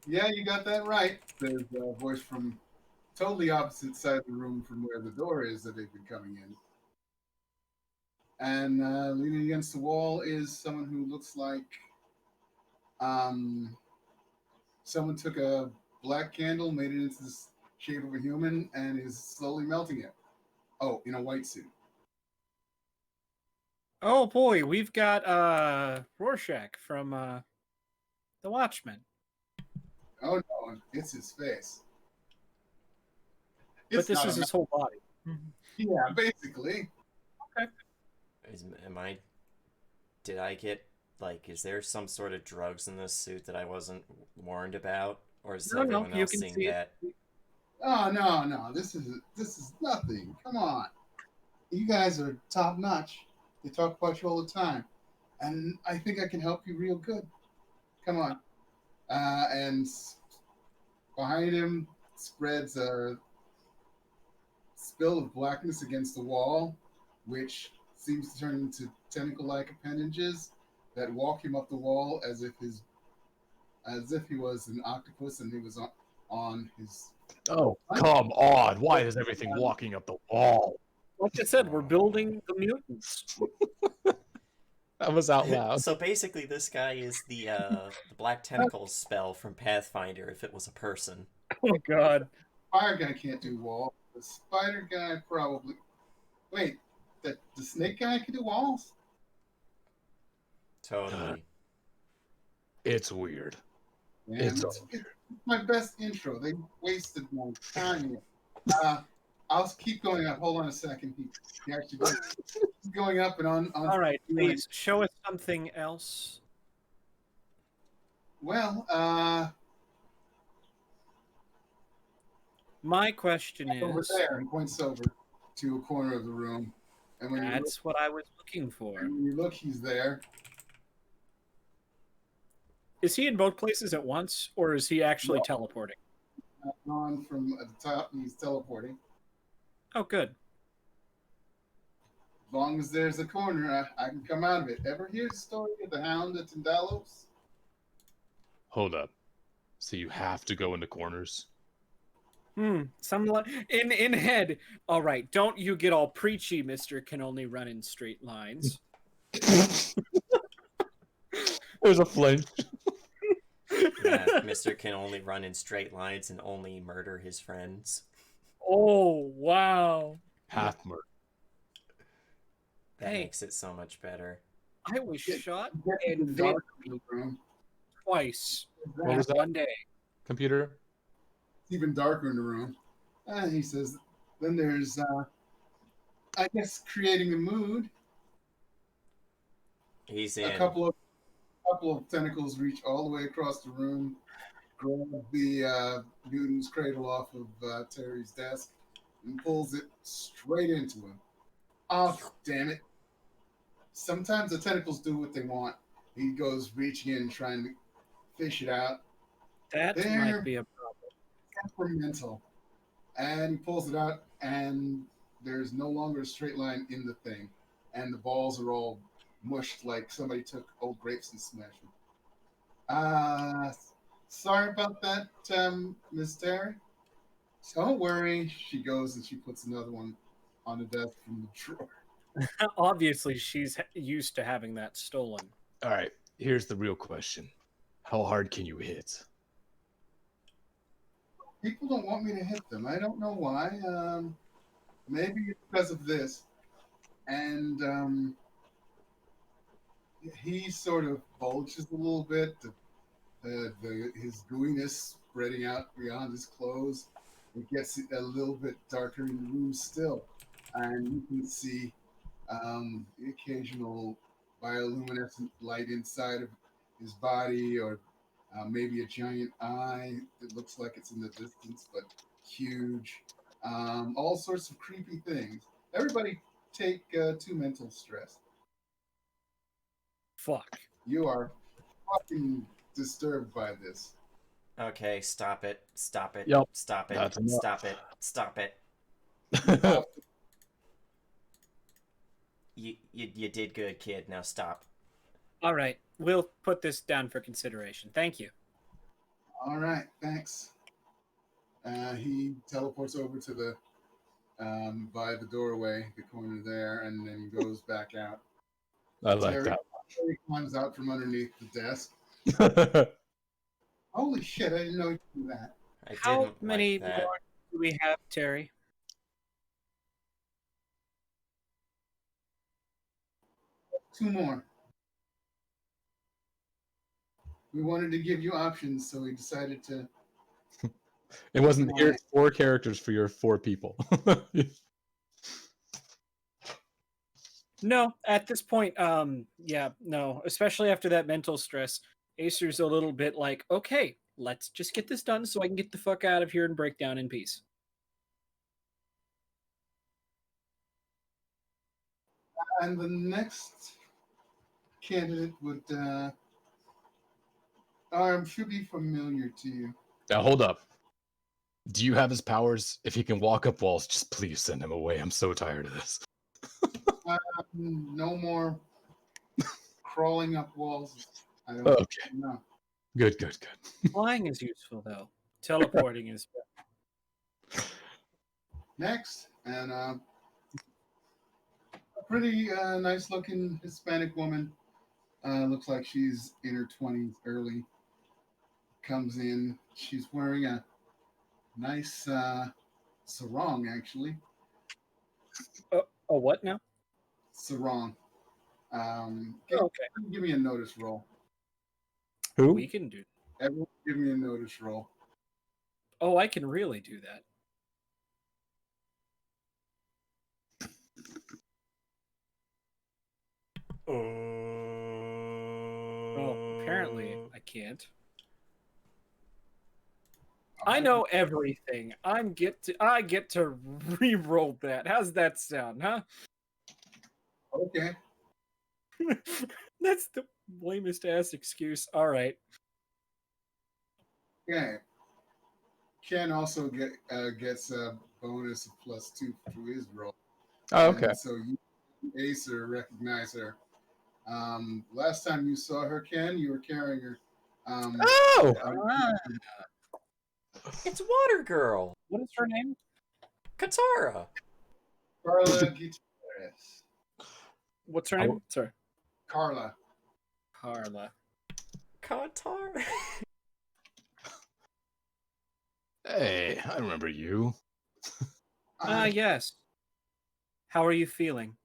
Speaker 1: Yeah, you got that right. There's a voice from totally opposite side of the room from where the door is that they've been coming in. And leaning against the wall is someone who looks like someone took a black candle, made it into the shape of a human, and is slowly melting it. Oh, in a white suit.
Speaker 3: Oh boy, we've got Rorschach from The Watchmen.
Speaker 1: Oh no, it's his face.
Speaker 3: But this
Speaker 1: not
Speaker 3: is
Speaker 1: a
Speaker 3: his whole body.
Speaker 1: Yeah, basically.
Speaker 2: Did I get, like, is there some sort of drugs in this suit that I wasn't warned about? Or is
Speaker 3: No,
Speaker 2: everyone
Speaker 3: you
Speaker 2: else
Speaker 3: can
Speaker 2: seeing
Speaker 3: see it.
Speaker 2: that?
Speaker 1: Oh no, this is nothing. Come on, you guys are top notch. They talk about you all the time, and I think I can help you real good. Come on, and behind him spreads a spill of blackness against the wall, which seems to turn into tentacle-like appendages that walk him up the wall as if he was an octopus and he was on his.
Speaker 4: Oh, come on. Why is everything walking up the wall?
Speaker 3: Like I said, we're building the mutants.
Speaker 4: That was out loud.
Speaker 2: So basically, this guy is the Black Tentacles spell from Pathfinder if it was a person.
Speaker 3: Oh god.
Speaker 1: Fire guy can't do walls. The spider guy probably. Wait, the snake guy can do walls?
Speaker 2: Totally.
Speaker 4: It's weird.
Speaker 1: Man,
Speaker 4: It's
Speaker 1: it's my best intro. They wasted my time here. I'll keep going up. Hold on a second. He actually he's going up and on.
Speaker 3: All right, please show us something else.
Speaker 1: Well,
Speaker 3: My question
Speaker 1: over
Speaker 3: is,
Speaker 1: there, and points over to a corner of the room. And when
Speaker 3: that's what I was looking for.
Speaker 1: you look, he's there.
Speaker 3: Is he in both places at once, or is he actually teleporting?
Speaker 1: On from at the top, he's teleporting.
Speaker 3: Oh, good.
Speaker 1: As long as there's a corner, I can come out of it. Ever hear the story of the Hound at Tindalos?
Speaker 4: Hold up. So you have to go into corners?
Speaker 3: Some in head. All right, don't you get all preachy, Mister can only run in straight lines.
Speaker 4: There's a flinch.
Speaker 2: Mister can only run in straight lines and only murder his friends.
Speaker 3: Oh, wow.
Speaker 4: Half murder.
Speaker 2: That
Speaker 3: Hey.
Speaker 2: makes it so much better.
Speaker 3: I was shot
Speaker 1: Get
Speaker 3: and
Speaker 1: in the dark
Speaker 3: vaporized
Speaker 1: room.
Speaker 3: twice
Speaker 4: What was
Speaker 3: in
Speaker 4: that?
Speaker 3: one day.
Speaker 4: Computer?
Speaker 1: It's even darker in the room. And he says, then there's, I guess, creating a mood.
Speaker 2: He's
Speaker 1: A
Speaker 2: in.
Speaker 1: couple of tentacles reach all the way across the room, grab the Newton's cradle off of Terry's desk, and pulls it straight into him. Oh, damn it. Sometimes the tentacles do what they want. He goes reaching in, trying to fish it out.
Speaker 3: That
Speaker 1: They're
Speaker 3: might be a problem.
Speaker 1: temperamental. And he pulls it out, and there's no longer a straight line in the thing. And the balls are all mushed like somebody took old grapes and smashed them. Sorry about that, Miss Terry. Don't worry. She goes and she puts another one on the desk from the drawer.
Speaker 3: Obviously, she's used to having that stolen.
Speaker 4: All right, here's the real question. How hard can you hit?
Speaker 1: People don't want me to hit them. I don't know why. Maybe it's because of this. And he sort of bulges a little bit. His gooiness spreading out beyond his clothes. It gets a little bit darker in the room still. And you can see the occasional bioluminescent light inside of his body, or maybe a giant eye that looks like it's in the distance but huge. All sorts of creepy things. Everybody take 2 mental stress.
Speaker 3: Fuck.
Speaker 1: You are fucking disturbed by this.
Speaker 2: Okay, stop it. Stop it.
Speaker 4: Yep,
Speaker 2: Stop it.
Speaker 4: that's enough.
Speaker 2: Stop it. Stop it.
Speaker 1: Off
Speaker 2: You did good, kid. Now stop.
Speaker 3: All right, we'll put this down for consideration. Thank you.
Speaker 1: All right, thanks. He teleports over to the by the doorway, the corner there, and then goes back out.
Speaker 4: I like
Speaker 1: Terry climbs out from underneath the desk.
Speaker 4: that.
Speaker 1: Holy shit! I didn't know you could do that.
Speaker 2: I
Speaker 3: How
Speaker 2: didn't
Speaker 3: many
Speaker 2: like that.
Speaker 3: more do we have, Terry?
Speaker 1: Two more. We wanted to give you options, so we decided to.
Speaker 4: It wasn't here's 4 characters for your 4 people.
Speaker 3: No, at this point, yeah, no. Especially after that mental stress, Acer's a little bit like, okay, let's just get this done so I can get the fuck out of here and break down in peace.
Speaker 1: And the next candidate would should be familiar to you.
Speaker 4: Now hold up. Do you have his powers? If he can walk up walls, just please send him away. I'm so tired of this.
Speaker 1: No more crawling up walls. I don't
Speaker 4: Okay.
Speaker 1: know.
Speaker 4: Good, good, good.
Speaker 3: Flying is useful, though. Teleporting is.
Speaker 1: Next, and a pretty nice looking Hispanic woman. Looks like she's in her 20s, early. Comes in. She's wearing a nice sarong, actually.
Speaker 3: Oh, what now?
Speaker 1: Sarong.
Speaker 3: Okay,
Speaker 1: Give me a notice roll.
Speaker 4: Who?
Speaker 3: we can do.
Speaker 1: Everyone, give me a notice roll.
Speaker 3: Oh, I can really do that. Oh, apparently I can't. I know everything. I get to re-roll that. How's that sound, huh?
Speaker 1: Okay.
Speaker 3: That's the lamest ass excuse. All right.
Speaker 1: Okay. Ken also gets a bonus of +2 to his roll.
Speaker 4: Oh, okay.
Speaker 1: And so you, Acer, recognize her. Last time you saw her, Ken, you were carrying her.
Speaker 4: Oh!
Speaker 2: It's Water Girl.
Speaker 3: What is her name?
Speaker 2: Katara.
Speaker 1: Carla Gutierrez.
Speaker 3: What's her name? Sorry.
Speaker 1: Carla.
Speaker 3: Carla.
Speaker 2: Katar.
Speaker 4: Hey, I remember you.
Speaker 3: Ah,
Speaker 1: I'm
Speaker 3: yes. How are you feeling?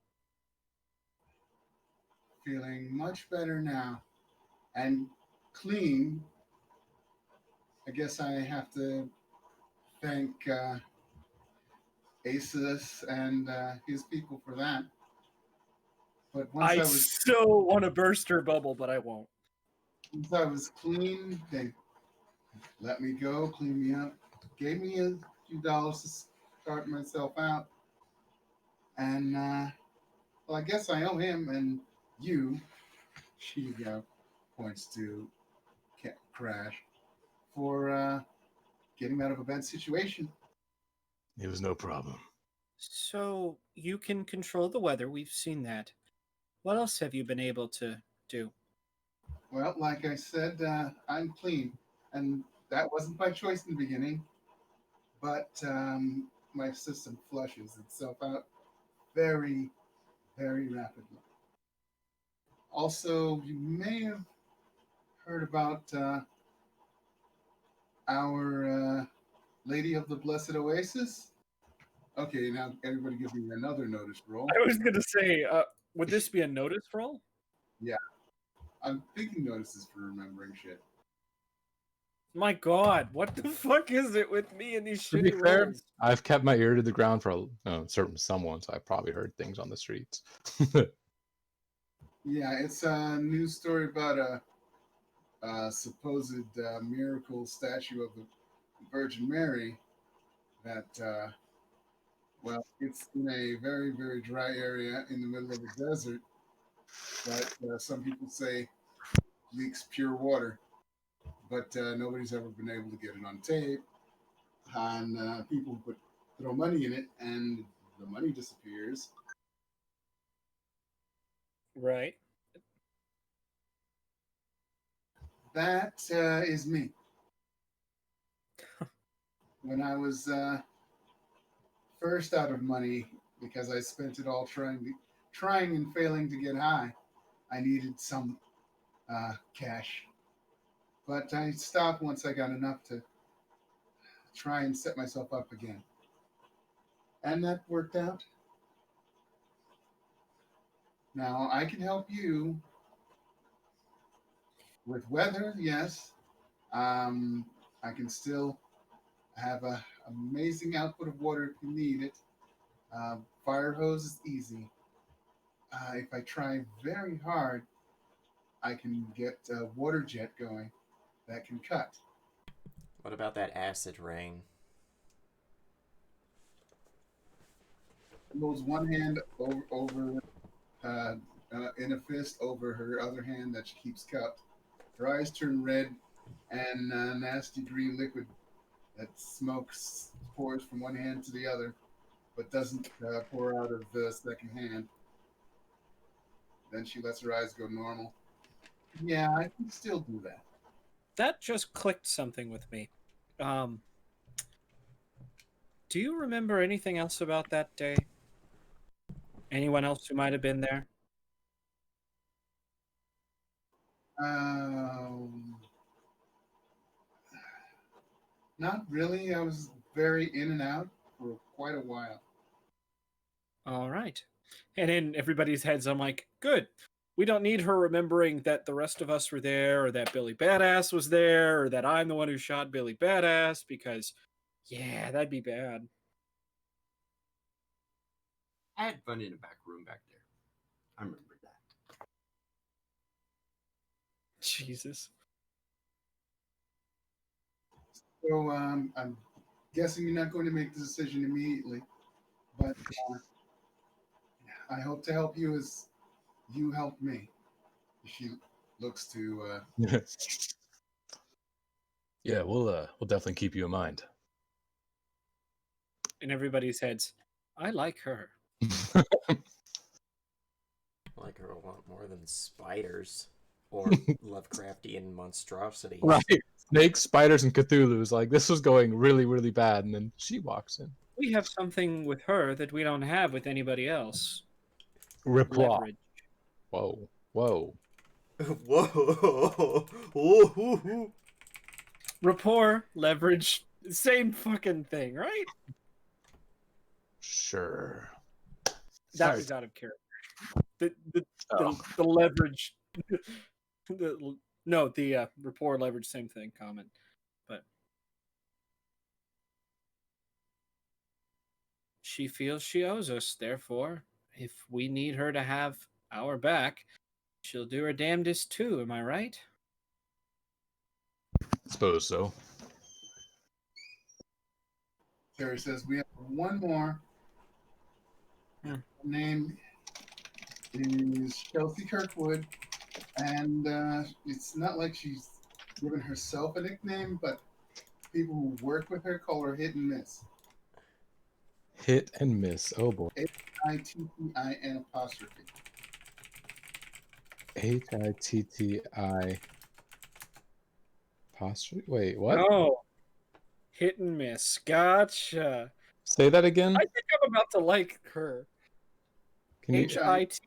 Speaker 1: feeling much better now and clean. I guess I have to thank Asus and his people for that. But
Speaker 3: I so want to burst her bubble, but I won't.
Speaker 1: once I was clean, they let me go, clean me up, gave me a few dollars to start myself out, and well, I guess I owe him and you. She points to Crash for getting out of a bad situation.
Speaker 4: It was no problem.
Speaker 3: So you can control the weather. We've seen that. What else have you been able to do?
Speaker 1: Well, like I said, I'm clean, and that wasn't by choice in the beginning, but my system flushes itself out very, very rapidly. Also, you may have heard about our Lady of the Blessed Oasis. Okay, now everybody give me another notice roll.
Speaker 3: I was gonna say, would this be a notice roll?
Speaker 1: Yeah, I'm thinking notices for remembering shit.
Speaker 3: My God, what the fuck is it with me and these
Speaker 4: To be
Speaker 3: shitty
Speaker 4: fair,
Speaker 3: rolls?
Speaker 4: I've kept my ear to the ground for certain someone, so I probably heard things on the streets.
Speaker 1: Yeah, it's a news story about a supposed miracle statue of the Virgin Mary that, well, it's in a very, very dry area in the middle of the desert that some people say leaks pure water, but nobody's ever been able to get it on tape. And people throw money in it, and the money disappears.
Speaker 3: Right.
Speaker 1: That is me. When I was first out of money because I spent it all trying and failing to get high, I needed some cash, but I stopped once I got enough to try and set myself up again, and that worked out. Now I can help you with weather, yes. Um, I can still have a amazing output of water if you need it. Fire hose is easy. If I try very hard, I can get a water jet going that can cut.
Speaker 2: What about that acid rain?
Speaker 1: Holds one hand over uh, in a fist over her other hand that she keeps cupped. Her eyes turn red, and nasty green liquid that smokes pours from one hand to the other, but doesn't pour out of the second hand. Then she lets her eyes go normal. Yeah, I can still do that.
Speaker 3: That just clicked something with me. Um, do you remember anything else about that day? Anyone else who might have been there?
Speaker 1: Um, Not really. I was very in and out for quite a while.
Speaker 3: All right. And in everybody's heads, I'm like, good. We don't need her remembering that the rest of us were there, or that Billy Badass was there, or that I'm the one who shot Billy Badass, because, yeah, that'd be bad.
Speaker 5: I had fun in the back room back there. I remember that.
Speaker 3: Jesus.
Speaker 1: So I'm guessing you're not going to make the decision immediately, but I hope to help you as you helped me. She looks to
Speaker 4: Yeah, we'll definitely keep you in mind.
Speaker 3: In everybody's heads, I like her.
Speaker 2: I like her a lot more than spiders or Lovecraftian monstrosities.
Speaker 4: Right. Snakes, spiders, and Cthulhu's like this was going really, really bad, and then she walks in.
Speaker 3: We have something with her that we don't have with anybody else.
Speaker 4: Rapport.
Speaker 3: Leverage.
Speaker 4: Whoa. Whoa.
Speaker 2: Whoa! Ooh.
Speaker 3: Rapport, leverage, Same fucking thing, right?
Speaker 4: Sure.
Speaker 3: That
Speaker 4: Sorry.
Speaker 3: was out of character. The
Speaker 4: Oh.
Speaker 3: the leverage. No, the rapport leverage, same thing, comment. But she feels she owes us. Therefore, if we need her to have our back, she'll do her damnedest too. Am I right?
Speaker 4: Suppose so.
Speaker 1: Terry says we have one more.
Speaker 3: Hmm.
Speaker 1: Her name is Chelsea Kirkwood, and it's not like she's given herself a nickname, but people who work with her call her Hit and Miss.
Speaker 4: Hit and miss. Oh boy.
Speaker 1: Hittin apostrophe.
Speaker 4: HITTI apostrophe. Wait, what?
Speaker 3: Oh, hit and miss. Gotcha.
Speaker 4: Say that again.
Speaker 3: I think I'm about to like her.
Speaker 4: Can you?
Speaker 3: HITTINMS,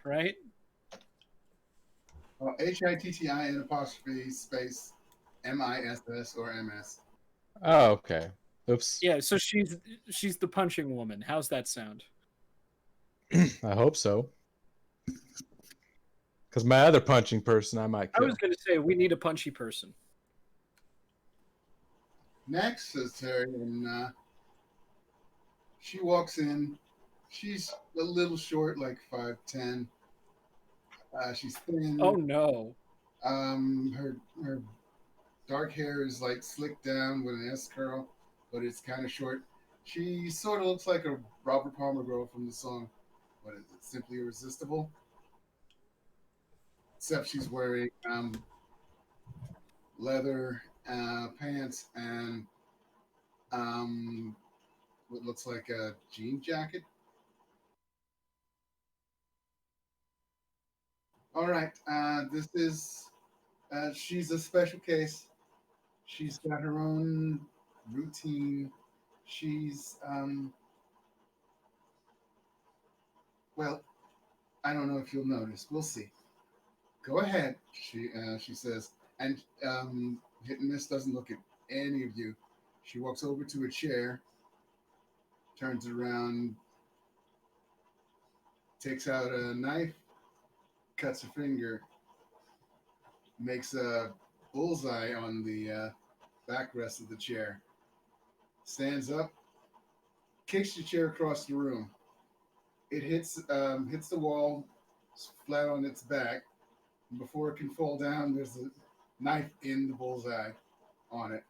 Speaker 3: right?
Speaker 1: HITTIN apostrophe space MISS or MS.
Speaker 4: Oh, okay. Oops.
Speaker 3: Yeah, so she's the punching woman. How's that sound?
Speaker 4: I hope so. Because my other punching person, I might
Speaker 3: I
Speaker 4: kill.
Speaker 3: was going to say we need a punchy person.
Speaker 1: Next, says Terry, and she walks in. She's a little short, like 5'10". She's thin.
Speaker 3: Oh no.
Speaker 1: Her dark hair is like slicked down with an S curl, but it's kind of short. She sort of looks like a Robert Palmer girl from the song, what is it, Simply Irresistible? Except she's wearing leather pants and what looks like a jean jacket. All right, this is she's a special case. She's got her own routine. She's well, I don't know if you'll notice. We'll see. Go ahead, she says, and Hit and Miss doesn't look at any of you. She walks over to a chair, turns around, takes out a knife, cuts her finger, makes a bullseye on the backrest of the chair, stands up, kicks the chair across the room. It hits the wall, flat on its back. Before it can fall down, there's a knife in the bullseye on it.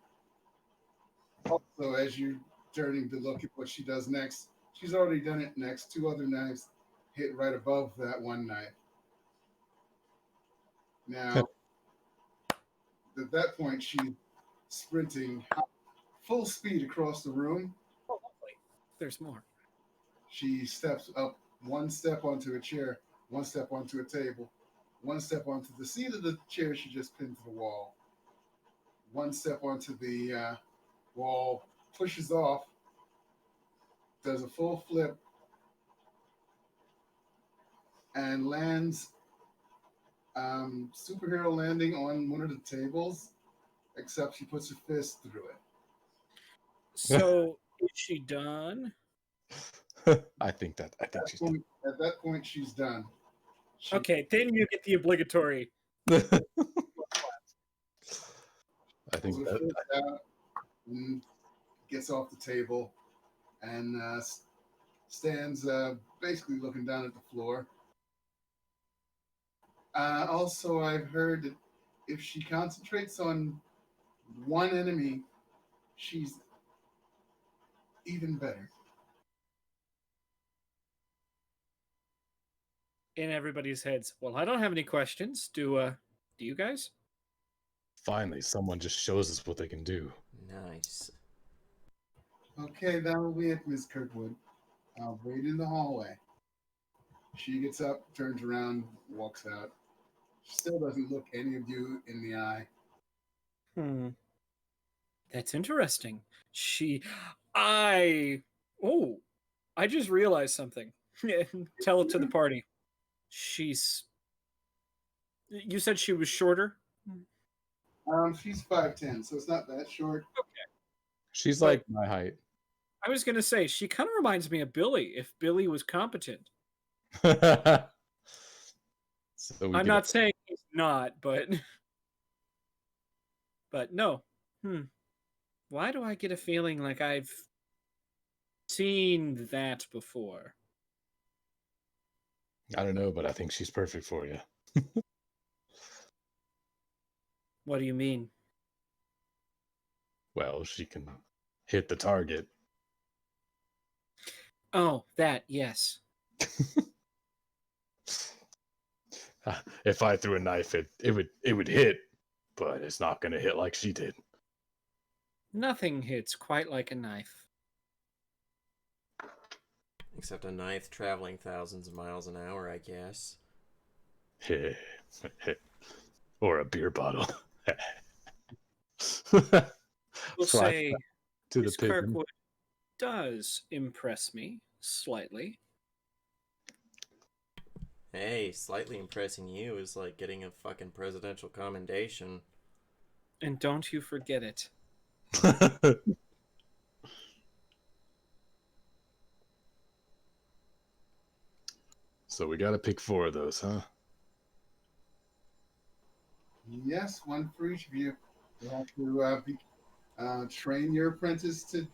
Speaker 1: Also, as you're turning to look at what she does next, she's already done it next. Two other knives hit right above that one knife. Now, at that point, she's sprinting full speed across the room.
Speaker 3: Oh, lovely. There's more.
Speaker 1: She steps up one step onto a chair, one step onto a table, one step onto the seat of the chair she just pinned to the wall, one step onto the wall, pushes off, does a full flip, and lands superhero landing on one of the tables, except she puts her fist through it.
Speaker 3: So is she done?
Speaker 4: I think she's.
Speaker 1: At that point, she's done. She
Speaker 3: Okay, then you get the obligatory.
Speaker 4: I
Speaker 1: pulls
Speaker 4: think
Speaker 1: her
Speaker 4: that.
Speaker 1: fist out and gets off the table and stands basically looking down at the floor. Also, I've heard that if she concentrates on one enemy, she's even better.
Speaker 3: In everybody's heads. Well, I don't have any questions. Do you guys?
Speaker 4: Finally, someone just shows us what they can do.
Speaker 2: Nice.
Speaker 1: Okay, that will be it, Miss Kirkwood. I'll wait in the hallway. She gets up, turns around, walks out. She still doesn't look any of you in the eye.
Speaker 3: That's interesting. I oh, I just realized something. Tell it to the party. You said she was shorter?
Speaker 1: She's 5'10", so it's not that short.
Speaker 4: She's
Speaker 3: But-
Speaker 4: like my height.
Speaker 3: I was gonna say she kind of reminds me of Billy if Billy was competent.
Speaker 4: So we
Speaker 3: I'm
Speaker 4: get
Speaker 3: not saying he's not, but no. Why do I get a feeling like I've seen that before?
Speaker 4: I don't know, but I think she's perfect for you.
Speaker 3: What do you mean?
Speaker 4: Well, she can hit the target.
Speaker 3: Oh, that, yes.
Speaker 4: If I threw a knife, it would hit, but it's not gonna hit like she did.
Speaker 3: Nothing hits quite like a knife.
Speaker 2: Except a knife traveling thousands of miles an hour, I guess.
Speaker 4: Or a beer bottle.
Speaker 3: We'll
Speaker 4: Flash
Speaker 3: say
Speaker 4: to the
Speaker 3: Miss
Speaker 4: pigeon.
Speaker 3: Kirkwood does impress me slightly.
Speaker 2: Hey, slightly impressing you is like getting a fucking presidential commendation.
Speaker 3: And don't you forget it.
Speaker 4: So we gotta pick 4 of those, huh?
Speaker 1: Yes, one for each of you. You have to train your apprentice to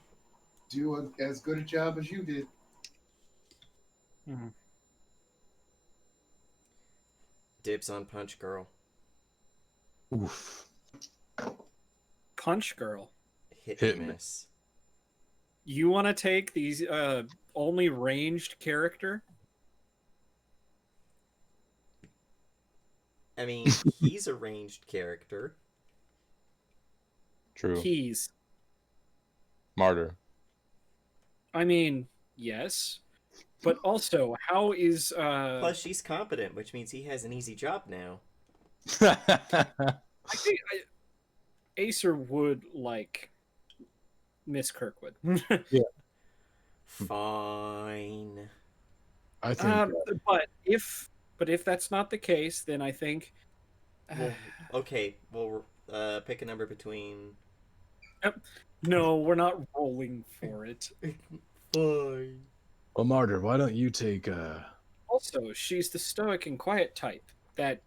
Speaker 1: do as good a job as you did.
Speaker 2: Dibs on Punch Girl.
Speaker 4: Oof.
Speaker 3: Punch Girl.
Speaker 2: Hit
Speaker 4: Hit
Speaker 2: and
Speaker 4: me.
Speaker 2: miss.
Speaker 3: You want to take these only ranged character?
Speaker 2: I mean, he's a ranged character.
Speaker 4: True.
Speaker 3: Keys.
Speaker 4: Martyr.
Speaker 3: I mean, yes. But also, how is
Speaker 2: Plus, she's competent, which means he has an easy job now.
Speaker 3: I think Acer would like Miss Kirkwood.
Speaker 2: Fine.
Speaker 4: I think
Speaker 3: but if that's not the case, then I think
Speaker 2: Well, okay, well, pick a number between...
Speaker 3: no, we're not rolling for it.
Speaker 2: Fine.
Speaker 4: well, Martyr, why don't you take
Speaker 3: Also, she's the stoic and quiet type that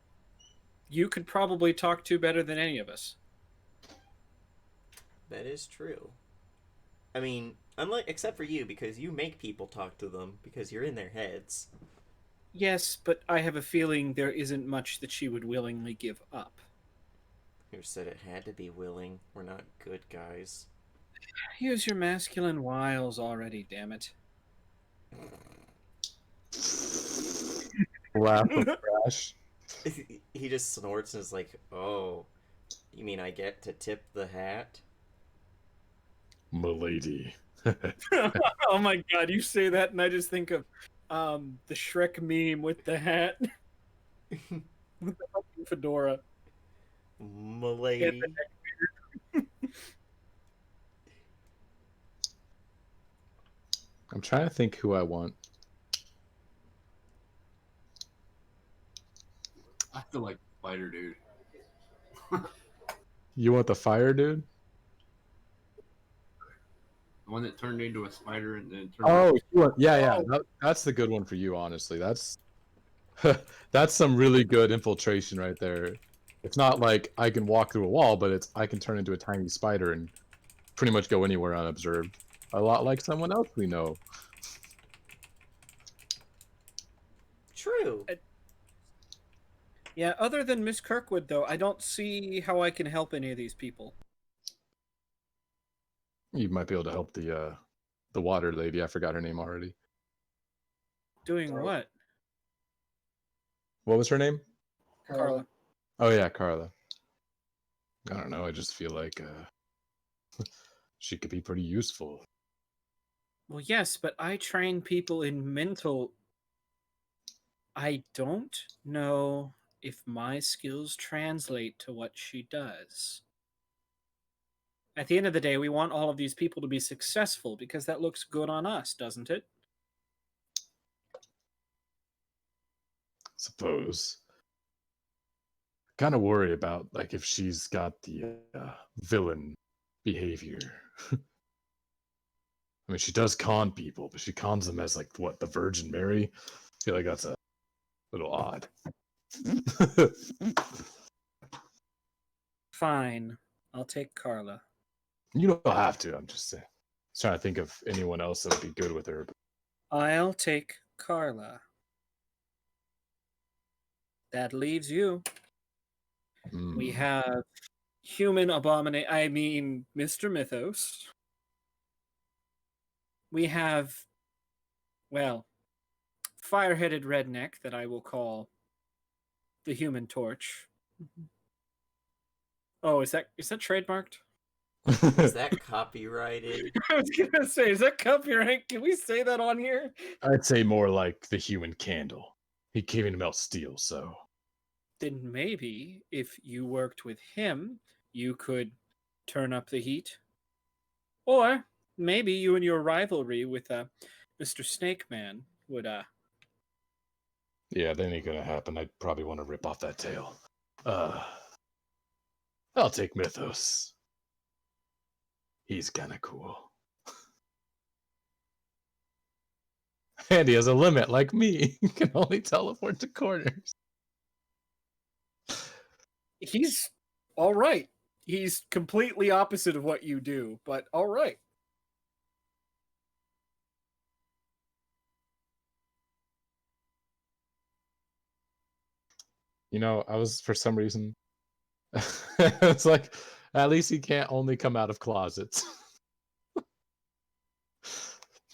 Speaker 3: you could probably talk to better than any of us.
Speaker 2: That is true. I mean, except for you, because you make people talk to them, because you're in their heads.
Speaker 3: Yes, but I have a feeling there isn't much that she would willingly give up.
Speaker 2: Who said it had to be willing? We're not good guys.
Speaker 3: Use your masculine wiles already, damn it.
Speaker 4: laugh of crash?
Speaker 2: He just snorts and is like, oh, you mean I get to tip the hat?
Speaker 4: Milady.
Speaker 3: Oh my god, you say that and I just think of the Shrek meme with the hat. With the fucking fedora.
Speaker 2: Milady.
Speaker 4: I'm trying to think who I want.
Speaker 5: I feel like Spider Dude.
Speaker 4: You want the fire dude?
Speaker 5: The one that turned into a spider and then turned
Speaker 4: Oh, yeah.
Speaker 3: Oh.
Speaker 4: That's the good one for you, honestly. That's that's some really good infiltration right there. It's not like I can walk through a wall, but it's I can turn into a tiny spider and pretty much go anywhere unobserved. A lot like someone else we know.
Speaker 2: True.
Speaker 3: Yeah, other than Miss Kirkwood, though, I don't see how I can help any of these people.
Speaker 4: You might be able to help the water lady. I forgot her name already.
Speaker 3: Doing
Speaker 1: Carla.
Speaker 3: what?
Speaker 4: What was her name?
Speaker 3: Carla.
Speaker 4: Oh yeah, Carla. I don't know. I just feel like she could be pretty useful.
Speaker 3: Well, yes, but I train people in mental. I don't know if my skills translate to what she does. At the end of the day, we want all of these people to be successful because that looks good on us, doesn't it?
Speaker 4: Suppose. kind of worry about like if she's got the villain behavior. I mean, she does con people, but she cons them as like what, the Virgin Mary? I feel like that's a little odd.
Speaker 3: Fine. I'll take Carla.
Speaker 4: You don't have to. I'm just saying. Trying to think of anyone else that would be good with her.
Speaker 3: I'll take Carla. That leaves you. We have human abominate. I mean, Mr. Mythos. We have, well, fire-headed redneck that I will call the Human Torch. Oh, is that trademarked?
Speaker 2: Is that copyrighted?
Speaker 3: I was gonna say, is that copyright? Can we say that on here?
Speaker 4: I'd say more like the Human Candle. He came in to melt steel, so.
Speaker 3: Then maybe if you worked with him, you could turn up the heat. Or maybe you and your rivalry with Mr. Snake Man would
Speaker 4: Yeah, that ain't gonna happen. I'd probably want to rip off that tail. I'll take Mythos. He's kinda cool. And he has a limit like me. He can only teleport to corners.
Speaker 3: he's all right. He's completely opposite of what you do, but all right.
Speaker 4: You know, I was for some reason it's like at least he can't only come out of closets.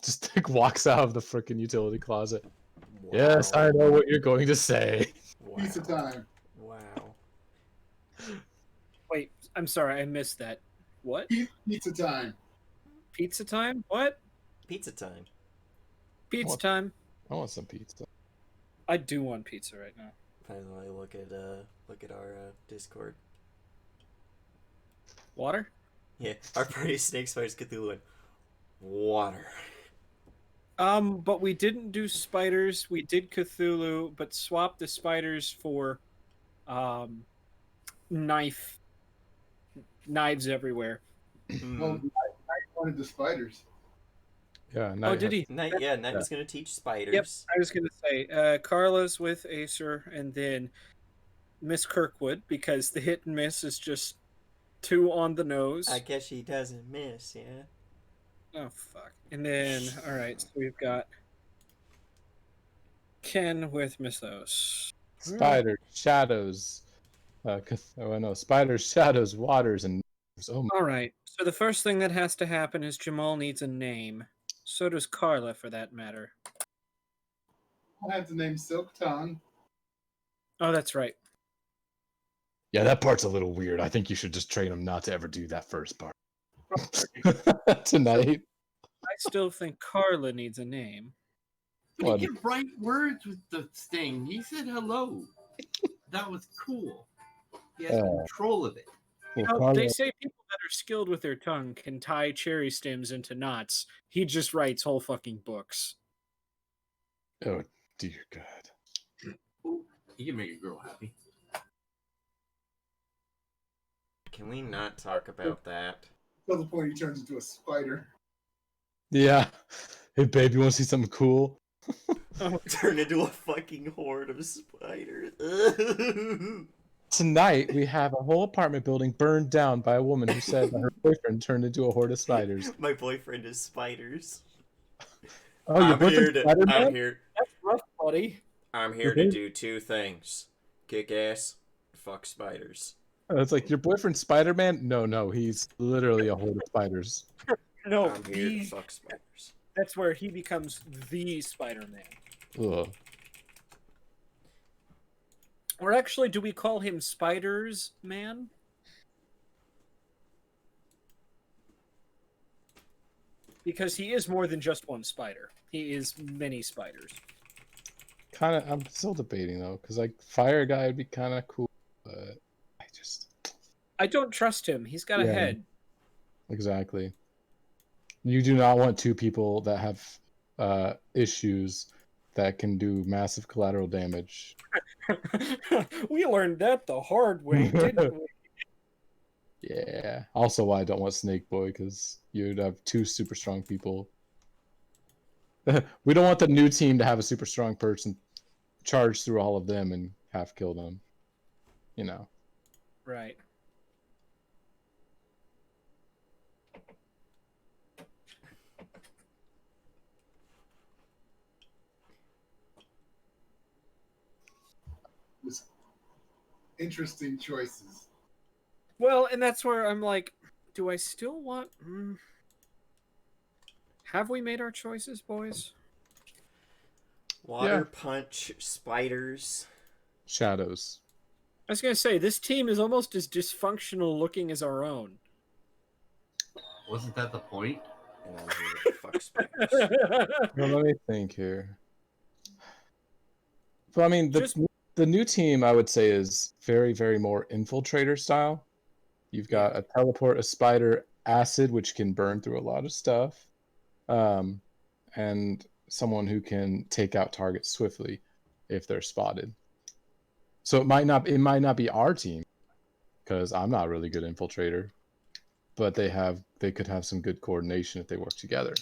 Speaker 4: Just like walks out of the freaking utility closet.
Speaker 2: Wow.
Speaker 4: Yes, I know what you're going to say.
Speaker 2: Wow.
Speaker 1: Pizza time.
Speaker 2: Wow.
Speaker 3: Wait, I'm sorry, I missed that. What?
Speaker 1: Pizza time.
Speaker 3: Pizza time? What?
Speaker 2: Pizza time.
Speaker 3: Pizza
Speaker 4: What?
Speaker 3: time?
Speaker 4: I want some pizza.
Speaker 3: I do want pizza right now.
Speaker 2: Finally, look at our Discord.
Speaker 3: Water?
Speaker 2: Yeah, our party Snake Spiders Cthulhu and water.
Speaker 3: But we didn't do spiders. We did Cthulhu, but swapped the spiders for knives everywhere.
Speaker 1: Well, I wanted the spiders.
Speaker 4: Yeah.
Speaker 3: Oh, did he?
Speaker 2: Night, yeah, Night was gonna teach spiders.
Speaker 3: Yep, I was gonna say Carla's with Acer, and then Miss Kirkwood, because the hit and miss is just too on the nose.
Speaker 2: I guess she doesn't miss, yeah.
Speaker 3: Oh fuck! And then all right, so we've got Ken with Mythos.
Speaker 4: Spider, shadows. Oh, I know. Spiders, shadows, waters, and. Oh,
Speaker 3: All right. So the first thing that has to happen is Jamal needs a name. So does Carla, for that matter.
Speaker 1: I have the name Silk Tongue.
Speaker 3: Oh, that's right.
Speaker 4: yeah, that part's a little weird. I think you should just train him not to ever do that first part. Tonight.
Speaker 3: I still think Carla needs a name.
Speaker 5: But
Speaker 4: What?
Speaker 5: he could write words with the sting. He said hello. That was cool. He has control of it.
Speaker 4: Well,
Speaker 3: Oh,
Speaker 4: Carla-
Speaker 3: they say people that are skilled with their tongue can tie cherry stems into knots. He just writes whole fucking books.
Speaker 4: Oh dear God.
Speaker 5: Ooh, he can make a girl happy.
Speaker 2: Can we not talk about that?
Speaker 1: Till the point he turns into a spider.
Speaker 4: Yeah. Hey babe, you want to see something cool?
Speaker 2: Turn into a fucking horde of spiders.
Speaker 4: Tonight we have a whole apartment building burned down by a woman who said that her boyfriend turned into a horde of spiders.
Speaker 2: My boyfriend is spiders.
Speaker 4: Oh, your boyfriend's Spider-Man?
Speaker 3: That's rough, buddy.
Speaker 2: I'm here to do two things: kick ass, fuck spiders.
Speaker 4: It's like your boyfriend's Spider-Man? No, he's literally a horde of spiders.
Speaker 3: No,
Speaker 2: I'm here to fuck spiders.
Speaker 3: that's where he becomes the Spider-Man.
Speaker 4: Ugh.
Speaker 3: Or actually, do we call him Spiders Man? Because he is more than just one spider. He is many spiders.
Speaker 4: Kind of. I'm still debating though, because like Fire Guy would be kind of cool, but I just
Speaker 3: I don't trust him. He's got a
Speaker 4: Yeah.
Speaker 3: head.
Speaker 4: exactly. You do not want two people that have issues that can do massive collateral damage.
Speaker 3: We learned that the hard way, didn't we?
Speaker 4: Yeah. Also, why I don't want Snake Boy, because you'd have two super strong people. We don't want the new team to have a super strong person charge through all of them and half kill them. You know.
Speaker 3: Right.
Speaker 1: It was interesting choices.
Speaker 3: Well, and that's where I'm like, do I still want? Have we made our choices, boys?
Speaker 2: Water
Speaker 4: Yeah.
Speaker 2: punch spiders.
Speaker 4: Shadows.
Speaker 3: I was gonna say this team is almost as dysfunctional looking as our own.
Speaker 5: Wasn't that the point?
Speaker 2: And then who the fuck spiders?
Speaker 4: Well, let me think here. Well, I mean,
Speaker 3: Just-
Speaker 4: the new team I would say is very, very more infiltrator style. You've got a teleport, a spider, acid, which can burn through a lot of stuff, and someone who can take out targets swiftly if they're spotted. So it might not be our team, because I'm not a really good infiltrator, but they could have some good coordination if they work together.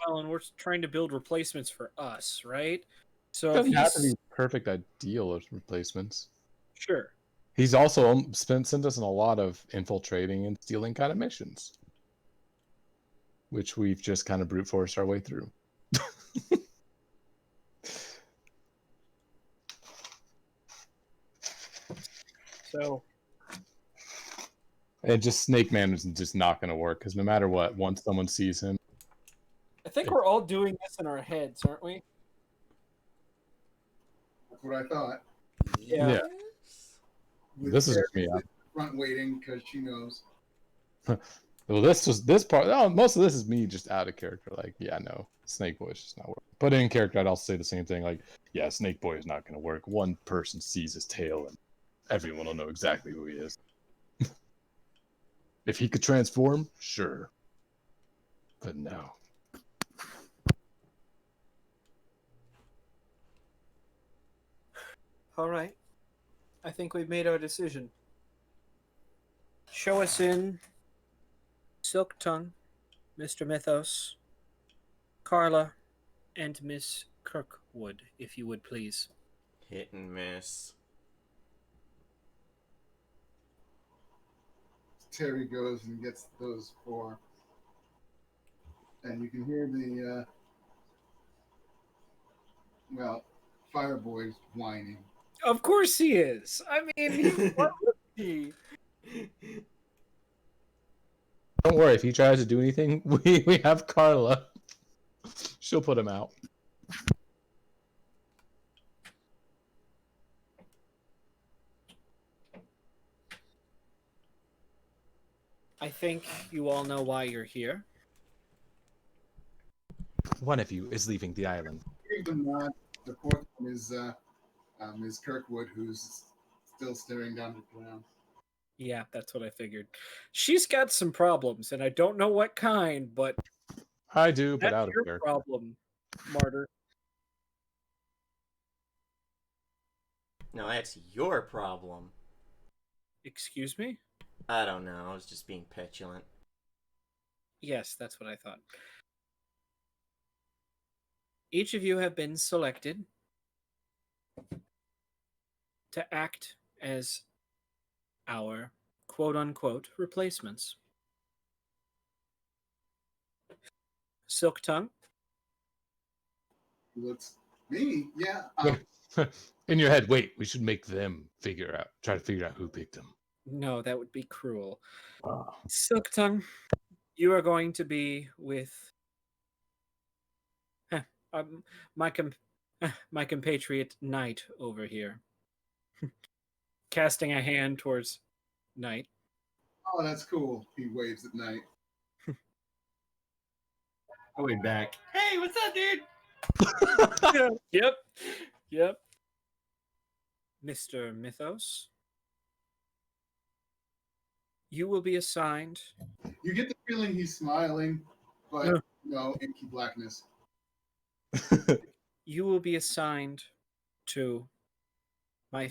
Speaker 3: Well, and we're trying to build replacements for us, right? So
Speaker 4: It
Speaker 3: if
Speaker 4: doesn't have to
Speaker 3: he's
Speaker 4: be perfect ideal of replacements.
Speaker 3: sure,
Speaker 4: He's also sent us in a lot of infiltrating and stealing kind of missions, which we've just kind of brute forced our way through.
Speaker 3: so
Speaker 4: And just Snake Man is just not going to work, because no matter what, once someone sees him,
Speaker 3: I think we're all doing this in our heads, aren't we?
Speaker 1: That's what I thought.
Speaker 3: Yeah.
Speaker 4: Yeah.
Speaker 1: With
Speaker 4: This is
Speaker 1: Terry
Speaker 4: me.
Speaker 1: sitting front waiting because she knows.
Speaker 4: Well, this part. Oh, most of this is me just out of character. Like, yeah, no, Snake Boy is just not working. But in character, I'd also say the same thing. Like, yeah, Snake Boy is not going to work. One person sees his tail, and everyone will know exactly who he is. If he could transform, sure, but no.
Speaker 3: All right. I think we've made our decision. Show us in Silk Tongue, Mr. Mythos, Carla, and Miss Kirkwood, if you would please.
Speaker 2: Hit and miss.
Speaker 1: Terry goes and gets those four. And you can hear the, Fireboy's whining.
Speaker 3: Of course he is. I mean, what would he?
Speaker 4: Don't worry, if he tries to do anything, we have Carla. She'll put him out.
Speaker 3: I think you all know why you're here.
Speaker 4: One of you is leaving the island.
Speaker 1: Even the fourth one is Ms. Kirkwood, who's still staring down the ground.
Speaker 3: Yeah, that's what I figured. She's got some problems, and I don't know what kind, but
Speaker 4: I do, but
Speaker 3: that's
Speaker 4: out of
Speaker 3: your
Speaker 4: character.
Speaker 3: problem, Martyr.
Speaker 2: No, that's your problem.
Speaker 3: Excuse me?
Speaker 2: I don't know. I was just being petulant.
Speaker 3: Yes, that's what I thought. Each of you have been selected to act as our quote-unquote replacements. Silk Tongue,
Speaker 1: He looks, me? Yeah.
Speaker 4: In your head, wait, we should make them try to figure out who picked them.
Speaker 3: no, that would be cruel.
Speaker 4: Oh.
Speaker 3: Silk Tongue, you are going to be with my compatriot Knight over here. Casting a hand towards Knight.
Speaker 1: Oh, that's cool. He waves at night.
Speaker 5: I went back. Hey, what's up, dude?
Speaker 3: Yep. Mr. Mythos, you will be assigned.
Speaker 1: You get the feeling he's smiling, but
Speaker 3: Yeah.
Speaker 1: no, inky blackness.
Speaker 3: you will be assigned to my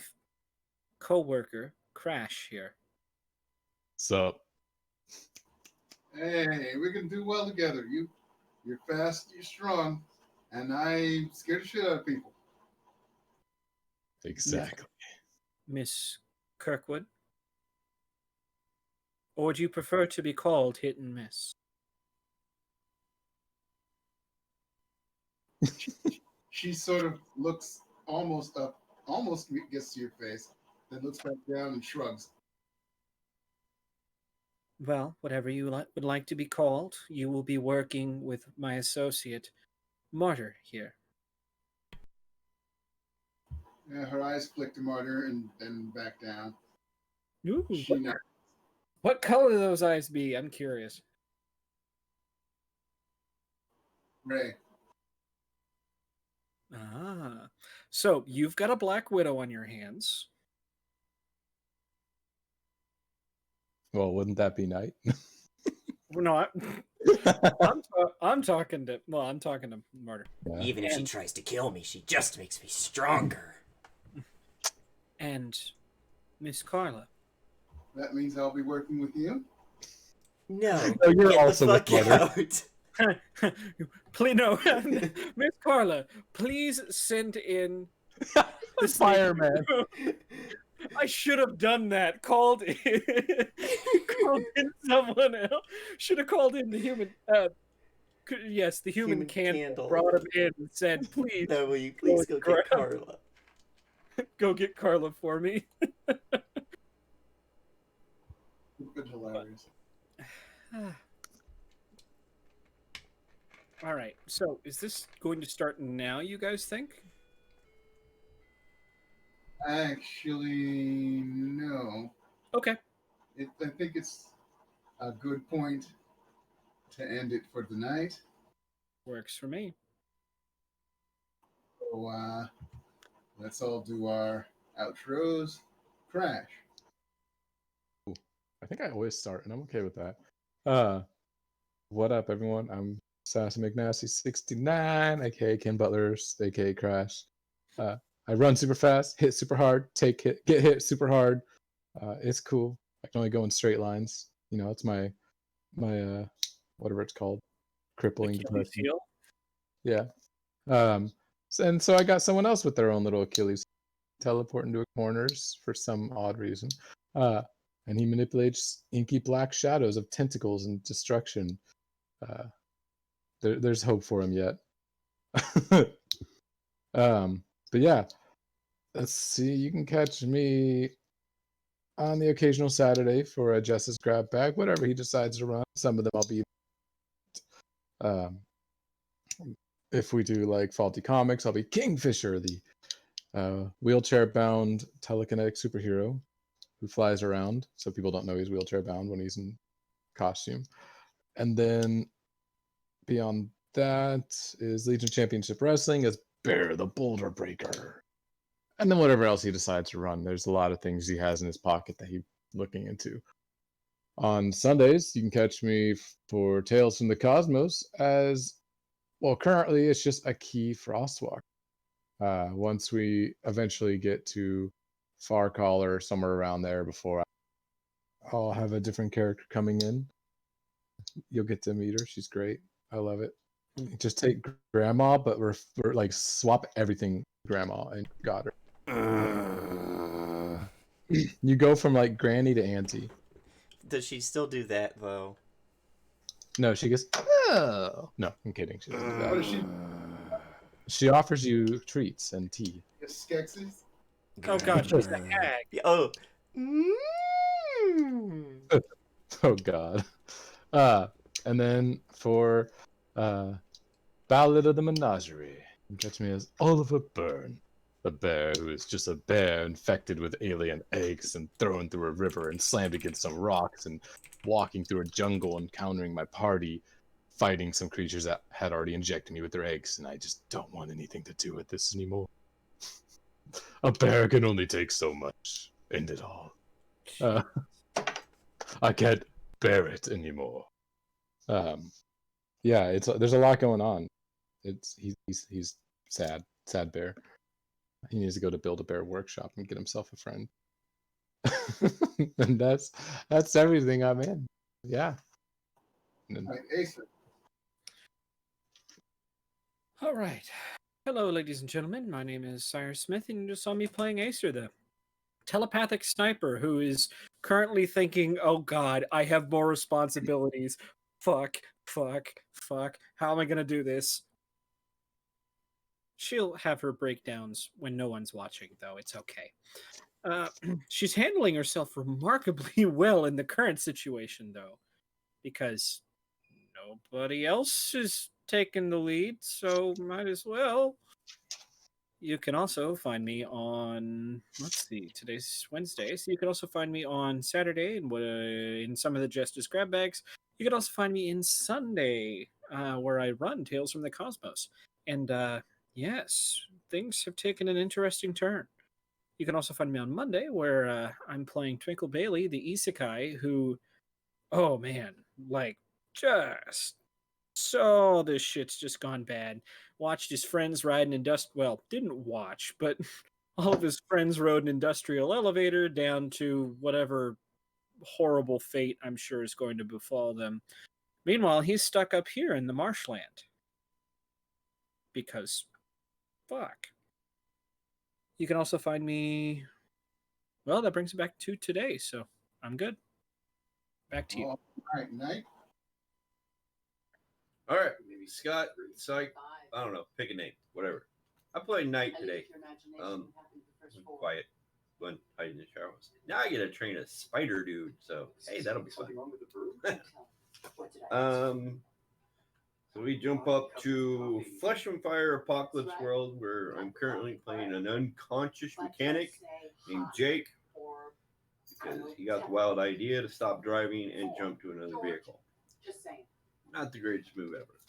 Speaker 3: co-worker, Crash, here.
Speaker 4: Sup?
Speaker 1: Hey, we can do well together. You're fast, you're strong, and I scare the shit out of people.
Speaker 4: Exactly.
Speaker 3: Miss Kirkwood? Or would you prefer to be called Hit and Miss?
Speaker 1: She sort of looks almost up, almost gets to your face, then looks back down and shrugs.
Speaker 3: Well, whatever you would like to be called, you will be working with my associate, Martyr, here.
Speaker 1: Yeah, her eyes flick to Martyr and then back down.
Speaker 3: Ooh,
Speaker 1: She not
Speaker 3: what color do those eyes be? I'm curious.
Speaker 1: Ray.
Speaker 3: Ah. So, you've got a Black Widow on your hands.
Speaker 4: Well, wouldn't that be night?
Speaker 3: No, I'm talking to. Well, I'm talking to Martyr.
Speaker 4: Yeah.
Speaker 2: Even if she
Speaker 3: And-
Speaker 2: tries to kill me, she just makes me stronger.
Speaker 3: And Miss Carla.
Speaker 1: That means I'll be working with you.
Speaker 2: No,
Speaker 4: No, you're
Speaker 2: get
Speaker 4: also
Speaker 2: the
Speaker 4: with
Speaker 2: fuck
Speaker 4: Mother.
Speaker 2: out.
Speaker 3: Please, no, Miss Carla. Please send in the
Speaker 4: Fireman.
Speaker 3: I should have done that. Called in, called in someone else. Should have called in the human. Yes, the human,
Speaker 2: Human
Speaker 3: candle.
Speaker 2: candle.
Speaker 3: Brought him in and said, "Please,
Speaker 2: No, will you please go
Speaker 3: grab-
Speaker 2: get Carla?
Speaker 3: go get Carla for me."
Speaker 1: It's been hilarious.
Speaker 3: All right. So, is this going to start now? You guys think?
Speaker 1: Actually, no.
Speaker 3: Okay.
Speaker 1: I think it's a good point to end it for the night.
Speaker 3: Works for me.
Speaker 1: So let's all do our outros. Crash.
Speaker 4: I think I always start, and I'm okay with that. What up, everyone? I'm Sassy McNasty69, aka Ken Butlers, aka Crash. I run super fast, hit super hard, get hit super hard. It's cool. I can only go in straight lines. You know, it's my whatever it's called, crippling
Speaker 3: Achilles
Speaker 4: depression.
Speaker 3: heel.
Speaker 4: Yeah. And so I got someone else with their own little Achilles teleport into corners for some odd reason. And he manipulates inky black shadows of tentacles and destruction. There's hope for him yet. But yeah, let's see. You can catch me on the occasional Saturday for a Justice Grab Bag, whatever he decides to run. Some of them I'll be. If we do like Faulty Comics, I'll be Kingfisher, the wheelchair-bound telekinetic superhero who flies around, so people don't know he's wheelchair-bound when he's in costume. And then beyond that is Legion Championship Wrestling as Bear the Boulder Breaker. And then whatever else he decides to run. There's a lot of things he has in his pocket that he's looking into. On Sundays, you can catch me for Tales from the Cosmos as, well, currently it's just a key Frostwalk. Once we eventually get to Farcall or somewhere around there before I'll have a different character coming in. You'll get to meet her. She's great. I love it. Just take Grandma, but we're like swap everything Grandma and got her. You go from like Granny to Auntie.
Speaker 2: Does she still do that though?
Speaker 4: No, she goes, oh. No, I'm kidding. She doesn't do
Speaker 1: What
Speaker 4: that.
Speaker 1: is she?
Speaker 4: She offers you treats and tea.
Speaker 1: Skeksis?
Speaker 3: Oh God, she's a hag.
Speaker 2: Oh.
Speaker 4: Oh God. And then for Ballad of the Menagerie, you can catch me as Oliver Byrne, a bear who is just a bear infected with alien eggs and thrown through a river and slammed against some rocks and walking through a jungle encountering my party, fighting some creatures that had already injected me with their eggs, and I just don't want anything to do with this anymore. A bear can only take so much, end it all. I can't bear it anymore. Yeah, there's a lot going on. He's sad bear. He needs to go to Build-A-Bear workshop and get himself a friend. And that's everything I'm in. Yeah. And then,
Speaker 1: All right, Acer.
Speaker 3: All right. Hello, ladies and gentlemen. My name is Cyrus Smith, and you just saw me playing Acer, the telepathic sniper who is currently thinking, oh God, I have more responsibilities. Fuck, fuck, fuck. How am I going to do this? She'll have her breakdowns when no one's watching, though. It's okay. She's handling herself remarkably well in the current situation, though, because nobody else is taking the lead, so might as well. You can also find me on, let's see, today's Wednesday, so you can also find me on Saturday in some of the Justice Grab Bags. You can also find me in Sunday, where I run Tales from the Cosmos. And yes, things have taken an interesting turn. You can also find me on Monday, where I'm playing Twinkle Bailey, the isekai, who, oh man, like, just so this shit's just gone bad. Watched his friends ride an well, didn't watch, but all of his friends rode an industrial elevator down to whatever horrible fate I'm sure is going to befall them. Meanwhile, he's stuck up here in the marshland. Because, fuck. You can also find me. Well, that brings it back to today, so I'm good. Back to you.
Speaker 1: All right, Knight.
Speaker 5: All right, Scott, Psych, I don't know, pick a name, whatever. I played Knight today. Quiet, went hide in the shower. Now I get to train a spider dude, so hey, that'll be fun. So we jump up to Flesh and Fire Apocalypse World, where I'm currently playing an unconscious mechanic named Jake, because he got the wild idea to stop driving and jump to another vehicle. Not the greatest move ever.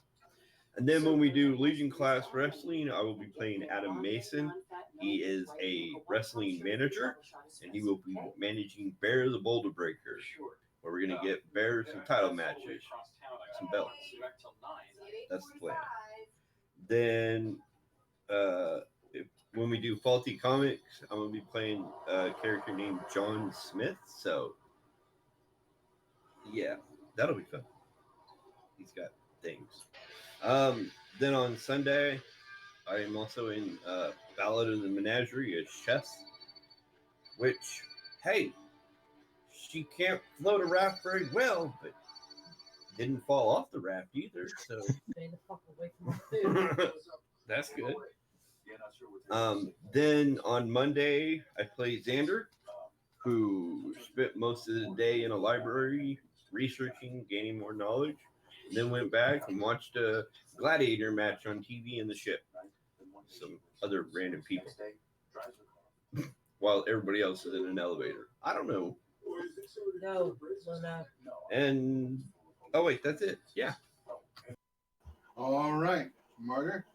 Speaker 5: And then when we do Legion class wrestling, I will be playing Adam Mason. He is a wrestling manager, and he will be managing Bear the Boulder Breaker, where we're going to get Bear some title matches, some belts. That's the plan. Then when we do Faulty Comics, I'm going to be playing a character named John Smith. So, yeah, that'll be fun. He's got things. Then on Sunday, I am also in Ballad of the Menagerie as Chess, which, hey, she can't float a raft very well, but didn't fall off the raft either, so that's good. Then on Monday, I play Xander, who spent most of the day in a library researching, gaining more knowledge. Then went back and watched a gladiator match on TV in the ship. Some other random people. While everybody else is in an elevator. I don't know.
Speaker 6: No.
Speaker 5: And, oh wait, that's it. Yeah.
Speaker 1: All right, Martyr.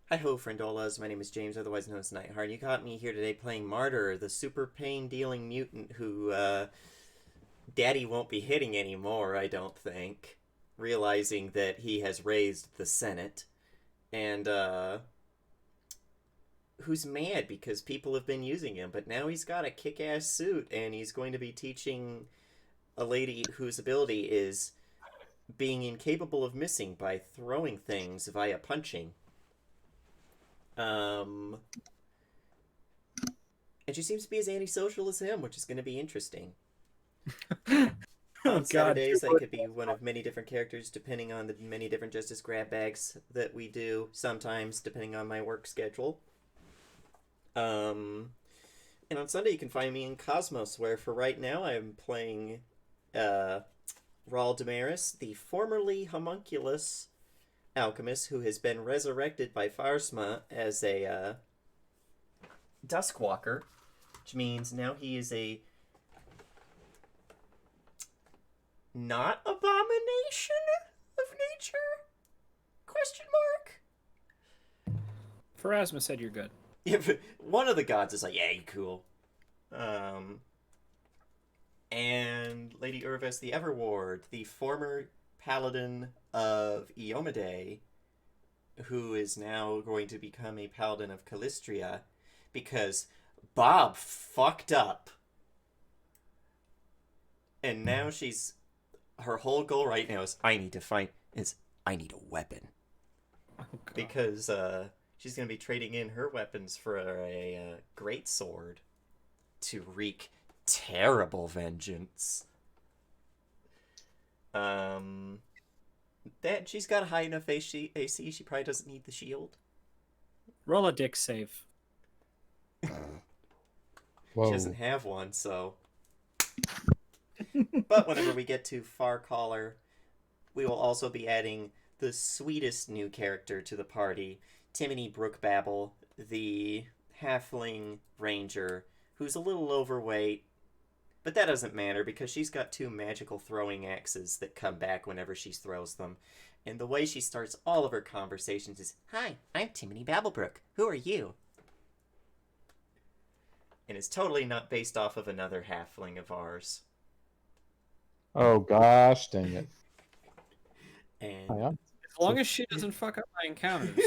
Speaker 2: Hi ho, friendolas. My name is James, otherwise known as Nightheart. You got me here today playing Martyr, the super pain-dealing mutant who, Daddy won't be hitting anymore, I don't think. Realizing that he has raised the Senate. And, who's mad because people have been using him, but now he's got a kick-ass suit, and he's going to be teaching a lady whose ability is being incapable of missing by throwing things via punching. And she seems to be as antisocial as him, which is going to be interesting. On Saturdays, I could be one of many different characters, depending on the many different Justice Grab Bags that we do, sometimes depending on my work schedule. And on Sunday, you can find me in Cosmos, where for right now, I'm playing Raul Damaris, the formerly homunculus alchemist who has been resurrected by Farsma as a Duskwalker, which means now he is a not abomination of nature? Question mark?
Speaker 3: Pharasma said you're good.
Speaker 2: Yeah, but one of the gods is like, yeah, you cool. And Lady Urvis the Everward, the former paladin of Iomade, who is now going to become a paladin of Callistria because Bob fucked up. And now her whole goal right now is I need a weapon.
Speaker 3: Oh, God.
Speaker 2: Because she's going to be trading in her weapons for a great sword to wreak terrible vengeance. That she's got a high enough AC. She probably doesn't need the shield.
Speaker 3: Roll a dick save.
Speaker 4: Whoa.
Speaker 2: She doesn't have one, so. But whenever we get to Far Caller, we will also be adding the sweetest new character to the party, Timony Brookbabble, the halfling ranger, who's a little overweight, but that doesn't matter because she's got 2 magical throwing axes that come back whenever she throws them. And the way she starts all of her conversations is, "Hi, I'm Timony Babblebrook. Who are you?" And it's totally not based off of another halfling of ours.
Speaker 4: Oh gosh, dang it.
Speaker 2: And
Speaker 4: I am.
Speaker 3: As long as she doesn't fuck up my encounters.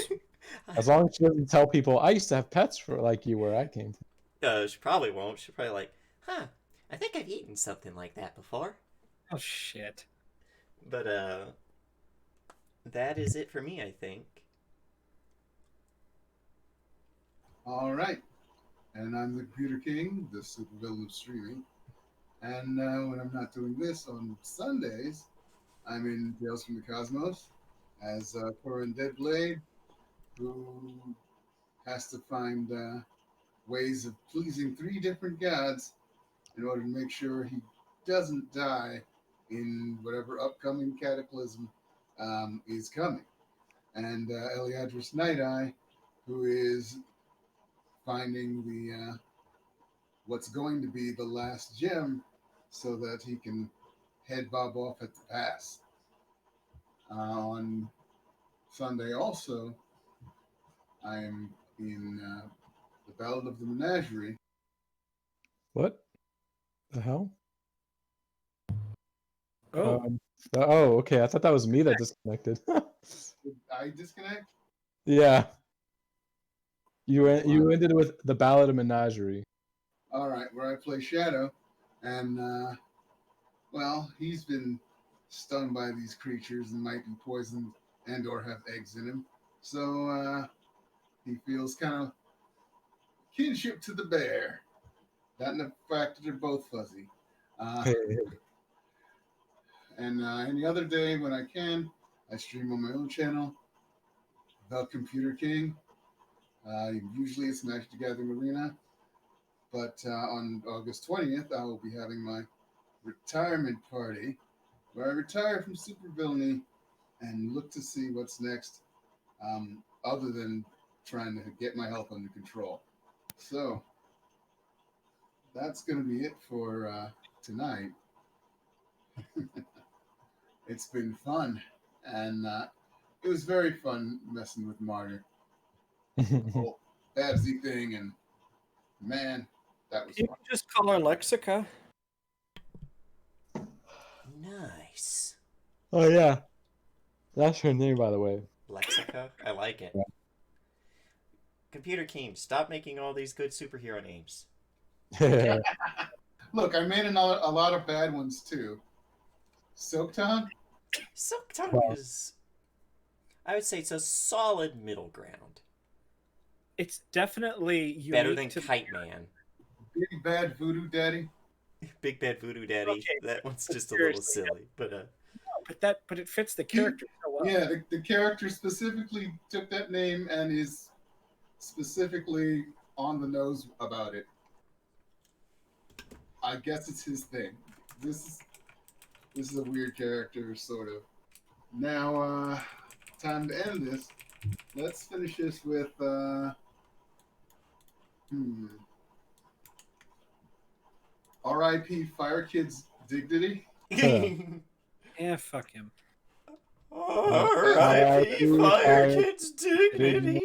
Speaker 4: As long as she doesn't tell people I used to have pets for like you where I came from.
Speaker 2: She probably won't. She'll probably like, I think I've eaten something like that before.
Speaker 3: Oh, shit.
Speaker 2: But, that is it for me, I think.
Speaker 1: All right. And I'm the Computer King, the supervillain of streaming. And when I'm not doing this on Sundays, I'm in Tales from the Cosmos as Corin Deadblade, who has to find ways of pleasing 3 different gods in order to make sure he doesn't die in whatever upcoming cataclysm is coming. And Eliadris Night-Eye, who is finding the what's going to be the last gem so that he can head Bob off at the pass. On Sunday also, I am in the Ballad of the Menagerie.
Speaker 4: What the hell?
Speaker 3: Oh,
Speaker 4: Okay. I thought that was me that disconnected.
Speaker 1: Did I disconnect?
Speaker 4: Yeah. You ended with the Ballad of Menagerie.
Speaker 1: All right, where I play Shadow, and well, he's been stung by these creatures and might be poisoned and or have eggs in him. So he feels kind of kinship to the bear. That and the fact that they're both fuzzy. And any other day when I can, I stream on my own channel, The Computer King. Usually it's Magic the Gathering Arena. But on August 20th, I will be having my retirement party where I retire from supervillainy and look to see what's next, other than trying to get my health under control. So that's going to be it for tonight. It's been fun, and it was very fun messing with Martyr. The whole Babsy thing, and man, that was
Speaker 3: you
Speaker 1: fun.
Speaker 3: can just call her Lexica.
Speaker 2: Nice.
Speaker 4: Oh yeah. That's her name, by the way.
Speaker 2: Lexica? I like it.
Speaker 4: Yeah.
Speaker 2: Computer King, stop making all these good superhero names.
Speaker 1: Look, I made a lot of bad ones too. Silktown?
Speaker 2: Silktongue
Speaker 4: Wow.
Speaker 2: is... I would say it's a solid middle ground.
Speaker 3: It's definitely unique
Speaker 2: Better than
Speaker 3: to
Speaker 2: Kite Man.
Speaker 1: Big Bad Voodoo Daddy?
Speaker 2: Big Bad Voodoo Daddy.
Speaker 3: Okay,
Speaker 2: That one's just a
Speaker 3: seriously,
Speaker 2: little silly. But
Speaker 3: but it fits the character so well.
Speaker 1: Yeah, the character specifically took that name and is specifically on the nose about it. I guess it's his thing. This is a weird character, sort of. Now, time to end this. Let's finish this with R.I.P. Fire Kid's Dignity.
Speaker 3: Yeah, fuck him.
Speaker 2: R.I.P. Fire Kid's Dignity.